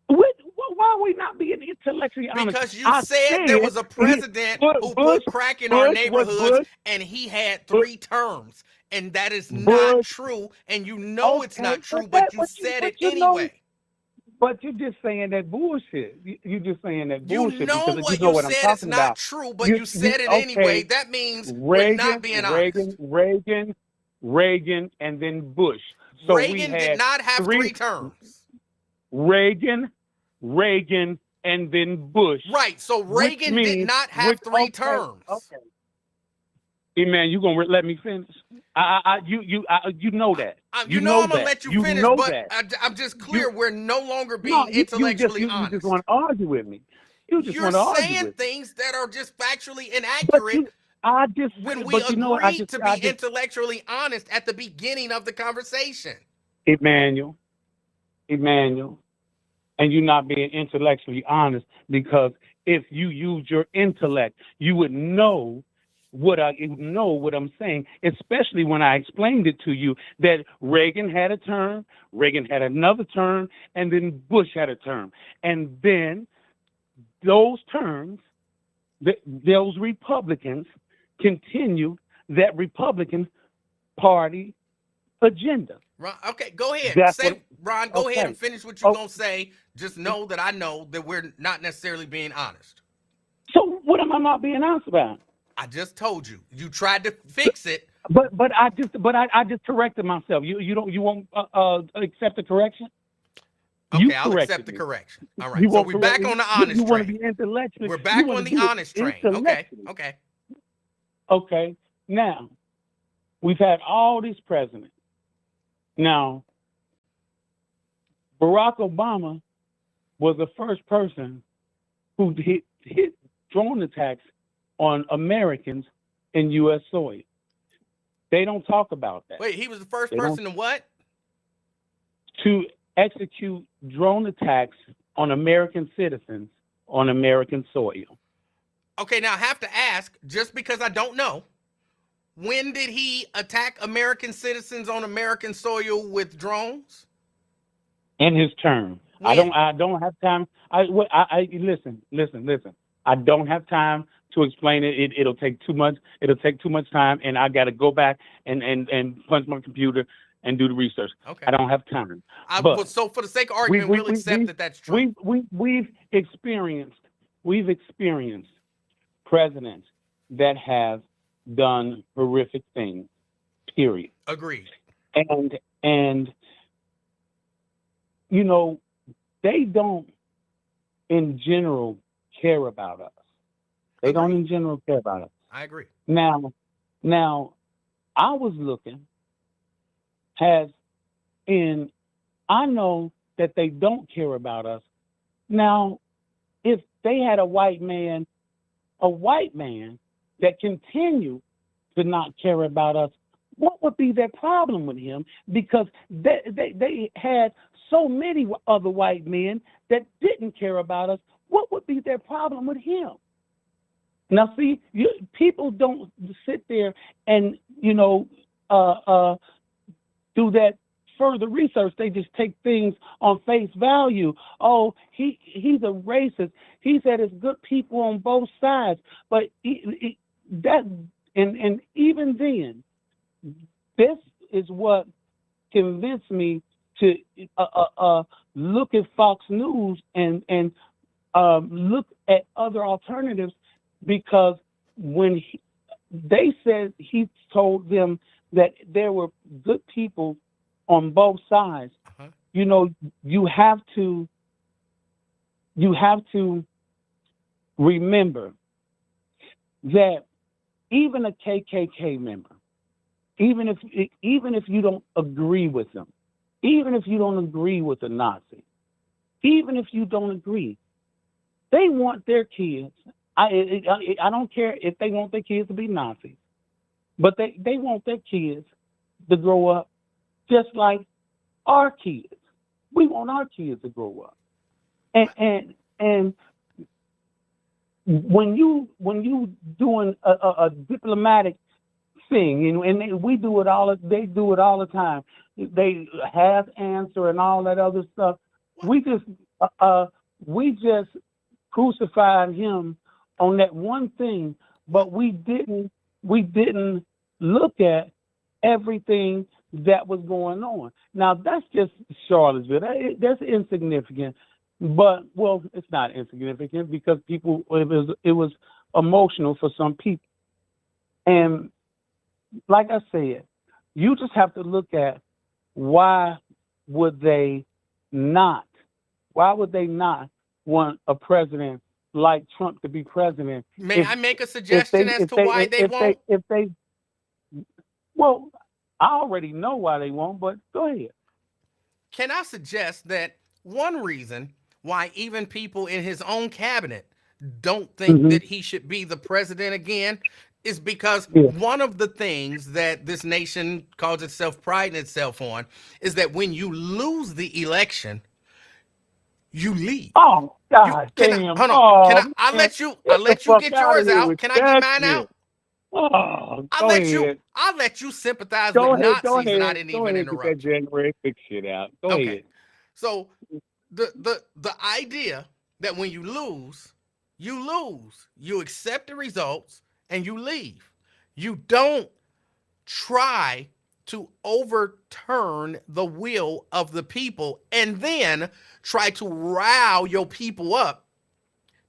Why are we not being intellectually honest? Because you said there was a president who put crack in our neighborhoods, and he had 3 terms. And that is not true, and you know it's not true, but you said it anyway. But you're just saying that bullshit. You're just saying that bullshit. You know what you said is not true, but you said it anyway. That means we're not being honest. Reagan, and then Bush. So Reagan did not have 3 terms. Reagan, and then Bush. Right. So Reagan did not have 3 terms. Okay. Hey man, you gonna let me finish? You know that. I'm gonna let you finish, but I'm just clear. We're no longer being intellectually honest. You just want to argue with me. You're saying things that are just factually inaccurate. When we agreed to be intellectually honest at the beginning of the conversation. Emmanuel, and you're not being intellectually honest, because if you use your intellect, you would know what I'm saying, especially when I explained it to you that Reagan had a term, Reagan had another term, and then Bush had a term. And then those terms, those Republicans continue that Republican Party agenda. Ron, okay, go ahead. Ron, go ahead and finish what you're going to say. Just know that I know that we're not necessarily being honest. So what am I not being honest about? I just told you. You tried to fix it. But I just corrected myself. You won't accept the correction. You Okay, I'll accept corrected the me. correction. All You right. So won't we're correct back me. on the You honest want to train. be intellectual. We're You back want on to the do honest it train. Okay. intellectually. Okay. Okay. Now, we've had all these presidents. Now, Barack Obama was the first person who hit drone attacks on Americans in U.S. soil. They don't talk about that. Wait, he was the first They don't person to what? to execute drone attacks on American citizens on American soil. Okay, now I have to ask, just because I don't know, when did he attack American citizens on American soil with drones? In his term. When? I don't have time. Listen. I don't have time to explain it. It'll take too much. It'll take too much time, and I got to go back and punch my computer and do the research. Okay. I don't have time. But so for the sake of argument, we'll accept that that's true. We've experienced presidents that have done horrific things. Period. Agreed. And you know, they don't in general care about us. They don't in general care about us. I agree. Now, I was looking I know that they don't care about us. Now, if they had a white man that continued to not care about us, what would be their problem with him? Because they had so many other white men that didn't care about us. What would be their problem with him? Now, see, people don't sit there and, do that further research. They just take things on face value. Oh, he's a racist. He said it's good people on both sides. But and even then, this is what convinced me to look at Fox News and look at other alternatives, because when they said he told them that there were good people on both sides, you have to remember that even a KKK member, even if you don't agree with them, even if you don't agree with a Nazi, even if you don't agree, they want their kids. I don't care if they want their kids to be Nazis, but they want their kids to grow up just like our kids. We want our kids to grow up, and when you doing a diplomatic thing, and we do it all. They do it all the time. They have answer and all that other stuff. We just crucified him on that one thing, but we didn't look at everything that was going on. Now that's just Charlottesville. That's insignificant, but it's not insignificant because it was emotional for some people. And like I said, you just have to look at why would they not want a president like Trump to be president? May I make a suggestion as to why they won't? Well, I already know why they won't, but go ahead. Can I suggest that one reason why even people in his own cabinet don't think that he should be the president again is because one of the things that this nation calls itself priding itself on is that when you lose the election, you leave. Oh God, Hold on. I'll let you get yours out. Can I get mine out? Oh, I'll let you sympathize with Nazis, and I didn't even interrupt. Get that January 6th shit out. Go ahead. So the idea that when you lose, you accept the results and you leave. You don't try to overturn the will of the people and then try to rile your people up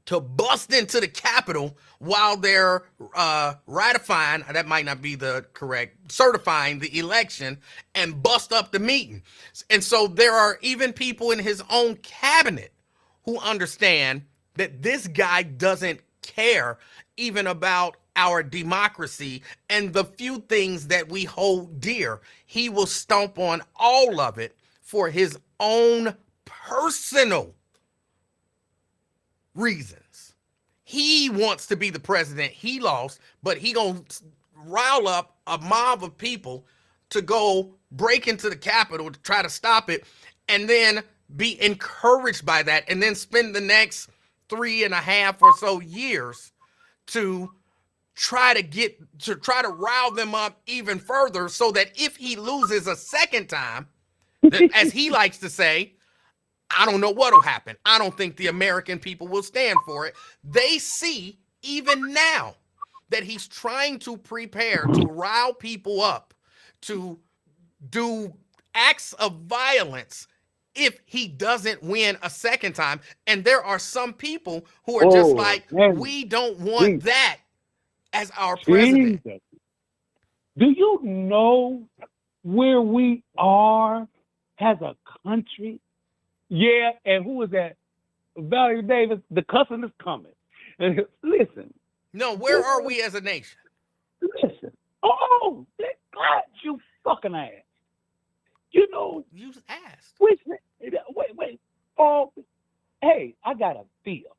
to bust into the Capitol while they're ratifying, that might not be the correct, certifying the election, and bust up the meeting. And so there are even people in his own cabinet who understand that this guy doesn't care even about our democracy and the few things that we hold dear. He will stomp on all of it for his own personal reasons. He wants to be the president. He lost, but he gonna rile up a mob of people to go break into the Capitol to try to stop it, and then be encouraged by that, and then spend the next 3.5 or so years to try to rile them up even further, so that if he loses a second time, as he likes to say, I don't know what'll happen. I don't think the American people will stand for it. They see even now that he's trying to prepare to rile people up, to do acts of violence if he doesn't win a second time. And there are some people who are just like, we don't want that as our president. Jesus. Do you know where we are as a country? Yeah, and who is that? Valerie Davis, the cussing is coming. Listen. No, where are we as a nation? Listen. Oh, God, you fucking ass. You know. You asked. Wait. Oh, hey, I got a bill.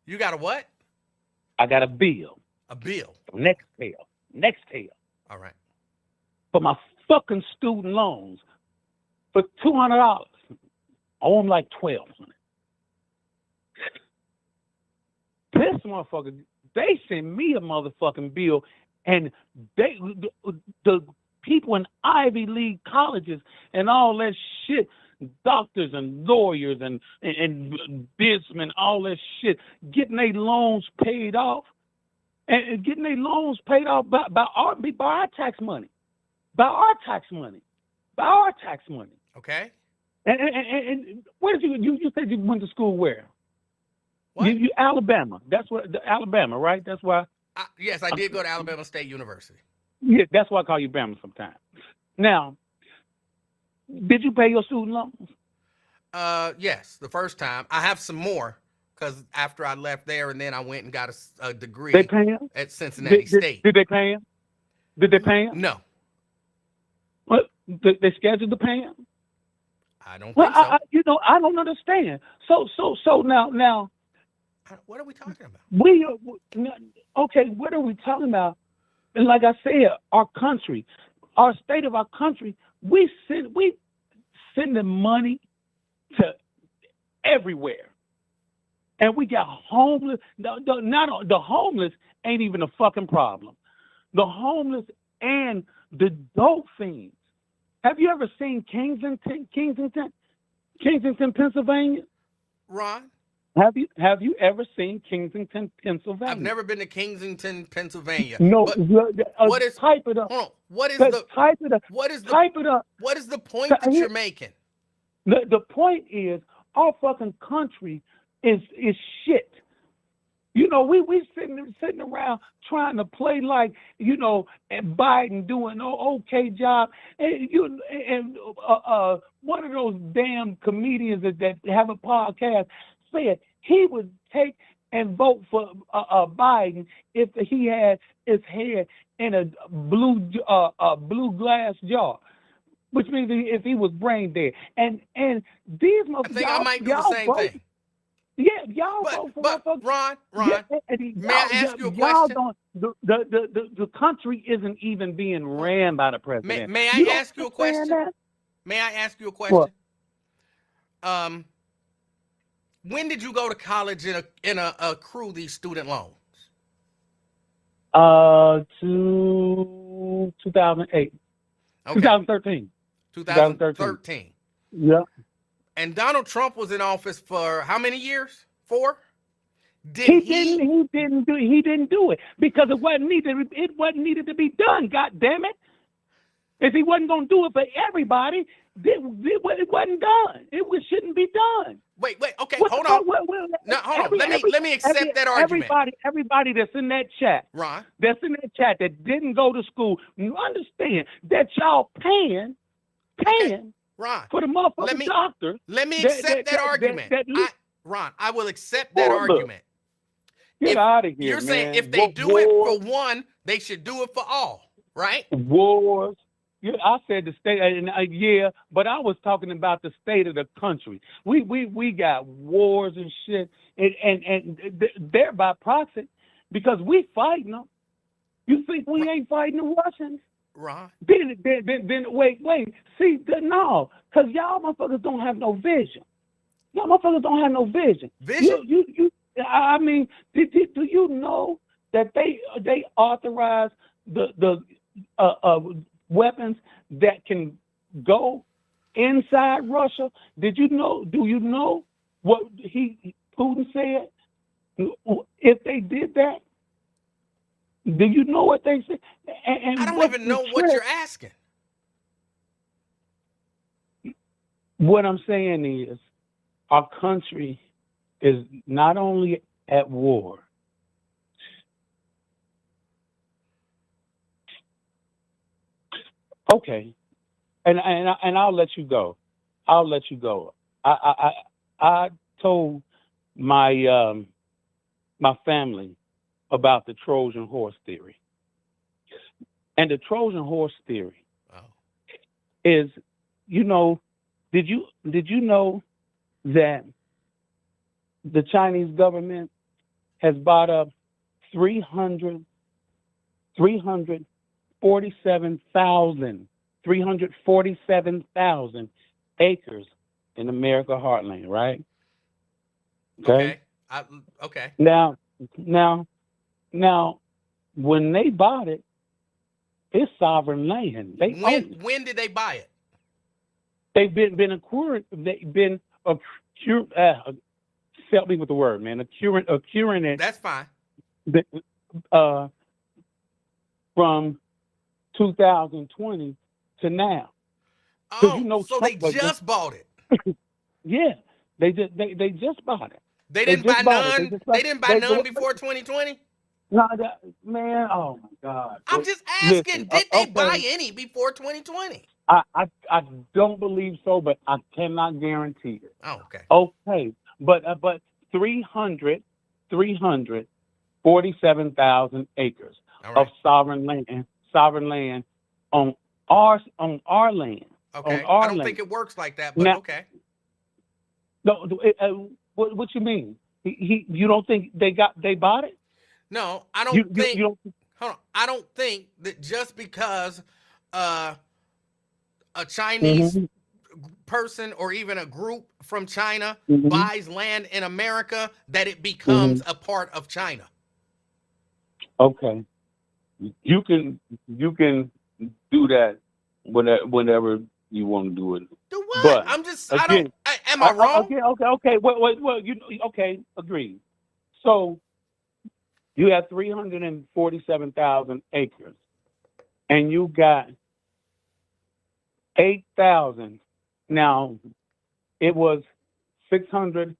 You got a what? I got a bill. A bill. Next tail. All right. For my fucking student loans. For $200, I owe them like $1,200. This motherfucker, they send me a motherfucking bill, and the people in Ivy League colleges and all that shit, doctors and lawyers and businessmen, all that shit, getting their loans paid off, and getting their loans paid off by our tax money, Okay. And where did you said you went to school where? What? You Alabama. That's what Alabama, right? That's why. Yes, I did go to Alabama State University. Yeah, that's why I call you Bama sometimes. Now, did you pay your student loans? Yes, the first time. I have some more because after I left there, and then I went and got a degree They pay him? at Cincinnati State. Did they pay him? No, What? They scheduled to pay him? I don't Well, think so. I don't understand. So now. What are we talking about? What are we talking about? And like I said, our country, our state of our country, we sending money to everywhere, and we got homeless. The homeless ain't even a fucking problem. The homeless and the dope fiends. Have you ever seen Kensington, Pennsylvania? Ron? Have you ever seen Kensington, Pennsylvania? I've never been to Kensington, Pennsylvania. No. But What is type it up? Hold on. What is Type it up. Type it up. What is the point that you're making? The point is our fucking country is shit. You know, we sitting around trying to play like, you know, and Biden doing an okay job, and one of those damn comedians that have a podcast said he would take and vote for Biden if he had his head in a blue glass jar, which means if he was brain dead. And these motherfuckers, I think I might do the same thing. Yeah, y'all vote for But Ron, may I ask you a y'all question? The country isn't even being ran by the president. May I ask you a question? That? May I ask you a question? What? When did you go to college and accrue these student loans? 2008. Okay. 2013. 2013. Yeah. And Donald Trump was in office for how many years? 4? He didn't do it because it wasn't needed to be done. God damn it! If he wasn't going to do it for everybody, it wasn't done. Shouldn't be done. Wait. Okay, What hold the on. fuck? No, hold on. Let me accept that argument. Everybody that's in that chat, Ron. that didn't go to school, you understand that y'all paying Okay. Ron, for the motherfucking doctor. Let me accept that argument. Ron, I will accept that argument. Get out of here, you're man. saying if they do it for one, they should do it for all, right? Wars. Yeah, I said the state, yeah, but I was talking about the state of the country. We got wars and shit, and they're by proxy because we fighting them. You think we ain't fighting the Russians? Ron. Then wait. See, no, because y'all motherfuckers don't have no vision. Y'all motherfuckers don't have no vision. Vision? I mean, do you know that they authorize the weapons that can go inside Russia? Do you know what Putin said? If they did that, do you know what they said? And I don't even know what you're asking. What I'm saying is, our country is not only at war. Okay, and I'll let you go. I told my my family about the Trojan horse theory, and the Trojan horse theory is, did you know that the Chinese government has bought up 347,000 acres in America heartland, right? Okay. Now, when they bought it, it's sovereign land. When did they buy it? They've been acquired. They've been help me with the word, man. Acquiring it. That's fine. From 2020 to now. Oh, so they just bought it. Yeah, they just bought it. They didn't buy none. They didn't buy none before 2020. No, man. Oh my God. I'm just asking. Did they buy any before 2020? I don't believe so, but I cannot guarantee it. Oh, okay. Okay, but 347,000 acres of sovereign land on our land. Okay. On our I don't land. think it works like that, but now, okay. No, what you mean? You don't think they bought it? No, I don't think. You don't, hold on. I don't think that just because a Chinese person or even a group from China buys land in America that it becomes a part of China. Okay, you can do that whenever you want to do it. Do what? But I'm just. Again, am I wrong? Okay. Well, okay. Agreed. So you have 347,000 acres, and you got 8,000. Now, it was 600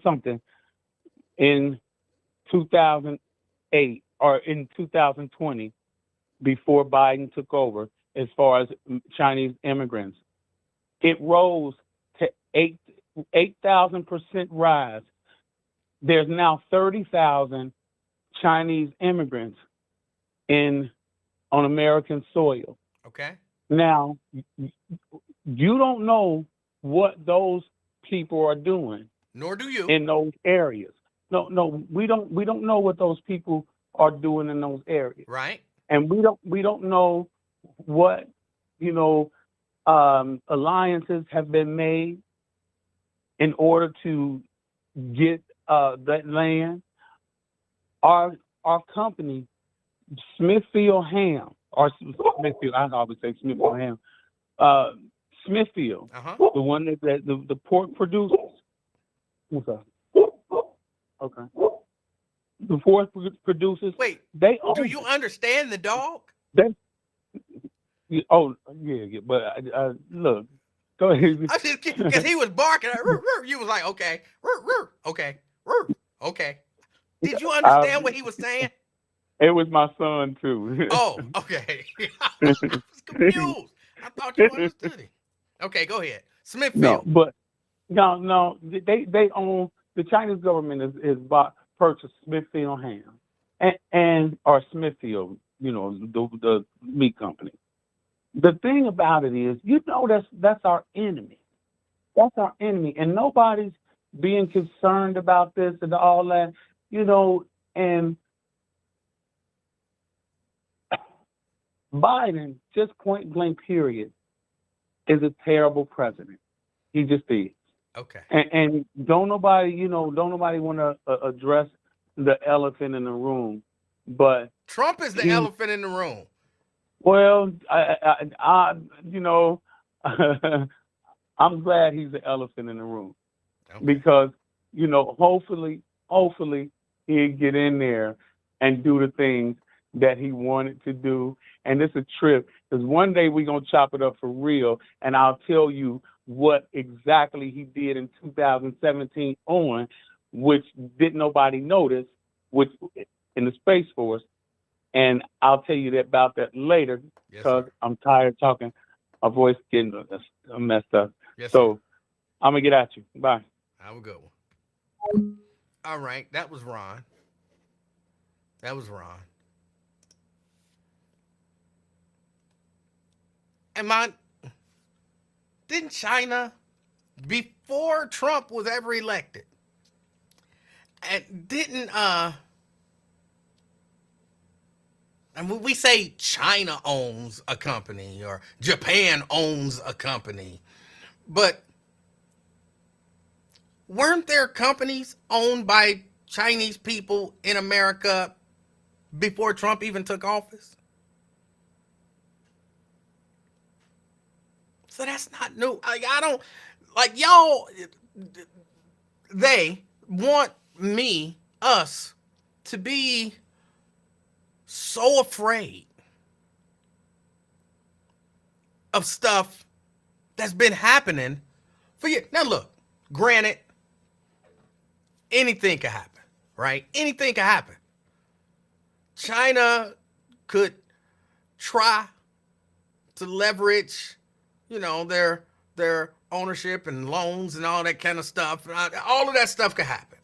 something in 2008 or in 2020 before Biden took over as far as Chinese immigrants. It rose to 8,000% rise. There's now 30,000 Chinese immigrants on American soil. Okay. Now, you don't know what those people are doing. Nor do you. In those areas. No, we don't know what those people are doing in those areas. Right. And we don't know what, alliances have been made in order to get that land. Our company, Smithfield Ham, or Smithfield, I always say Smithfield Ham, Smithfield, the one that the pork producers. Okay. the force producers, Wait, they do own you it. understand the dog? They, oh, yeah, but look, go ahead. I just because he was barking. You was like, okay, okay, okay. Did you I, understand what he was saying? it was my son, too. Oh, okay. I was confused. I thought you understood it. Okay, go ahead. No, Smithfield. but no, they own, the Chinese government is purchased Smithfield Ham and or Smithfield, the meat company. The thing about it is, that's our enemy. That's our enemy, and nobody's being concerned about this and all that, and Biden, just point blank period, is a terrible president. He just is. Okay. And don't nobody want to address the elephant in the room, but Trump is the elephant in the room. well, I I'm glad he's the elephant in the room, Okay. because hopefully he'll get in there and do the things that he wanted to do. And it's a trip, because one day we're gonna chop it up for real, and I'll tell you what exactly he did in 2017 on, which didn't nobody notice, which in the Space Force. And I'll tell you about that later, Yes, because sir. I'm tired of talking. My voice getting messed up. Yes, So sir. I'm going to get at you. Bye. Have a good one. All right, that was Ron. And didn't China, before Trump was ever elected, and and when we say China owns a company or Japan owns a company, but weren't there companies owned by Chinese people in America before Trump even took office? So that's not new. Y'all, they want us to be so afraid of stuff that's been happening for years. Now look, granted, anything could happen, right? Anything could happen. China could try to leverage, their ownership and loans and all that kind of stuff. All of that stuff could happen.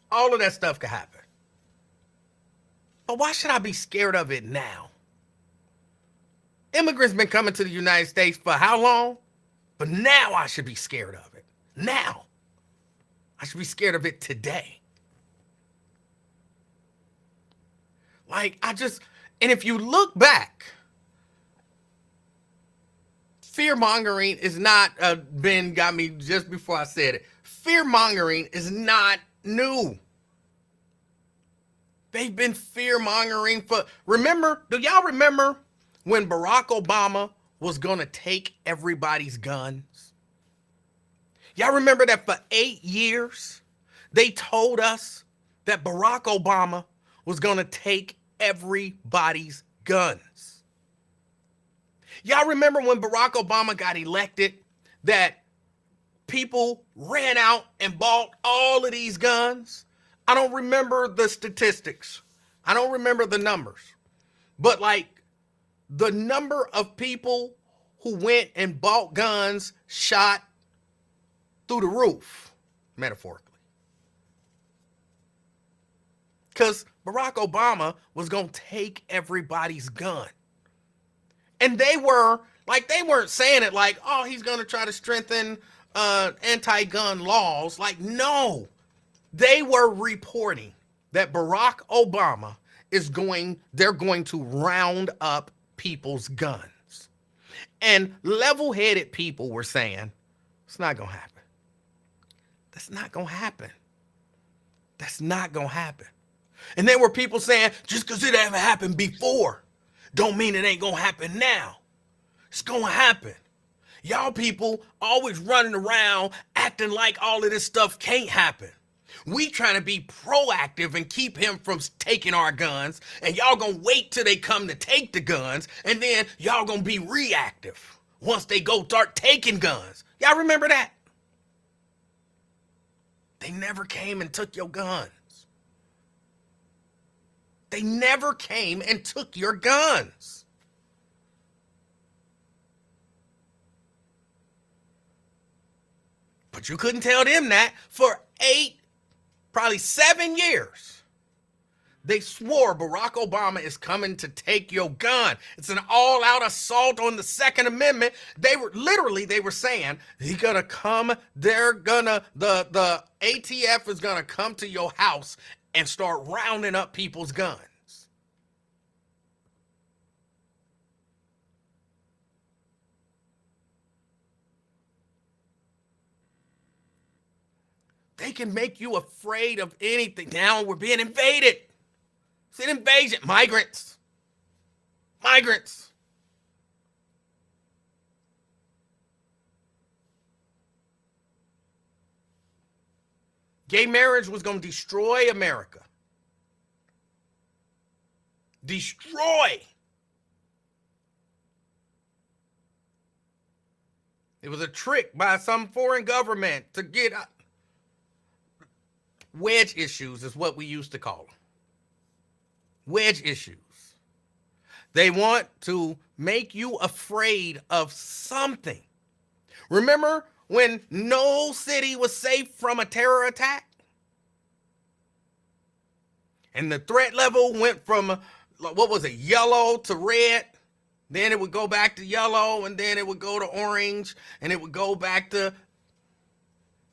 But why should I be scared of it now? Immigrants been coming to the United States for how long? But now I should be scared of it. Now. I should be scared of it today. And if you look back, fear-mongering is not, Ben got me just before I said it. Fear-mongering is not new. They've been fear-mongering do y'all remember when Barack Obama was going to take everybody's guns? Y'all remember that for 8 years, they told us that Barack Obama was going to take everybody's guns. Y'all remember when Barack Obama got elected that people ran out and bought all of these guns? I don't remember the statistics. I don't remember the numbers. But the number of people who went and bought guns shot through the roof, metaphorically. Because Barack Obama was going to take everybody's gun. And they weren't saying it like, oh, he's going to try to strengthen anti-gun laws. No. They were reporting that Barack Obama they're going to round up people's guns. And level-headed people were saying, it's not going to happen. That's not going to happen. That's not going to happen. And there were people saying, just because it haven't happened before, don't mean it ain't going to happen now. It's going to happen. Y'all people always running around acting like all of this stuff can't happen. We trying to be proactive and keep him from taking our guns, and y'all gonna wait till they come to take the guns, and then y'all gonna be reactive once they go start taking guns. Y'all remember that? They never came and took your guns. They never came and took your guns. But you couldn't tell them that for 8, probably 7 years. They swore Barack Obama is coming to take your gun. It's an all-out assault on the Second Amendment. They were saying he's gonna come. The ATF is gonna come to your house and start rounding up people's guns. They can make you afraid of anything. Now we're being invaded. It's an invasion. Migrants. Gay marriage was going to destroy America. Destroy. It was a trick by some foreign government to get wedge issues is what we used to call them. Wedge issues. They want to make you afraid of something. Remember when no city was safe from a terror attack? And the threat level went from, what was it, yellow to red? Then it would go back to yellow, and then it would go to orange, and it would go back to...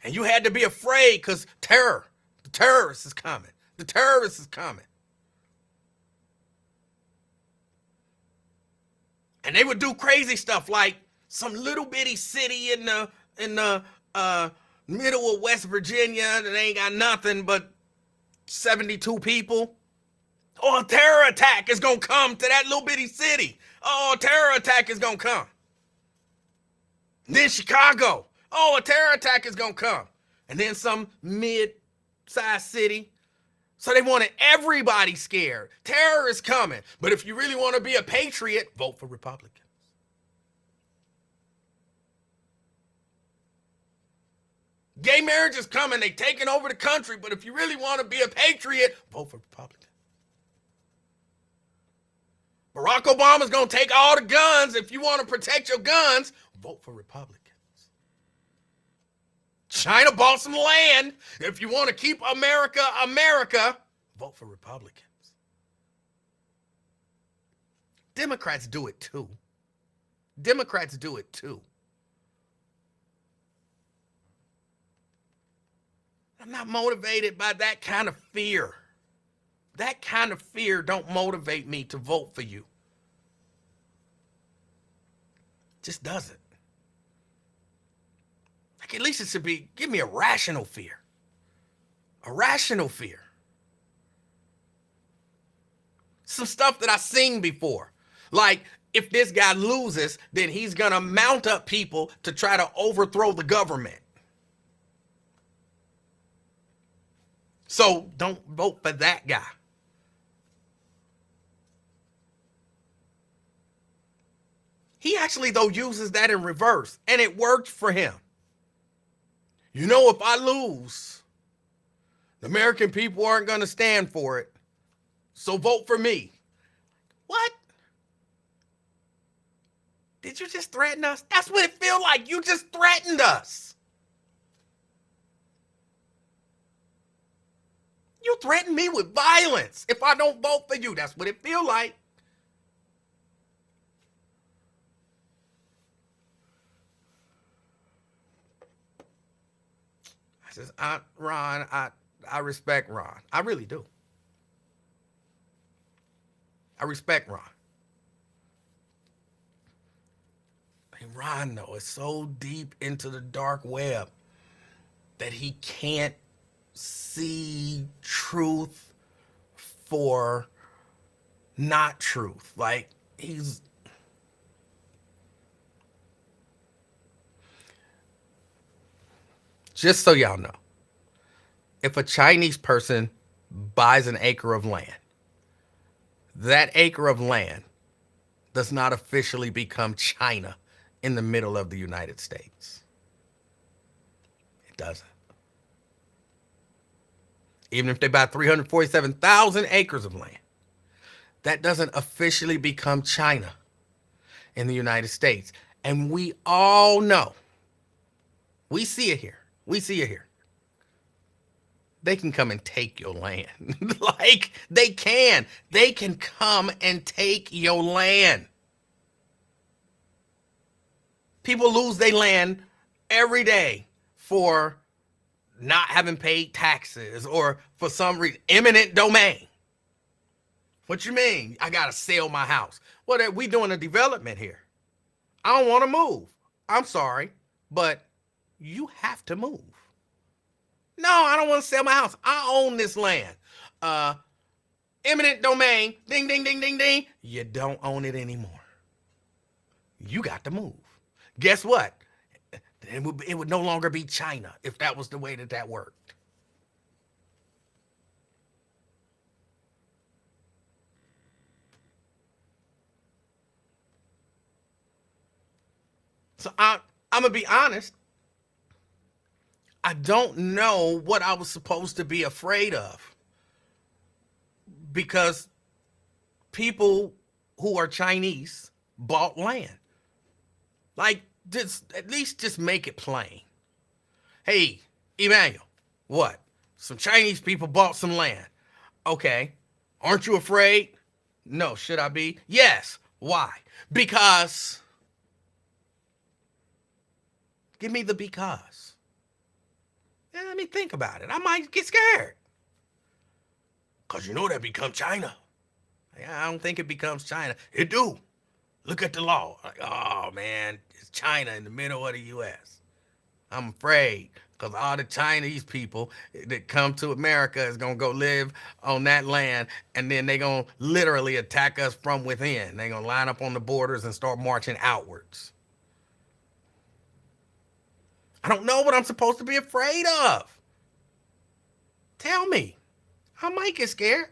And you had to be afraid because terror. The terrorist is coming. The terrorist is coming. And they would do crazy stuff like some little bitty city in the middle of West Virginia that ain't got nothing but 72 people. Oh, a terror attack is gonna come to that little bitty city. Oh, a terror attack is gonna come. And then Chicago. Oh, a terror attack is gonna come. And then some mid-sized city. So they wanted everybody scared. Terror is coming. But if you really want to be a patriot, vote for Republicans. Gay marriage is coming. They taking over the country. But if you really want to be a patriot, vote for Republicans. Barack Obama's going to take all the guns. If you want to protect your guns, vote for Republicans. China bought some land. If you want to keep America, vote for Republicans. Democrats do it too. Democrats do it too. I'm not motivated by that kind of fear. That kind of fear don't motivate me to vote for you. Just doesn't. Like, at least it should be, give me a rational fear. A rational fear. Some stuff that I've seen before. Like, if this guy loses, then he's going to mount up people to try to overthrow the government. So don't vote for that guy. He actually, though, uses that in reverse, and it worked for him. You know, if I lose, the American people aren't going to stand for it, so vote for me. What? Did you just threaten us? That's what it feels like. You just threatened us. You threaten me with violence if I don't vote for you. That's what it feels like. I says, Ron, I respect Ron. I really do. I respect Ron. And Ron, though, is so deep into the dark web that he can't see truth for not truth. Like, he's... Just so y'all know, if a Chinese person buys an acre of land, that acre of land does not officially become China in the middle of the United States. It doesn't. Even if they buy 347,000 acres of land, that doesn't officially become China in the United States. And we all know, we see it here. We see it here. They can come and take your land. Like, they can. They can come and take your land. People lose their land every day for not having paid taxes or for some reason. Eminent domain. What you mean? I got to sell my house. Well, we doing a development here. I don't want to move. I'm sorry, but you have to move. No, I don't want to sell my house. I own this land. Eminent domain. Ding, ding, ding, ding, ding. You don't own it anymore. You got to move. Guess what? It would no longer be China if that was the way that worked. So I'm going to be honest. I don't know what I was supposed to be afraid of, because people who are Chinese bought land. Like, at least just make it plain. Hey, Emanuel, what? Some Chinese people bought some land. Okay. Aren't you afraid? No. Should I be? Yes. Why? Because. Give me the because. Yeah, let me think about it. I might get scared. Because you know that becomes China. I don't think it becomes China. It do. Look at the law. Like, oh, man, it's China in the middle of the U.S. I'm afraid because all the Chinese people that come to America is going to go live on that land, and then they're going to literally attack us from within. They're going to line up on the borders and start marching outwards. I don't know what I'm supposed to be afraid of. Tell me. I might get scared.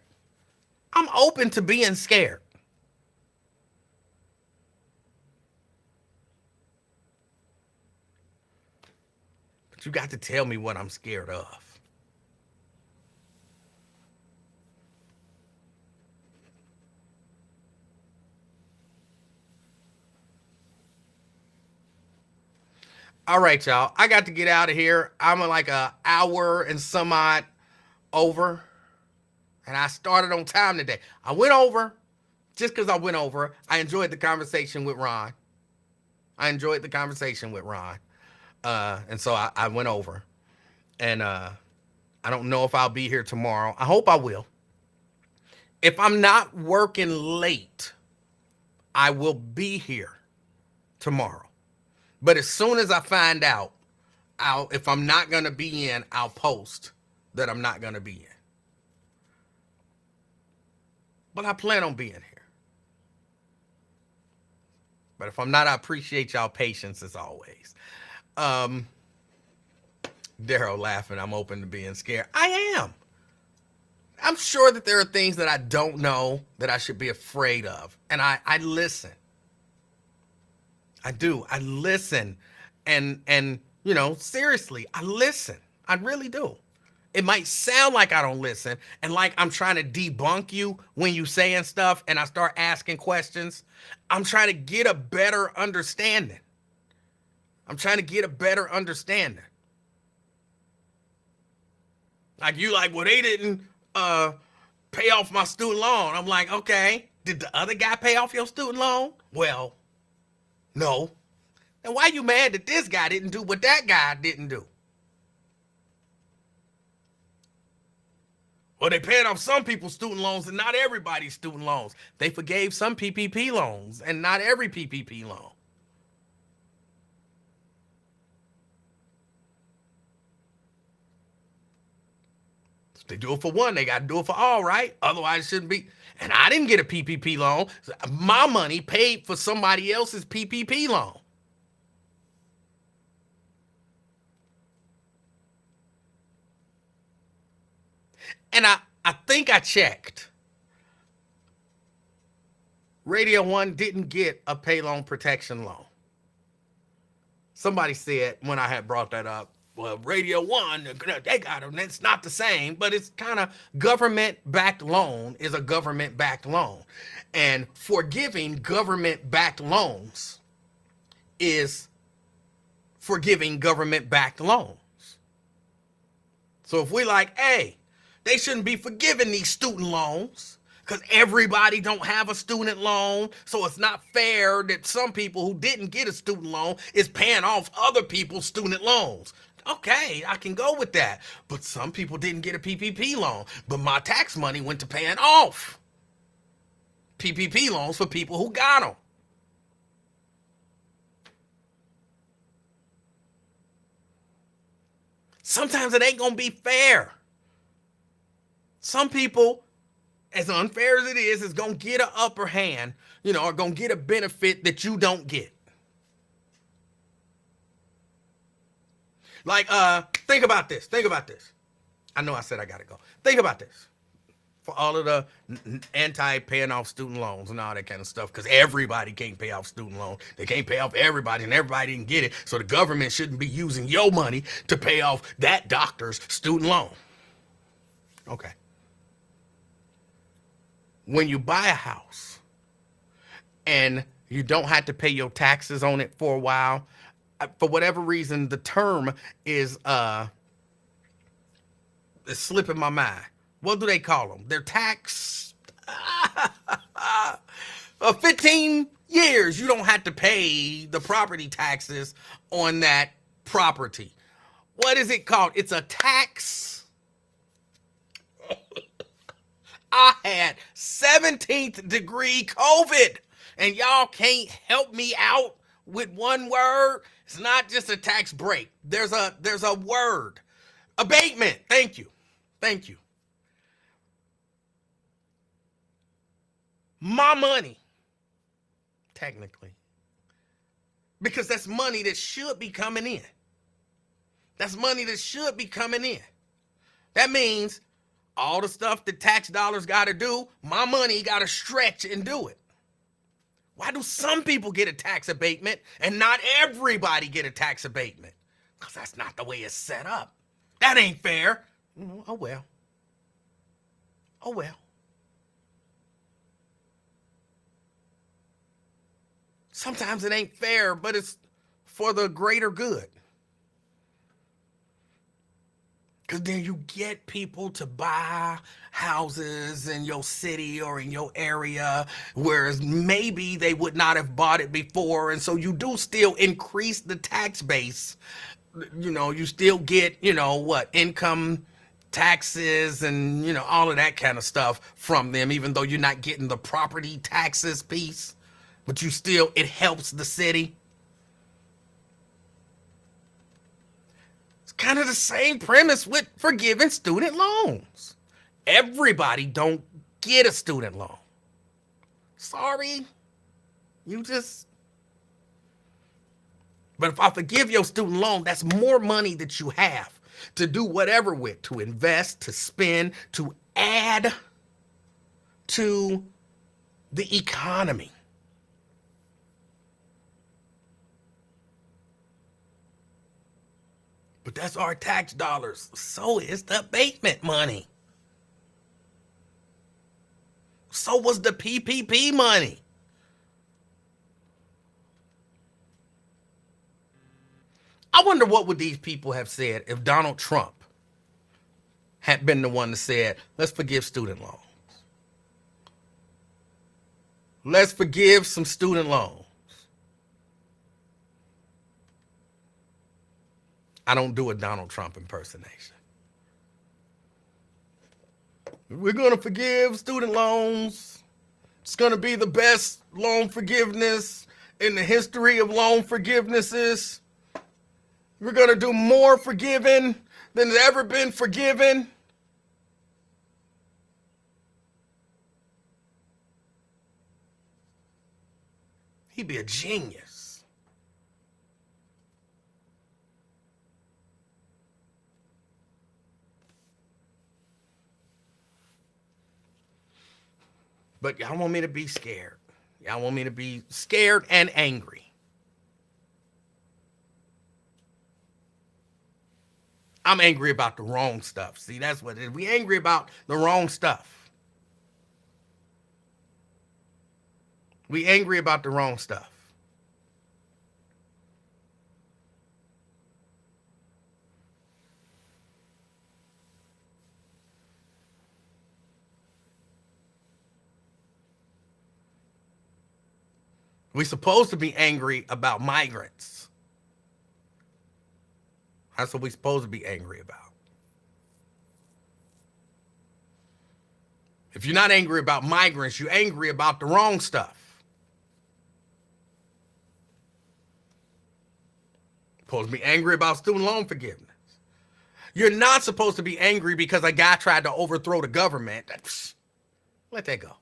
I'm open to being scared. But you got to tell me what I'm scared of. All right, y'all. I got to get out of here. I'm like an hour and some odd over. And I started on time today. I went over just because I went over. I enjoyed the conversation with Ron. And so I went over. And I don't know if I'll be here tomorrow. I hope I will. If I'm not working late, I will be here tomorrow. But as soon as I find out, if I'm not going to be in, I'll post that I'm not going to be in. But I plan on being here. But if I'm not, I appreciate y'all patience as always. Daryl laughing, I'm open to being scared. I am. I'm sure that there are things that I don't know that I should be afraid of. And I listen. I do. I listen. And you know, seriously, I listen. I really do. It might sound like I don't listen and like I'm trying to debunk you when you saying stuff and I start asking questions. I'm trying to get a better understanding. Like you like, well, they didn't pay off my student loan. I'm like, okay, did the other guy pay off your student loan? Well, no. And why you mad that this guy didn't do what that guy didn't do? Well, they paid off some people's student loans and not everybody's student loans. They forgave some PPP loans and not every PPP loan. If they do it for one, they got to do it for all, right? Otherwise, it shouldn't be. And I didn't get a PPP loan. My money paid for somebody else's PPP loan. And I think I checked. Radio One didn't get a pay loan protection loan. Somebody said when I had brought that up, well, Radio One, they got them. It's not the same, but it's kind of government-backed loan is a government-backed loan. And forgiving government-backed loans is forgiving government-backed loans. So if we like, hey, they shouldn't be forgiving these student loans because everybody don't have a student loan, so it's not fair that some people who didn't get a student loan is paying off other people's student loans. Okay, I can go with that. But some people didn't get a PPP loan, but my tax money went to paying off PPP loans for people who got them. Sometimes it ain't gonna be fair. Some people, as unfair as it is gonna get an upper hand, or gonna get a benefit that you don't get. Like, think about this. I know I said I gotta go. Think about this. For all of the anti-paying off student loans and all that kind of stuff, because everybody can't pay off student loans. They can't pay off everybody, and everybody didn't get it. So the government shouldn't be using your money to pay off that doctor's student loan. Okay. When you buy a house and you don't have to pay your taxes on it for a while, for whatever reason, the term is slipping my mind. What do they call them? They're tax. 15 years, you don't have to pay the property taxes on that property. What is it called? It's a tax. I had 17th degree COVID, and y'all can't help me out with one word. It's not just a tax break. There's a word. Abatement. Thank you. My money, technically, because that's money that should be coming in. That means all the stuff that tax dollars got to do, my money got to stretch and do it. Why do some people get a tax abatement and not everybody get a tax abatement? Because that's not the way it's set up. That ain't fair. Oh well. Sometimes it ain't fair, but it's for the greater good. Because then you get people to buy houses in your city or in your area, whereas maybe they would not have bought it before. And so you do still increase the tax base. You still get, income taxes and, all of that kind of stuff from them, even though you're not getting the property taxes piece. But it helps the city. It's kind of the same premise with forgiving student loans. Everybody don't get a student loan. Sorry. But if I forgive your student loan, that's more money that you have to do whatever with, to invest, to spend, to add to the economy. But that's our tax dollars. So is the abatement money. So was the PPP money. I wonder what would these people have said if Donald Trump had been the one that said, let's forgive student loans. Let's forgive some student loans. I don't do a Donald Trump impersonation. We're going to forgive student loans. It's going to be the best loan forgiveness in the history of loan forgivenesses. We're going to do more forgiving than has ever been forgiven. He'd be a genius. But y'all want me to be scared. Y'all want me to be scared and angry. I'm angry about the wrong stuff. See, that's what it is. We angry about the wrong stuff. We angry about the wrong stuff. We're supposed to be angry about migrants. That's what we're supposed to be angry about. If you're not angry about migrants, you're angry about the wrong stuff. Supposed to be angry about student loan forgiveness. You're not supposed to be angry because a guy tried to overthrow the government. Let that go.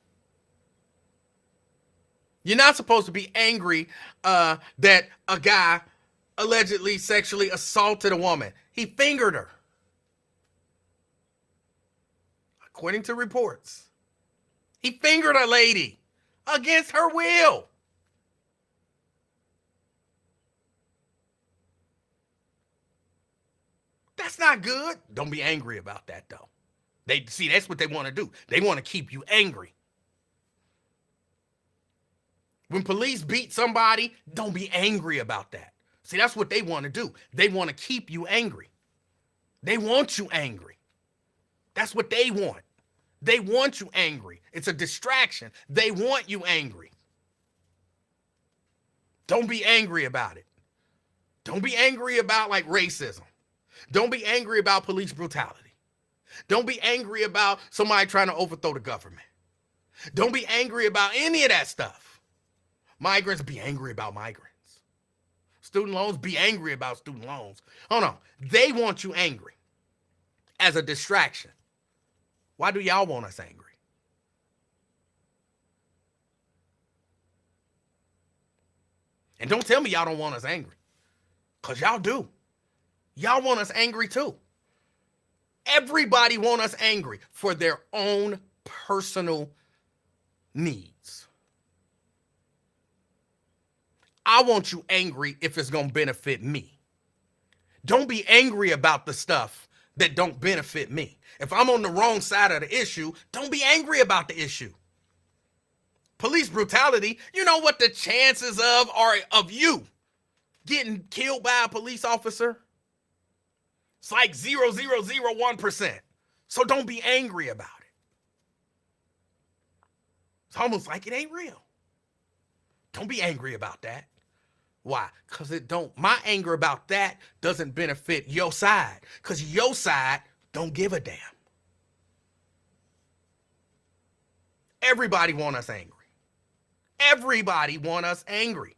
You're not supposed to be angry that a guy allegedly sexually assaulted a woman. He fingered her. According to reports, he fingered a lady against her will. That's not good. Don't be angry about that, though. That's what they want to do. They want to keep you angry. When police beat somebody, don't be angry about that. See, that's what they want to do. They want to keep you angry. They want you angry. That's what they want. They want you angry. It's a distraction. They want you angry. Don't be angry about it. Don't be angry about like racism. Don't be angry about police brutality. Don't be angry about somebody trying to overthrow the government. Don't be angry about any of that stuff. Migrants, be angry about migrants. Student loans, be angry about student loans. Oh no, they want you angry as a distraction. Why do y'all want us angry? And don't tell me y'all don't want us angry, because y'all do. Y'all want us angry too. Everybody want us angry for their own personal needs. I want you angry if it's going to benefit me. Don't be angry about the stuff that don't benefit me. If I'm on the wrong side of the issue, don't be angry about the issue. Police brutality, you know what the chances of you getting killed by a police officer? It's like 0.0001%. So don't be angry about it. It's almost like it ain't real. Don't be angry about that. Why? Because my anger about that doesn't benefit your side. Because your side don't give a damn. Everybody want us angry. Everybody want us angry.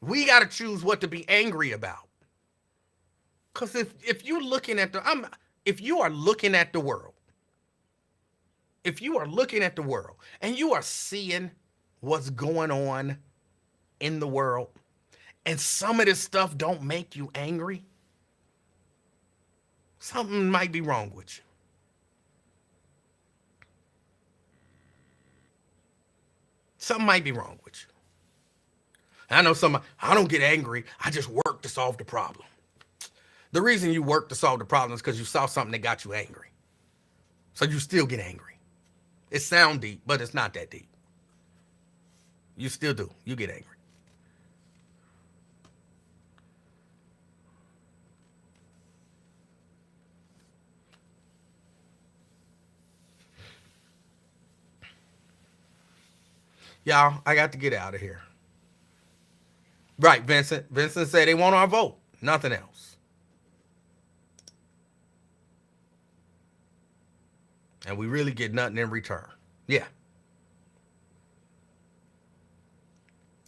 We got to choose what to be angry about. Because if you're looking at if you are looking at the world, and you are seeing what's going on in the world, and some of this stuff don't make you angry, something might be wrong with you. Something might be wrong with you. I know I don't get angry. I just work to solve the problem. The reason you work to solve the problem is because you saw something that got you angry. So you still get angry. It sounds deep, but it's not that deep. You still do. You get angry. Y'all, I got to get out of here. Right, Vincent. Vincent said they want our vote. Nothing else. And we really get nothing in return. Yeah.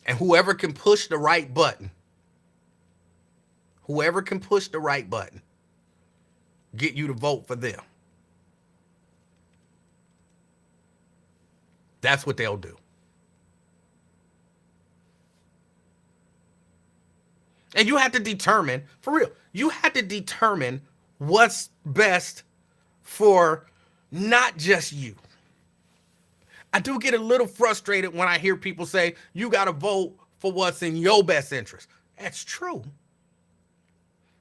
And whoever can push the right button, get you to vote for them. That's what they'll do. And you have to determine, for real, what's best for not just you. I do get a little frustrated when I hear people say, you got to vote for what's in your best interest. That's true.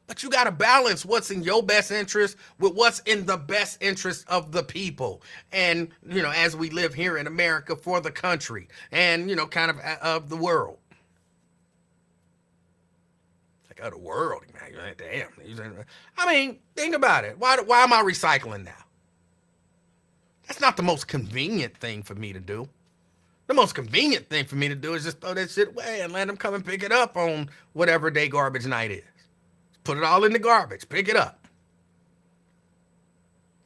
But you got to balance what's in your best interest with what's in the best interest of the people. And, as we live here in America, for the country and, kind of the world. Like, the world, man. Damn. I mean, think about it. Why am I recycling now? That's not the most convenient thing for me to do. The most convenient thing for me to do is just throw that shit away and let them come and pick it up on whatever day garbage night is. Put it all in the garbage. Pick it up.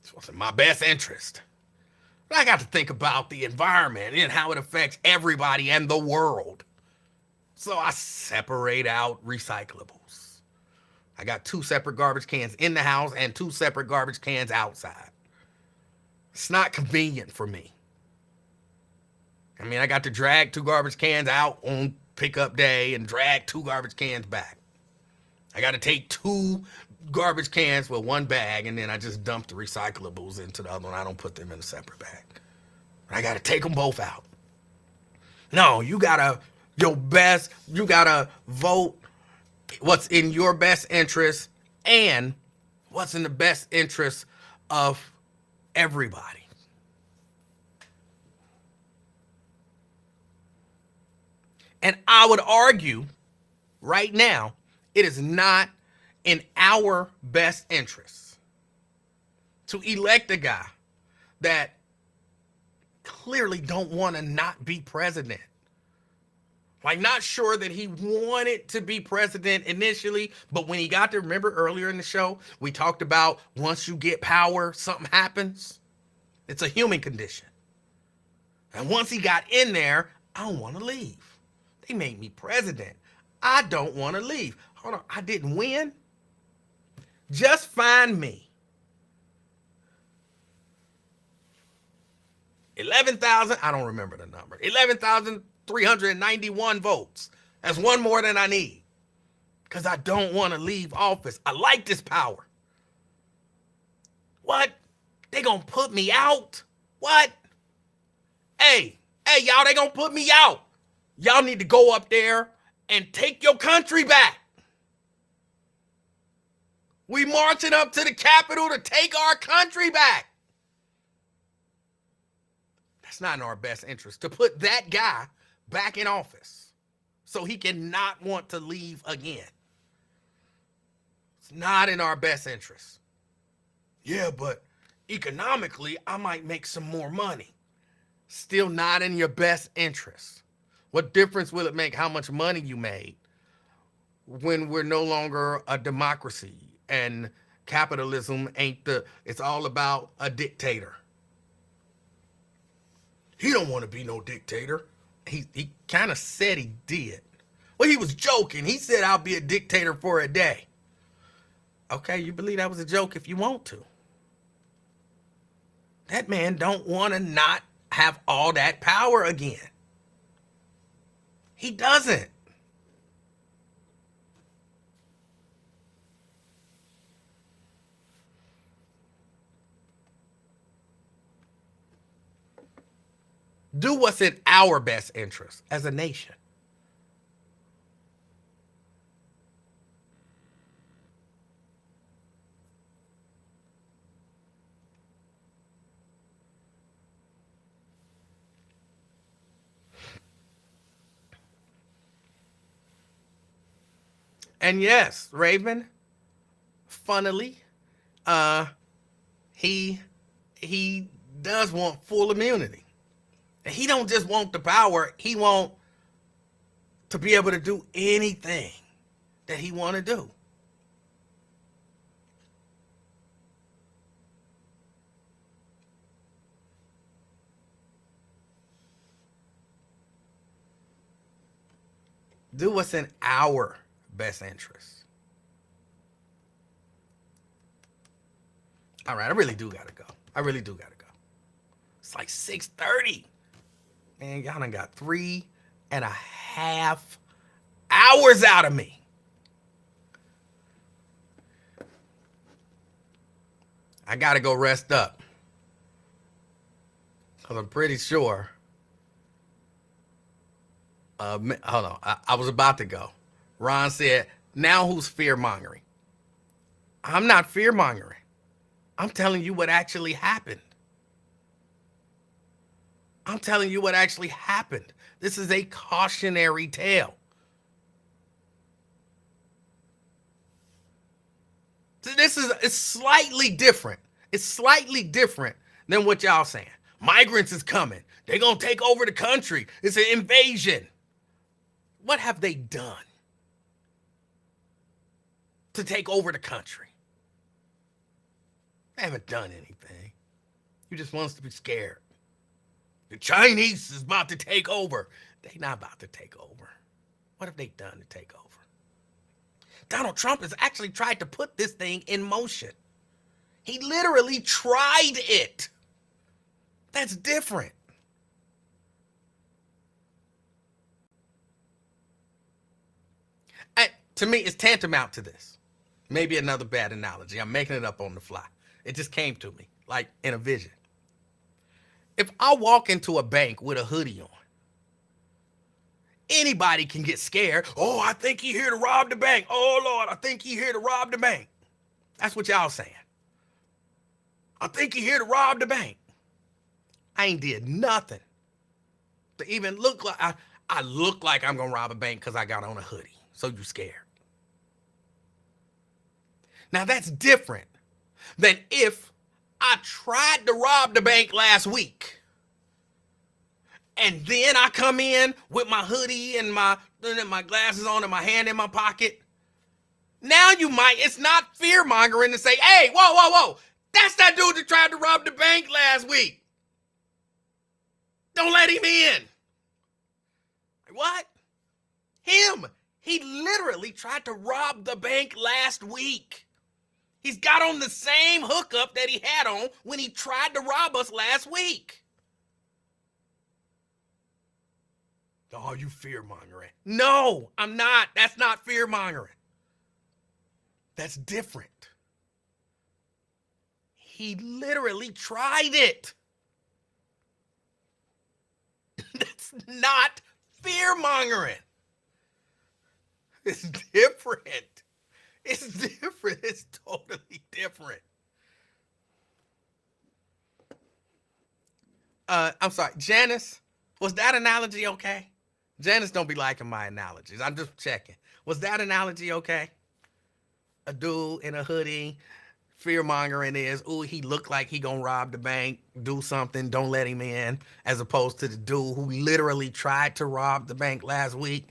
It's what's in my best interest. But I got to think about the environment and how it affects everybody and the world. So I separate out recyclables. I got 2 separate garbage cans in the house and 2 separate garbage cans outside. It's not convenient for me. I mean, I got to drag 2 garbage cans out on pickup day and drag 2 garbage cans back. I got to take 2 garbage cans with 1 bag, and then I just dump the recyclables into the other one. I don't put them in a separate bag. I got to take them both out. No, you got to vote what's in your best interest and what's in the best interest of everybody. And I would argue right now, it is not in our best interest to elect a guy that clearly don't want to not be president. Like, not sure that he wanted to be president initially, but when he got there, remember earlier in the show, we talked about once you get power, something happens. It's a human condition. And once he got in there, I don't want to leave. They made me president. I don't want to leave. Hold on, I didn't win. Just find me 11,000, I don't remember the number, 11,391 votes. That's 1 more than I need. Because I don't want to leave office. I like this power. What? They gonna put me out? What? Hey, y'all, they gonna put me out. Y'all need to go up there and take your country back. We marching up to the Capitol to take our country back. That's not in our best interest to put that guy back in office so he cannot want to leave again. It's not in our best interest. Yeah, but economically, I might make some more money. Still not in your best interest. What difference will it make how much money you made when we're no longer a democracy and capitalism it's all about a dictator? He don't want to be no dictator. He kind of said he did. Well, he was joking. He said, I'll be a dictator for a day. Okay, you believe that was a joke if you want to. That man don't want to not have all that power again. He doesn't. Do what's in our best interest as a nation. And yes, Raven, funnily, he does want full immunity. And he don't just want the power, he want to be able to do anything that he want to do. Do what's in our best interest. All right, I really do gotta go. It's like 6:30. Man, y'all done got 3.5 hours out of me. I gotta go rest up. 'Cause I'm pretty sure. Hold on. I was about to go. Ron said, now who's fear mongering? I'm not fear mongering. I'm telling you what actually happened. I'm telling you what actually happened. This is a cautionary tale. It's slightly different. It's slightly different than what y'all saying. Migrants is coming. They're going to take over the country. It's an invasion. What have they done to take over the country? They haven't done anything. You just want us to be scared. The Chinese is about to take over. They're not about to take over. What have they done to take over? Donald Trump has actually tried to put this thing in motion. He literally tried it. That's different. To me, it's tantamount to this. Maybe another bad analogy. I'm making it up on the fly. It just came to me, like in a vision. If I walk into a bank with a hoodie on, anybody can get scared. Oh, I think he here to rob the bank. Oh, Lord, I think he here to rob the bank. That's what y'all saying. I think he here to rob the bank. I ain't did nothing to even look like I look like I'm going to rob a bank because I got on a hoodie. So you scared. Now that's different than if I tried to rob the bank last week and then I come in with my hoodie and my glasses on and my hand in my pocket. Now it's not fear mongering to say, hey, whoa. That's that dude that tried to rob the bank last week. Don't let him in. What? Him. He literally tried to rob the bank last week. He's got on the same hookup that he had on when he tried to rob us last week. Oh, you fear mongering. No, I'm not. That's not fear mongering. That's different. He literally tried it. That's not fear mongering. It's different. It's different. It's totally different. I'm sorry, Janice, was that analogy okay? Janice don't be liking my analogies. I'm just checking. Was that analogy okay? A dude in a hoodie, fear mongering is, ooh, he looked like he gonna rob the bank, do something, don't let him in, as opposed to the dude who literally tried to rob the bank last week.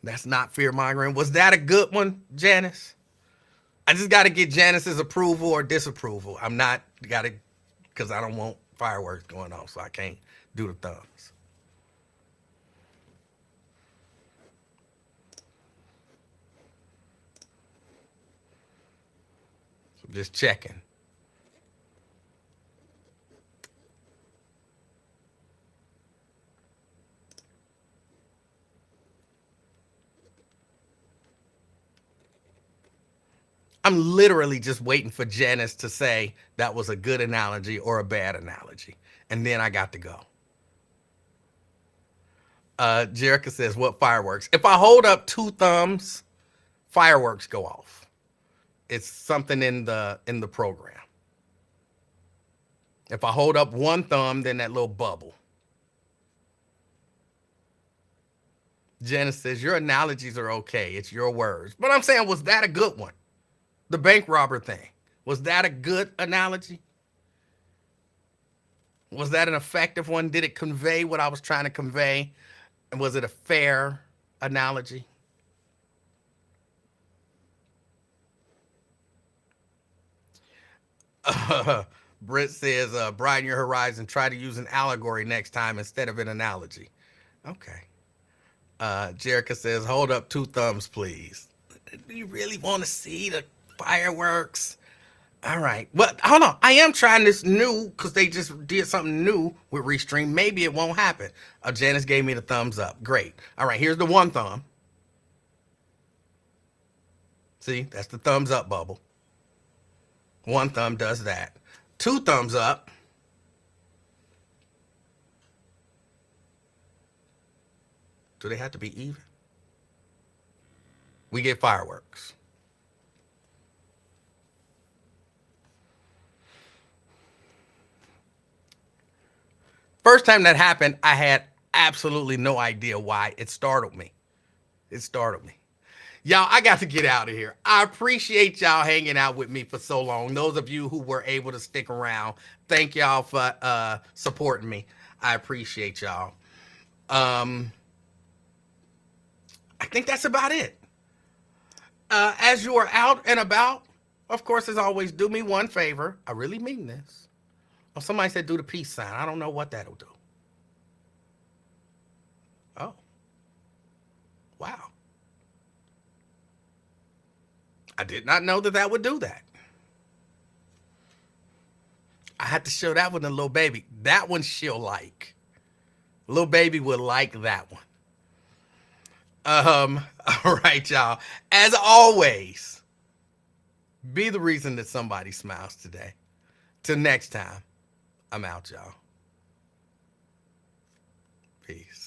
That's not fear mongering. Was that a good one, Janice? I just got to get Janice's approval or disapproval. I'm not because I don't want fireworks going off, so I can't do the thumbs. So just checking. I'm literally just waiting for Janice to say that was a good analogy or a bad analogy. And then I got to go. Jerica says, what fireworks? If I hold up 2 thumbs, fireworks go off. It's something in the program. If I hold up 1 thumb, then that little bubble. Janice says, your analogies are okay. It's your words. But I'm saying, was that a good one? The bank robber thing. Was that a good analogy? Was that an effective one? Did it convey what I was trying to convey? And was it a fair analogy? Britt says, broaden your horizon. Try to use an allegory next time instead of an analogy. Okay. Jerica says, hold up 2 thumbs, please. Do you really want to see the fireworks? All right. But hold on. I am trying this new because they just did something new with Restream. Maybe it won't happen. Janice gave me the thumbs up. Great. All right. Here's the 1 thumb. See, that's the thumbs up bubble. 1 thumb does that. 2 thumbs up. Do they have to be even? We get fireworks. First time that happened, I had absolutely no idea why. It startled me. It startled me. Y'all, I got to get out of here. I appreciate y'all hanging out with me for so long. Those of you who were able to stick around, thank y'all for supporting me. I appreciate y'all. I think that's about it. As you are out and about, of course, as always, do me one favor. I really mean this. Oh, somebody said do the peace sign. I don't know what that'll do. Oh, wow. I did not know that that would do that. I had to show that one to little baby. That one she'll like. Little baby would like that one. All right, y'all. As always, be the reason that somebody smiles today. Till next time, I'm out, y'all. Peace.